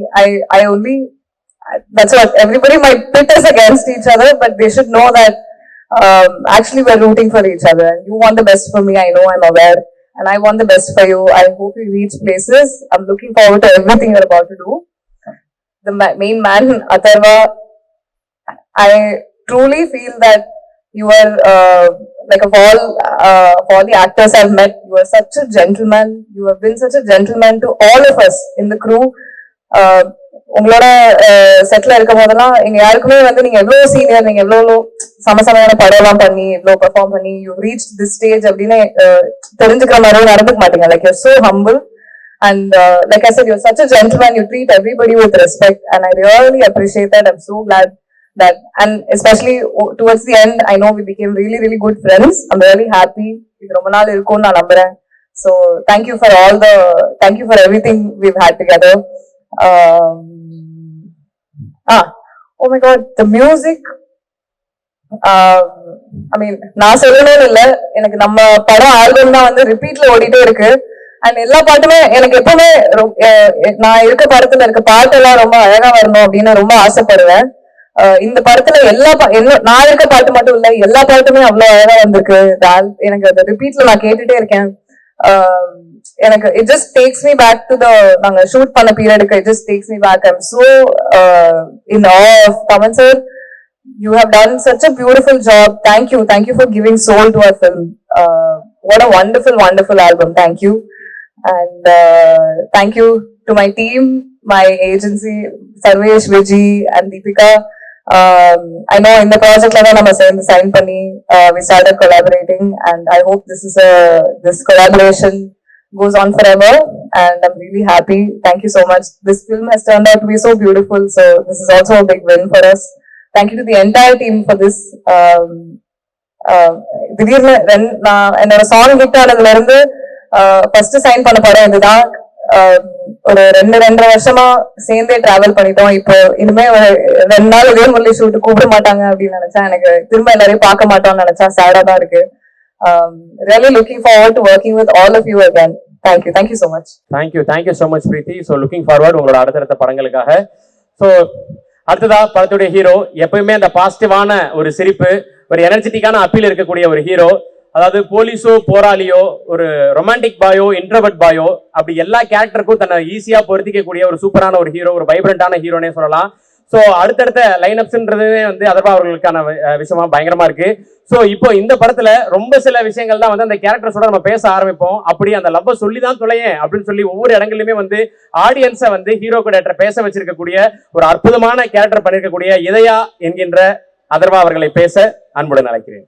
That's what everybody might pit us against each other, but they should know that actually we're rooting for each other. You want the best for me. I know, I'm aware. And I want the best for you. I hope you reach places. I'm looking forward to everything you're about to do. The main man, Atharva, I truly feel that you are like of all the actors I've met, you are such a gentleman. You have been such a gentleman to all of us in the crew. உங்களோட செட்ல இருக்கும் போதெல்லாம் எங்க யாருக்குமே வந்து நீங்க எவ்வளவு senior, நீங்க எவ்வளவு சமசமையான படம் எல்லாம் பண்ணி இவ்வளவு பெர்ஃபார்ம் பண்ணி யூ ரீச் திஸ் ஸ்டேஜ் அப்படின்னு தெரிஞ்சுக்கிற மாதிரியும் நடந்துக்க மாட்டீங்க. Like you're so humble and like I said, you're such a gentleman. You treat everybody with respect and I really appreciate that. I'm so glad that, and especially towards the end, I know we became really, really good friends. I'm really happy. So thank you for everything we've had together. Oh my God, the music. I mean, நான் சொல்லணும் இல்ல, எனக்கு நம்ம படம் album தான் வந்து ரிப்பீட்ல ஓடிட்டே இருக்கு. அண்ட் எல்லா பாட்டுமே எனக்கு எப்பவுமே நான் இருக்க படத்துல இருக்க பாட்டெல்லாம் ரொம்ப அழகா வரணும் அப்படின்னு ரொம்ப ஆசைப்படுவேன். இந்த படத்துல நான் இருக்க பாட்டு மட்டும் இல்ல, எல்லா பாட்டுமே அவ்வளவு அழகா வந்திருக்கு. எனக்கு அந்த ரிப்பீட்ல நான் கேட்டுட்டே இருக்கேன். எனக்கு it just takes me back to நாங்க ஷூட் பண்ண பீரியடுக்கு. It just takes me back. I'm so in awe of Taman sir. You have done such a beautiful job. Thank you for giving soul to our film. What a wonderful album. Thank you. And thank you to my team, my agency, Sarvesh, Vijay and Deepika. I know in the project la nama sign panni we started collaborating, and I hope this collaboration goes on forever, and I'm really happy. Thank you so much. This film has turned out to be so beautiful, so this is also a big win for us. Thank you to the entire team for this. திடீர்னு என்னோட song hit ஆனதுல இருந்து first sign பண்ண படம் இதுதான். ஒரு 2.5 வருஷமா சேர்ந்தே travel பண்ணிட்டோம். இப்போ இனிமே ஒரு 2 நாள் இதே முரளி ஷூட்டு கூப்பிட மாட்டாங்க அப்படின்னு நினைச்சா, எனக்கு திரும்ப எல்லாரையும் பார்க்க மாட்டோம்னு நினைச்சா சேடா தான் இருக்கு. Really looking forward to working with all of you again. Thank you so much. Thank you so much Preeti. So looking forward உங்களோட அடுத்தடுத்த படங்களுக்காக. So அடுத்ததா படத்துடைய ஹீரோ எப்பவுமே அந்த பாசிட்டிவான ஒரு சிரிப்பு, ஒரு எனர்ஜெட்டிக்கான அப்பீல் இருக்கக்கூடிய ஒரு ஹீரோ. அதாவது போலீஸோ போராளியோ ஒரு ரொமான்டிக் பாயோ இன்ட்ரோவர்ட் பாயோ அப்படி எல்லா கேரக்டருக்கும் தன்னை ஈஸியா பொருத்திக்கக்கூடிய ஒரு சூப்பரான ஒரு ஹீரோ, ஒரு வைப்ரண்டான ஹீரோனே சொல்லலாம். ஸோ அடுத்தடுத்த லைனப்ஸ்ன்றதே வந்து அதர்வா அவர்களுக்கான விஷயமா பயங்கரமா இருக்கு. ஸோ இப்போ இந்த படத்துல ரொம்ப சில விஷயங்கள் தான் வந்து அந்த கேரக்டர்ஸோட நம்ம பேச ஆரம்பிப்போம். அப்படி அந்த லவ்வை சொல்லி தான் தொலையேன் அப்படின்னு சொல்லி ஒவ்வொரு இடங்களிலுமே வந்து ஆடியன்ஸை வந்து ஹீரோ கூட பேச வச்சிருக்கக்கூடிய ஒரு அற்புதமான கேரக்டர் பண்ணிருக்கக்கூடிய இதயா என்கின்ற அதர்வா அவர்களை பேச அன்புடன் அழைக்கிறேன்.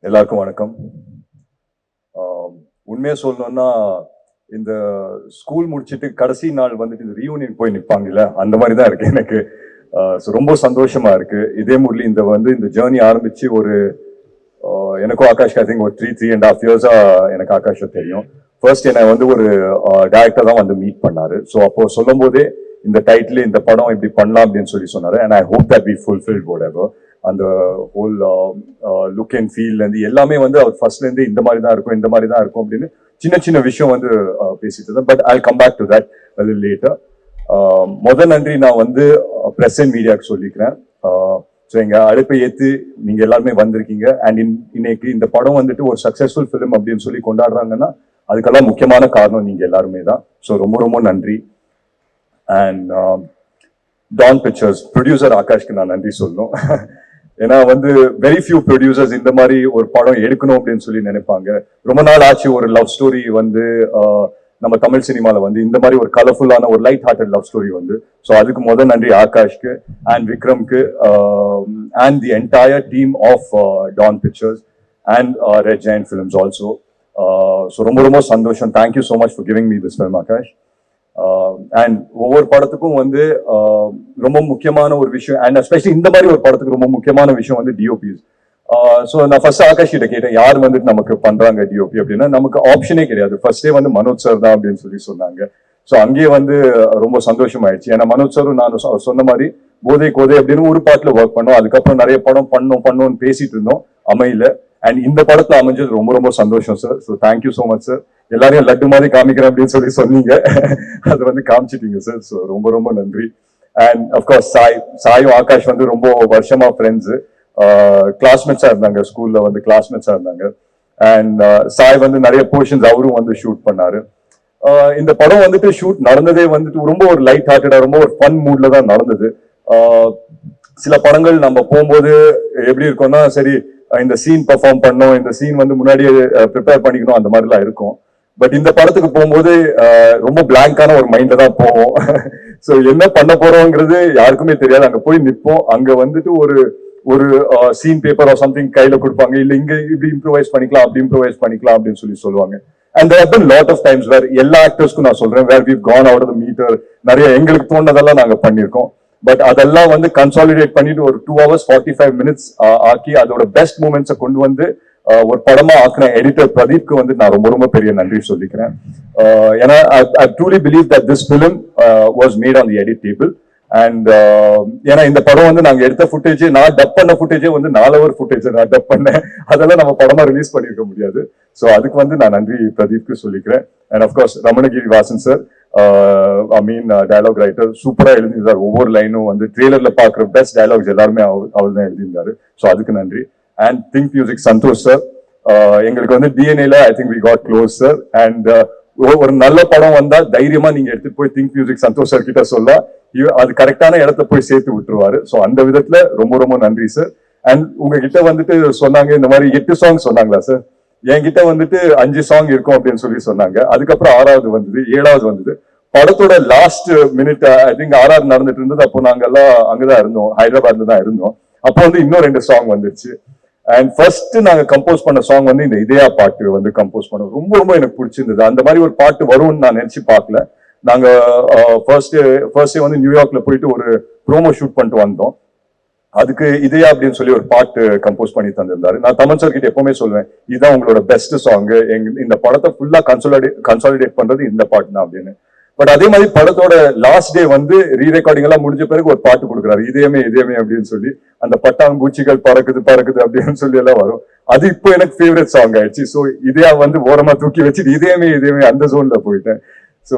எல்லாருக்கும் வணக்கம். உண்மையா சொல்லணும்னா இந்த ஸ்கூல் முடிச்சுட்டு கடைசி நாள் வந்துட்டு இந்த ரீயூனியன் போய் நிற்பாங்கல்ல, அந்த மாதிரி தான் இருக்கு எனக்கு. ரொம்ப சந்தோஷமா இருக்கு. இதே முரளி இந்த ஜேர்னி ஆரம்பிச்சு ஒரு எனக்கும் ஆகாஷ் ஐ திங்க் ஒரு 3.5 இயர்ஸா எனக்கு ஆகாஷை தெரியும். ஃபர்ஸ்ட் என்னை ஒரு டைரக்டர் தான் மீட் பண்ணாரு. ஸோ அப்போ சொல்லும் போதே இந்த டைட்டில் இந்த படம் இப்படி பண்ணலாம் அப்படின்னு சொன்னாரு. And I hope that we fulfil whatever. அந்த ஹோல் லுக் அண்ட் ஃபீல் எல்லாமே அவர் ஃபர்ஸ்ட்ல இருந்து இந்த மாதிரி தான் இருக்கும் அப்படின்னு சின்ன சின்ன விஷயம் பேசிட்டு இருந்தேன். But I come back to that later. முதல் நன்றி நான் பிரஸ் அண்ட் மீடியாவுக்கு சொல்லிக்கிறேன். ஸோ எங்க அழைப்பை ஏற்று நீங்க எல்லாருமே வந்திருக்கீங்க. அண்ட் இன்னைக்கு இந்த படம் ஒரு சக்சஸ்ஃபுல் ஃபிலிம் அப்படின்னு சொல்லி கொண்டாடுறாங்கன்னா அதுக்கெல்லாம் முக்கியமான காரணம் நீங்க எல்லாருமே தான். ஸோ ரொம்ப ரொம்ப நன்றி. அண்ட் டான் பிக்சர்ஸ் ப்ரொடியூசர் ஆகாஷ்க்கு நான் நன்றி சொல்லணும். ஏன்னா வெரி ஃபியூ ப்ரொடியூசர்ஸ் இந்த மாதிரி ஒரு படம் எடுக்கணும் அப்படின்னு சொல்லி நினைப்பாங்க. ரொம்ப நாள் ஆச்சு ஒரு லவ் ஸ்டோரி நம்ம தமிழ் சினிமால இந்த மாதிரி ஒரு கலர்ஃபுல்லான ஒரு light hearted love story so அதுக்கு முதல் நன்றி ஆகாஷ்க்கு அண்ட் விக்ரம்க்கு and the entire team of Dawn Pictures and Red Giant Films also. So ரொம்ப ரொம்ப சந்தோஷம். Thank you so much for giving me this film Akash. And ஒவ்வொரு படத்துக்கும் ரொம்ப முக்கியமான ஒரு விஷயம், அண்ட் எஸ்பெஷலி இந்த மாதிரி ஒரு படத்துக்கு ரொம்ப முக்கியமான விஷயம் டிஓபிஸ். ஸோ நான் ஃபர்ஸ்ட் ஆகாஷ் கிட்ட கேட்டேன் யார் வந்துட்டு நமக்கு பண்றாங்க டிஓபி அப்படின்னா நமக்கு ஆப்ஷனே கிடையாது, ஃபர்ஸ்டே வந்து மனோஜ் சார் தான் அப்படின்னு சொன்னாங்க. ஸோ அங்கேயே வந்து ரொம்ப சந்தோஷமாயிடுச்சு. ஏன்னா மனோஜ் சாரும் நானும் சொன்ன மாதிரி போதை கோதை அப்படின்னு ஒரு பாட்டுல ஒர்க் பண்ணோம், அதுக்கப்புறம் நிறைய படம் பண்ணோம்னு பேசிட்டு இருந்தோம், அமையல. அண்ட் இந்த படத்துல அமைஞ்சது ரொம்ப ரொம்ப சந்தோஷம் sir. So thank you so much sir. எல்லாரையும் லட்டு மாதிரி காமிக்கிறேன் அப்படின்னு சொன்னீங்க, அது வந்து காமிச்சிட்டீங்க சார். ஸோ ரொம்ப ரொம்ப நன்றி. அண்ட் அஃப்கோர்ஸ் சாயும் ஆகாஷ் வந்து ரொம்ப வருஷமா ஃப்ரெண்ட்ஸு, கிளாஸ்மேட்ஸா இருந்தாங்க, ஸ்கூல்ல வந்து கிளாஸ்மேட்ஸா இருந்தாங்க. அண்ட் சாய் வந்து நிறைய போர்ஷன்ஸ் அவரும் வந்து ஷூட் பண்ணாரு. இந்த படம் வந்துட்டு ஷூட் நடந்ததே வந்துட்டு ரொம்ப ஒரு லைட் ஹார்ட்டடா, ரொம்ப ஒரு ஃபன் மூட்ல தான் நடந்தது. சில படங்கள் நம்ம போகும்போது எப்படி இருக்கும்னா, சரி இந்த சீன் பெர்ஃபார்ம் பண்ணோம், இந்த சீன் வந்து முன்னாடியே ப்ரிப்பேர் பண்ணிக்கணும், அந்த மாதிரிலாம் இருக்கும். பட் இந்த படத்துக்கு போகும்போது ரொம்ப பிளாங்கான ஒரு மைண்ட்ல தான் போவோம். ஸோ என்ன பண்ண போறோங்கிறது யாருக்குமே தெரியாது. அங்க போய் நிற்போம், அங்க வந்துட்டு ஒரு சீன் பேப்பர் ஆர் சம்திங் கையில கொடுப்பாங்க, இல்ல இங்க இப்படி இம்ப்ரூவைஸ் பண்ணிக்கலாம், அப்படி இம்ப்ரூவைஸ் பண்ணிக்கலாம் அப்படின்னு சொல்லுவாங்க. And there have been lot of times where எல்லா ஆக்டர்ஸ்க்கும் நான் சொல்றேன், where we've gone out of the meter, நிறைய எங்களுக்கு தோணுனதெல்லாம் நாங்க பண்ணியிருக்கோம். பட் அதெல்லாம் வந்து கன்சாலிடேட் பண்ணிட்டு ஒரு 2 hours 45 minutes ஆக்கி அதோட பெஸ்ட் மூமெண்ட்ஸை கொண்டு வந்து ஒரு படமா ஆக்கின எடிட்டர் பிரதீப்க்கு வந்து நான் ரொம்ப ரொம்ப பெரிய நன்றி சொல்லிக்கிறேன். ஏன்னா I truly believe that this film was made on the edit table. And ஏன்னா இந்த படம் வந்து நாங்க எடுத்த ஃபுட்டேஜ், நான் டப் பண்ண ஃபுட்டேஜே வந்து 4 hour ஃபுட்டேஜ் நான் டப் பண்ணேன், அதெல்லாம் நம்ம படமா ரிலீஸ் பண்ணிருக்க முடியாது. ஸோ அதுக்கு வந்து நான் நன்றி பிரதீப்க்கு சொல்லிக்கிறேன். And of course Ramanagiri Vasan sir, dialogue writer, சூப்பரா எழுதியிருந்தார். ஒவ்வொரு லைனும் வந்து ட்ரெய்லர்ல பாக்குற பெஸ்ட் டயலாக்ஸ் எல்லாருமே அவர் தான் எழுதியிருந்தாரு. ஸோ அதுக்கு நன்றி. And Think Music Santhosh sir, எங்களுக்கு வந்து டிஎன்ஏல I think we got close sir. And ஒரு நல்ல படம் வந்தா தைரியமா நீங்க எடுத்துட்டு போய் திங்க் மியூசிக் சந்தோஷ் சார் கிட்ட சொல்ல, அது கரெக்டான இடத்த போய் சேர்த்து விட்டுருவாரு. ஸோ அந்த விதத்துல ரொம்ப ரொம்ப நன்றி சார். அண்ட் உங்ககிட்ட வந்துட்டு சொன்னாங்க இந்த மாதிரி 8 songs சொன்னாங்களா சார்? என்கிட்ட வந்துட்டு 5 song இருக்கும் அப்படின்னு சொன்னாங்க. அதுக்கப்புறம் 6வது வந்தது, 7வது வந்தது. படத்தோட last minute I think RR நடந்துட்டு இருந்தது. அப்போ நாங்க எல்லாம் அங்கதான் இருந்தோம், ஹைதராபாத்ல தான் இருந்தோம். அப்போ வந்து இன்னும் 2 song வந்துருச்சு. அண்ட் ஃபர்ஸ்ட் நாங்க கம்போஸ் பண்ண சாங் வந்து இந்த இதயா பாட்டு வந்து கம்போஸ் பண்ணோம். ரொம்ப ரொம்ப எனக்கு பிடிச்சிருந்தது. அந்த மாதிரி ஒரு பாட்டு வரும்னு நான் நினைச்சு பார்க்கல. நாங்க ஃபர்ஸ்ட் டே வந்து நியூயார்க்ல போயிட்டு ஒரு ப்ரோமோ ஷூட் பண்ணிட்டு வந்தோம். அதுக்கு இதயா அப்படின்னு சொல்லி ஒரு பாட்டு கம்போஸ் பண்ணி தந்திருந்தாரு. நான் தமன் சார் கிட்ட எப்பவுமே சொல்லுவேன், இதுதான் உங்களோட பெஸ்ட் சாங், இந்த படத்தை ஃபுல்லா கன்சாலிடேட் பண்றது இந்த பாட்டு தான் அப்படின்னு. பட் அதே மாதிரி படத்தோட லாஸ்ட் டே வந்து ரீ ரெக்கார்டிங் எல்லாம் முடிஞ்ச பிறகு ஒரு பாட்டு கொடுக்குறாரு, இதயமே இதயமே அப்படின்னு சொல்லி. அந்த பட்டாம்பூச்சிகள் பறக்குது அப்படின்னு சொல்லி எல்லாம் வரும். அது இப்போ எனக்கு ஃபேவரட் சாங் ஆயிடுச்சு. ஸோ இதயா வந்து ஓரமா தூக்கி வச்சுட்டு இதயமே இதயமே அந்த ஜோன்ல போயிட்டேன். ஸோ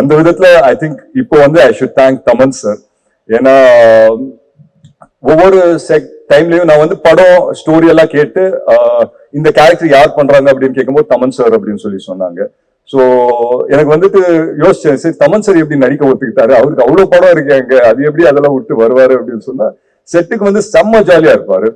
அந்த விதத்துல ஐ திங்க் இப்போ வந்து I should thank Thaman sir. ஏன்னா ஒவ்வொரு டைம்லயும் நான் வந்து படம் ஸ்டோரி எல்லாம் கேட்டு இந்த கேரக்டர் யார் பண்றாங்க அப்படின்னு கேட்கும்போது தமன் சார் அப்படின்னு சொல்லி சொன்னாங்க. ஸோ எனக்கு வந்துட்டு யோசிச்சேன், சரி தமன் சார் எப்படி நடிக்க ஒத்துக்கிட்டாரு, அவருக்கு அவ்வளவு படம் இருக்காங்க, அது எப்படி அதெல்லாம் விட்டு வருவாரு அப்படின்னு சொன்னா, செட்டுக்கு வந்து செம்ம ஜாலியா இருப்பாரு.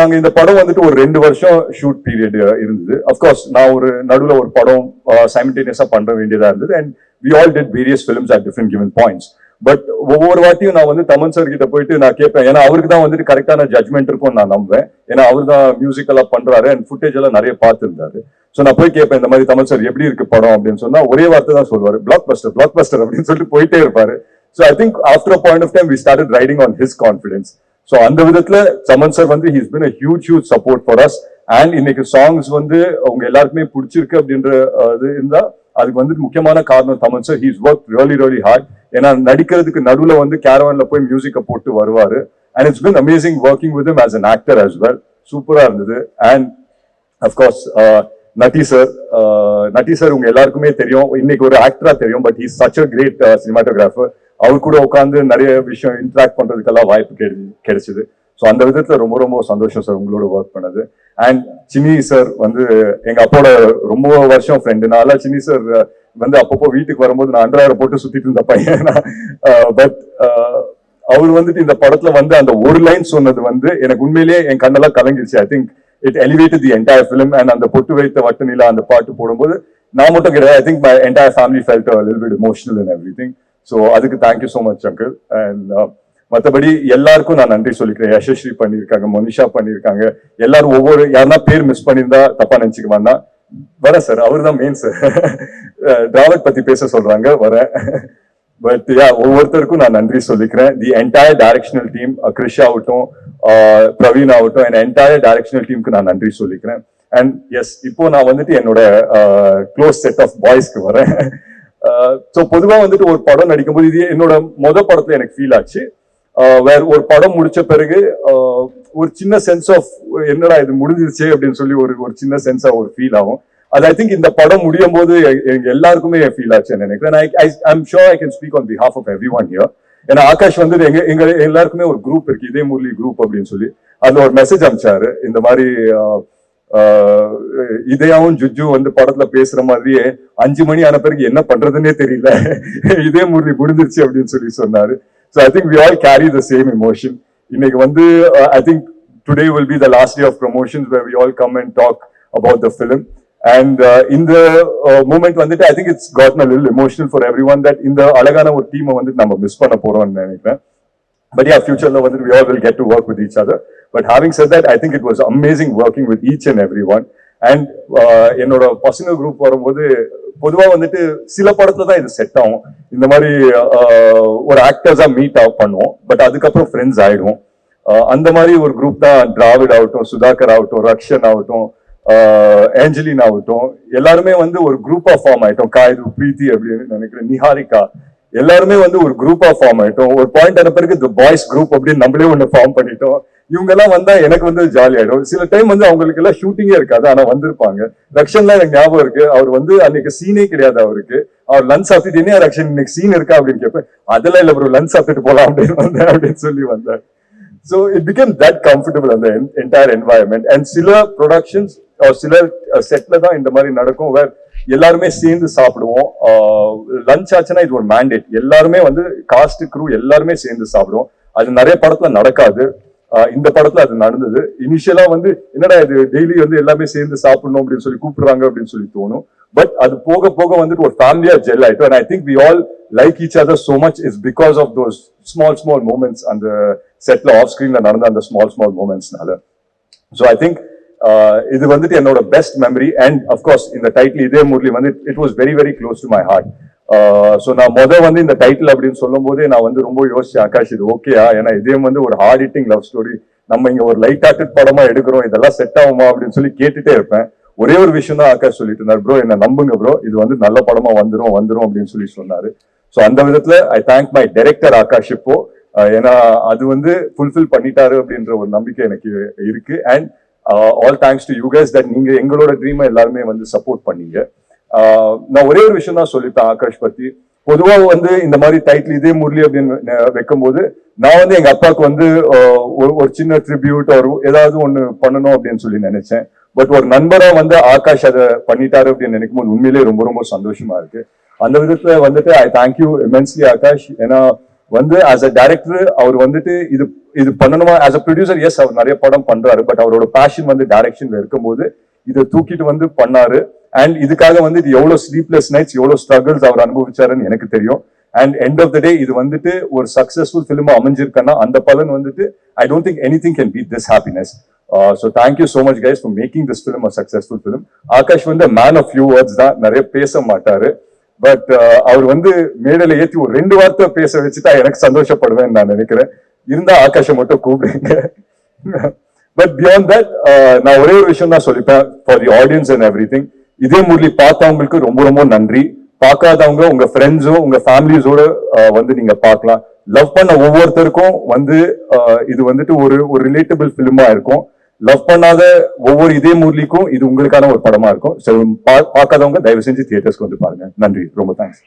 நாங்க இந்த படம் வந்துட்டு ஒரு 2 வருஷம் ஷூட் பீரியட் இருந்தது. அப்கோர்ஸ் நான் ஒரு நடுவில் ஒரு படம் சைமல்டேனியஸா பண்ற வேண்டியதா இருந்தது. And we all did various films at different given points. But ஒவ்வொரு வாட்டியும் நான் வந்து தமன் சார் கிட்ட போயிட்டு நான் கேட்பேன், ஏன்னா அவருக்கு தான் வந்துட்டு கரெக்டான ஜட்மெண்ட் இருக்கும் நான் நம்புவேன். ஏன்னா அவர் தான் மியூசிக் எல்லாம் பண்றாரு அண்ட் ஃபுட்டேஜ் எல்லாம் நிறைய பார்த்துருந்தாரு. ஸோ நான் போய் கேட்பேன், இந்த மாதிரி தமன் சார் எப்படி இருக்கு படம் அப்படின்னு சொன்னா ஒரே வார்த்தை தான் சொல்லுவாரு, பிளாக் பஸ்டர் அப்படின்னு சொல்லிட்டு போயிட்டே இருப்பாரு. So I think after a point of time we started riding on his confidence. So அந்த விதத்துல தமன் சார் வந்து he's been a huge support for us. And இன்னைக்கு சாங்ஸ் வந்து அவங்க எல்லாருக்குமே பிடிச்சிருக்கு அப்படின்ற இது இருந்தா அதுக்கு வந்து முக்கியமான காரணம் Thaman sir. He's work really hard. ஏன்னா நடிக்கிறதுக்கு நடுவில் வந்து கேரவான்ல போய் மியூசிக்கை போட்டு வருவாரு. And it's been amazing working with him as an actor as well. சூப்பரா இருந்தது. அண்ட் அஃப்கோர்ஸ் நட்டி சார் உங்க எல்லாருக்குமே தெரியும், இன்னைக்கு ஒரு ஆக்டரா தெரியும், but he's such a great cinematographer. அவர் கூட உட்காந்து நிறைய விஷயம் இன்டராக்ட் பண்றதுக்கெல்லாம் வாய்ப்பு கிடைச்சது. ஸோ அந்த விதத்துல ரொம்ப ரொம்ப சந்தோஷம் சார் உங்களோட ஒர்க் பண்ணது. அண்ட் சின்னி சார் வந்து எங்க அப்போட ரொம்ப வருஷம் ஃப்ரெண்டுனால சின்னி சார் வந்து அப்பப்போ வீட்டுக்கு வரும்போது நான் அண்டர்வேர் போட்டு சுத்திட்டு இருந்த பையன். பட் அவர் வந்துட்டு இந்த படத்துல வந்து அந்த ஒரு லைன் சொன்னது வந்து எனக்கு உண்மையிலேயே என் கண்ணெல்லாம் கலங்கிருச்சு. I think it elevated the entire film. And அந்த பொட்டு வைத்த வட்ட நிலா அந்த பாட்டு போடும்போது நான் மட்டும் கிடையாது, I think my entire family felt a little bit emotional and everything. So அதுக்கு thank you so much uncle. And மற்றபடி எல்லாருக்கும் நான் நன்றி சொல்லிக்கிறேன். யசஸ்ரீ பண்ணியிருக்காங்க, மோனிஷா பண்ணியிருக்காங்க, எல்லாரும் யாருன்னா பேர் மிஸ் பண்ணியிருந்தா தப்பா நினைச்சுக்க வேண்டாம். வர சார், அவர் தான் மெயின் சார். டிராவட் பத்தி பேச சொல்றாங்க, வர. பட் ஒவ்வொருத்தருக்கும் நான் நன்றி சொல்லிக்கிறேன். தி என்டையர் டைரக்ஷனல் டீம், கிருஷ் ஆகட்டும், பிரவீன் ஆகட்டும், என் என்டையர் டைரக்ஷனல் டீமுக்கு நான் நன்றி சொல்லிக்கிறேன். அண்ட் எஸ், இப்போ நான் வந்துட்டு என்னோட க்ளோஸ் செட் ஆஃப் பாய்ஸ்க்கு வரேன். ஸோ பொதுவாக வந்துட்டு ஒரு படம் நடிக்கும்போது, இது என்னோட படத்துல எனக்கு ஃபீல் ஆச்சு. வேற ஒரு படம் முடிச்ச பிறகு ஒரு சின்ன சென்ஸ் ஆஃப் என்னடா இது முடிஞ்சிருச்சு அப்படின்னு சொல்லி ஒரு சின்ன சென்ஸ் ஆஃப் ஒரு ஃபீல் ஆகும். அது ஐ திங்க் இந்த படம் முடியும் போது எங்க எல்லாருக்குமே ஃபீல் ஆச்சுன்னு நினைக்கிறேன். I'm sure I can speak on behalf of every one here. ஏன்னா ஆகாஷ் வந்து எங்க எல்லாருக்குமே ஒரு குரூப் இருக்கு, இதே முரளி குரூப் அப்படின்னு சொல்லி. அதுல ஒரு மெசேஜ் அனுப்பிச்சாரு, இந்த மாதிரி இதையாவும் ஜுஜு வந்து படத்துல பேசுற மாதிரியே 5 மணி ஆன பிறகு என்ன பண்றதுன்னே தெரியல, இதே முரளி முடிஞ்சிருச்சு அப்படின்னு சொல்லி சொன்னாரு. So I think we all carry the same emotion. இன்னைக்கு வந்து I think today will be the last day of promotions where we all come and talk about the film. And in the moment வந்துட்டு I think it's gotten a little emotional for everyone that இந்த அழகான ஒரு டீமை வந்து நம்ம miss பண்ண போறோம்னு நினைக்கிறேன். But yeah, future வந்துட்டு we all will get to work with each other. But having said that, I think it was amazing working with each and everyone. And என்னோட பசங்க குரூப் வரும்போது பொதுவா வந்துட்டு சில படத்துல தான் இது செட் ஆகும். இந்த மாதிரி ஒரு ஆக்டர்ஸா மீட் பண்ணுவோம், பட் அதுக்கப்புறம் ஃப்ரெண்ட்ஸ் ஆயிடும். அந்த மாதிரி ஒரு குரூப் தான் டிராவிட் ஆகட்டும், சுதாகர் ஆகட்டும், ரக்ஷன் ஆகட்டும், ஏஞ்சலின் ஆகட்டும், எல்லாருமே வந்து ஒரு குரூப்பா ஃபார்ம் ஆயிட்டோம். காய்து, பிரீத்தி அப்படின்னு நினைக்கிறேன், நிஹாரிகா, எல்லாருமே வந்து ஒரு குரூப்பா ஃபார்ம் ஆயிட்டோம். ஒரு பாயிண்ட் ஆன பிறகு இந்த பாய்ஸ் குரூப் அப்படின்னு நம்மளே ஒண்ணு ஃபார்ம் பண்ணிட்டோம். இவங்க எல்லாம் வந்தா எனக்கு வந்து ஜாலி ஆயிடும். சில டைம் வந்து அவங்களுக்கு எல்லாம் ஷூட்டிங்கே இருக்காது, ஆனா வந்திருப்பாங்க. ரக்ஷன்லாம் எனக்கு ஞாபகம் இருக்கு, அவர் வந்து அன்னைக்கு சீனே கிடையாது அவருக்கு. அவர் லஞ்ச் சாப்பிட்டு என்ன ரக்ஷன் இன்னைக்கு சீன் இருக்கா அப்படின்னு கேட்பேன். அதெல்லாம் இல்ல ப்ரோ, லஞ்ச் சாப்பிட்டுட்டு போலாம் அப்படின்னு வந்தேன் அப்படின்னு சொல்லி வந்தார். So it become that comfortable அந்த என்டையர் என்வாயன்மெண்ட். அண்ட் சில ப்ரொடக்ஷன்ஸ் சில செட்ல தான் இந்த மாதிரி நடக்கும், வேற எல்லாருமே சேர்ந்து சாப்பிடுவோம். லஞ்ச் ஆச்சுன்னா இது ஒரு மேண்டேட், எல்லாருமே வந்து காஸ்ட் க்ரூ எல்லாருமே சேர்ந்து சாப்பிடுவோம். அது நிறைய படத்துல நடக்காது, இந்த படத்துல அது நடந்தது. இனிஷியலா வந்து என்னடா இது டெய்லி வந்து எல்லாமே சேர்ந்து சாப்பிடணும் அப்படின்னு சொல்லி கூப்பிடுறாங்க அப்படின்னு சொல்லி தோணும். பட் அது போக போக வந்துட்டு ஒரு ஃபேமிலியா ஜெல் ஆயிட்டோம். And I think we all like each other so much is because of those small moments, அந்த செட்ல ஆஃப் ஸ்கிரீன்ல நடந்த அந்த ஸ்மால் மூமெண்ட்ஸ்னால. ஸோ ஐ திங்க் இது வந்துட்டு என்னோட பெஸ்ட் மெமரி. அண்ட் அஃப்கோர்ஸ் இந்த டைட்டில் இதே முரளி வந்து it was very very close to my heart. So நான் வந்து இந்த டைட்டில் அப்படின்னு சொல்லும் போதே நான் வந்து ரொம்ப யோசிச்சேன், ஆகாஷ் இது ஓகேயா? ஏன்னா இதே வந்து ஒரு ஹார்ட் ஹிட்டிங் லவ் ஸ்டோரி, நம்ம இங்க ஒரு லைட் ஹார்ட்டட் படமா எடுக்கிறோம், இதெல்லாம் செட் ஆகுமா அப்படின்னு சொல்லி கேட்டுட்டே இருப்பேன். ஒரே ஒரு விஷயம் தான் ஆகாஷ் சொல்லிட்டு இருந்தார், ப்ரோ என்ன நம்புங்க ப்ரோ, இது வந்து நல்ல படமா வந்துரும் அப்படின்னு சொல்லி சொன்னாரு. ஸோ அந்த விதத்துல I thank my director Akash இப்போ, ஏன்னா அது வந்து ஃபுல்ஃபில் பண்ணிட்டாரு அப்படின்ற ஒரு நம்பிக்கை எனக்கு இருக்கு. And all thanks to you guys that நீங்க எங்களோட ட்ரீமை எல்லாருமே வந்து சப்போர்ட் பண்ணீங்க. நான் ஒரே ஒரு விஷயம் தான் சொல்லிட்டேன் ஆகாஷ் பத்தி. பொதுவா வந்து இந்த மாதிரி டைட்டில் இதே முரளி அப்படின்னு வைக்கும் போது நான் வந்து எங்க அப்பாவுக்கு வந்து ஒரு சின்ன ட்ரிபியூட் ஒரு ஏதாவது ஒண்ணு பண்ணணும் அப்படின்னு சொல்லி நினைச்சேன். பட் ஒரு நண்பரா வந்து ஆகாஷ் அதை பண்ணிட்டாரு அப்படின்னு நினைக்கும் போது உண்மையிலேயே ரொம்ப ரொம்ப சந்தோஷமா இருக்கு. அந்த விதத்துல வந்துட்டு ஐ தேங்க்யூ இமென்ஸ்லி ஆகாஷ். ஏன்னா வந்து ஆஸ் அ டைரக்டர் அவர் வந்துட்டு இது பண்ணணுமா, ஆஸ் அ ப்ரொடியூசர் எஸ் அவர் நிறைய படம் பண்றாரு, பட் அவரோட பேஷன் வந்து டைரக்ஷன்ல இருக்கும்போது இதை தூக்கிட்டு வந்து பண்ணாரு. அண்ட் இதுக்காக வந்து இது எவ்வளவு ஸ்லீப்லெஸ் நைட்ஸ், எவ்வளவு ஸ்ட்ரகிள்ஸ் அவர் அனுபவிச்சாருன்னு எனக்கு தெரியும். And end of the day இது வந்துட்டு ஒரு சக்சஸ்ஃபுல் ஃபிலிமா அமைஞ்சிருக்கன்னா அந்த பலன் வந்துட்டு I don't think anything can beat this happiness. So thank you so much guys for making this film a successful film. Akash வந்து மேன் ஆஃப் ஃபியூ வேர்ட்ஸ் தான், நிறைய பேச மாட்டாரு. பட் அவர் வந்து மேடையில ஏற்றி ஒரு 2 வார்த்தை பேச வச்சுட்டா எனக்கு சந்தோஷப்படுவேன்னு நான் நினைக்கிறேன். இருந்தா ஆகாஷை மட்டும் கூப்பிடுங்க. பட் பியாண்ட் தட் நான் ஒரே ஒரு விஷயம் தான் சொல்லிப்பேன் for the audience and everything. இதே முரளி பார்த்தவங்களுக்கு ரொம்ப ரொம்ப நன்றி. பார்க்காதவங்க உங்க ஃப்ரெண்ட்ஸும் உங்க ஃபேமிலிஸோட வந்து நீங்க பார்க்கலாம். லவ் பண்ண ஒவ்வொருத்தருக்கும் வந்து இது வந்துட்டு ஒரு ரிலேட்டபிள் ஃபிலிமா இருக்கும். லவ் பண்ணாத ஒவ்வொரு இதே முரளிக்கும் இது உங்களுக்கான ஒரு படமா இருக்கும். பார்க்காதவங்க தயவு செஞ்சு தியேட்டர்ஸ்க்கு வந்து பாருங்க. நன்றி, ரொம்ப தேங்க்ஸ்.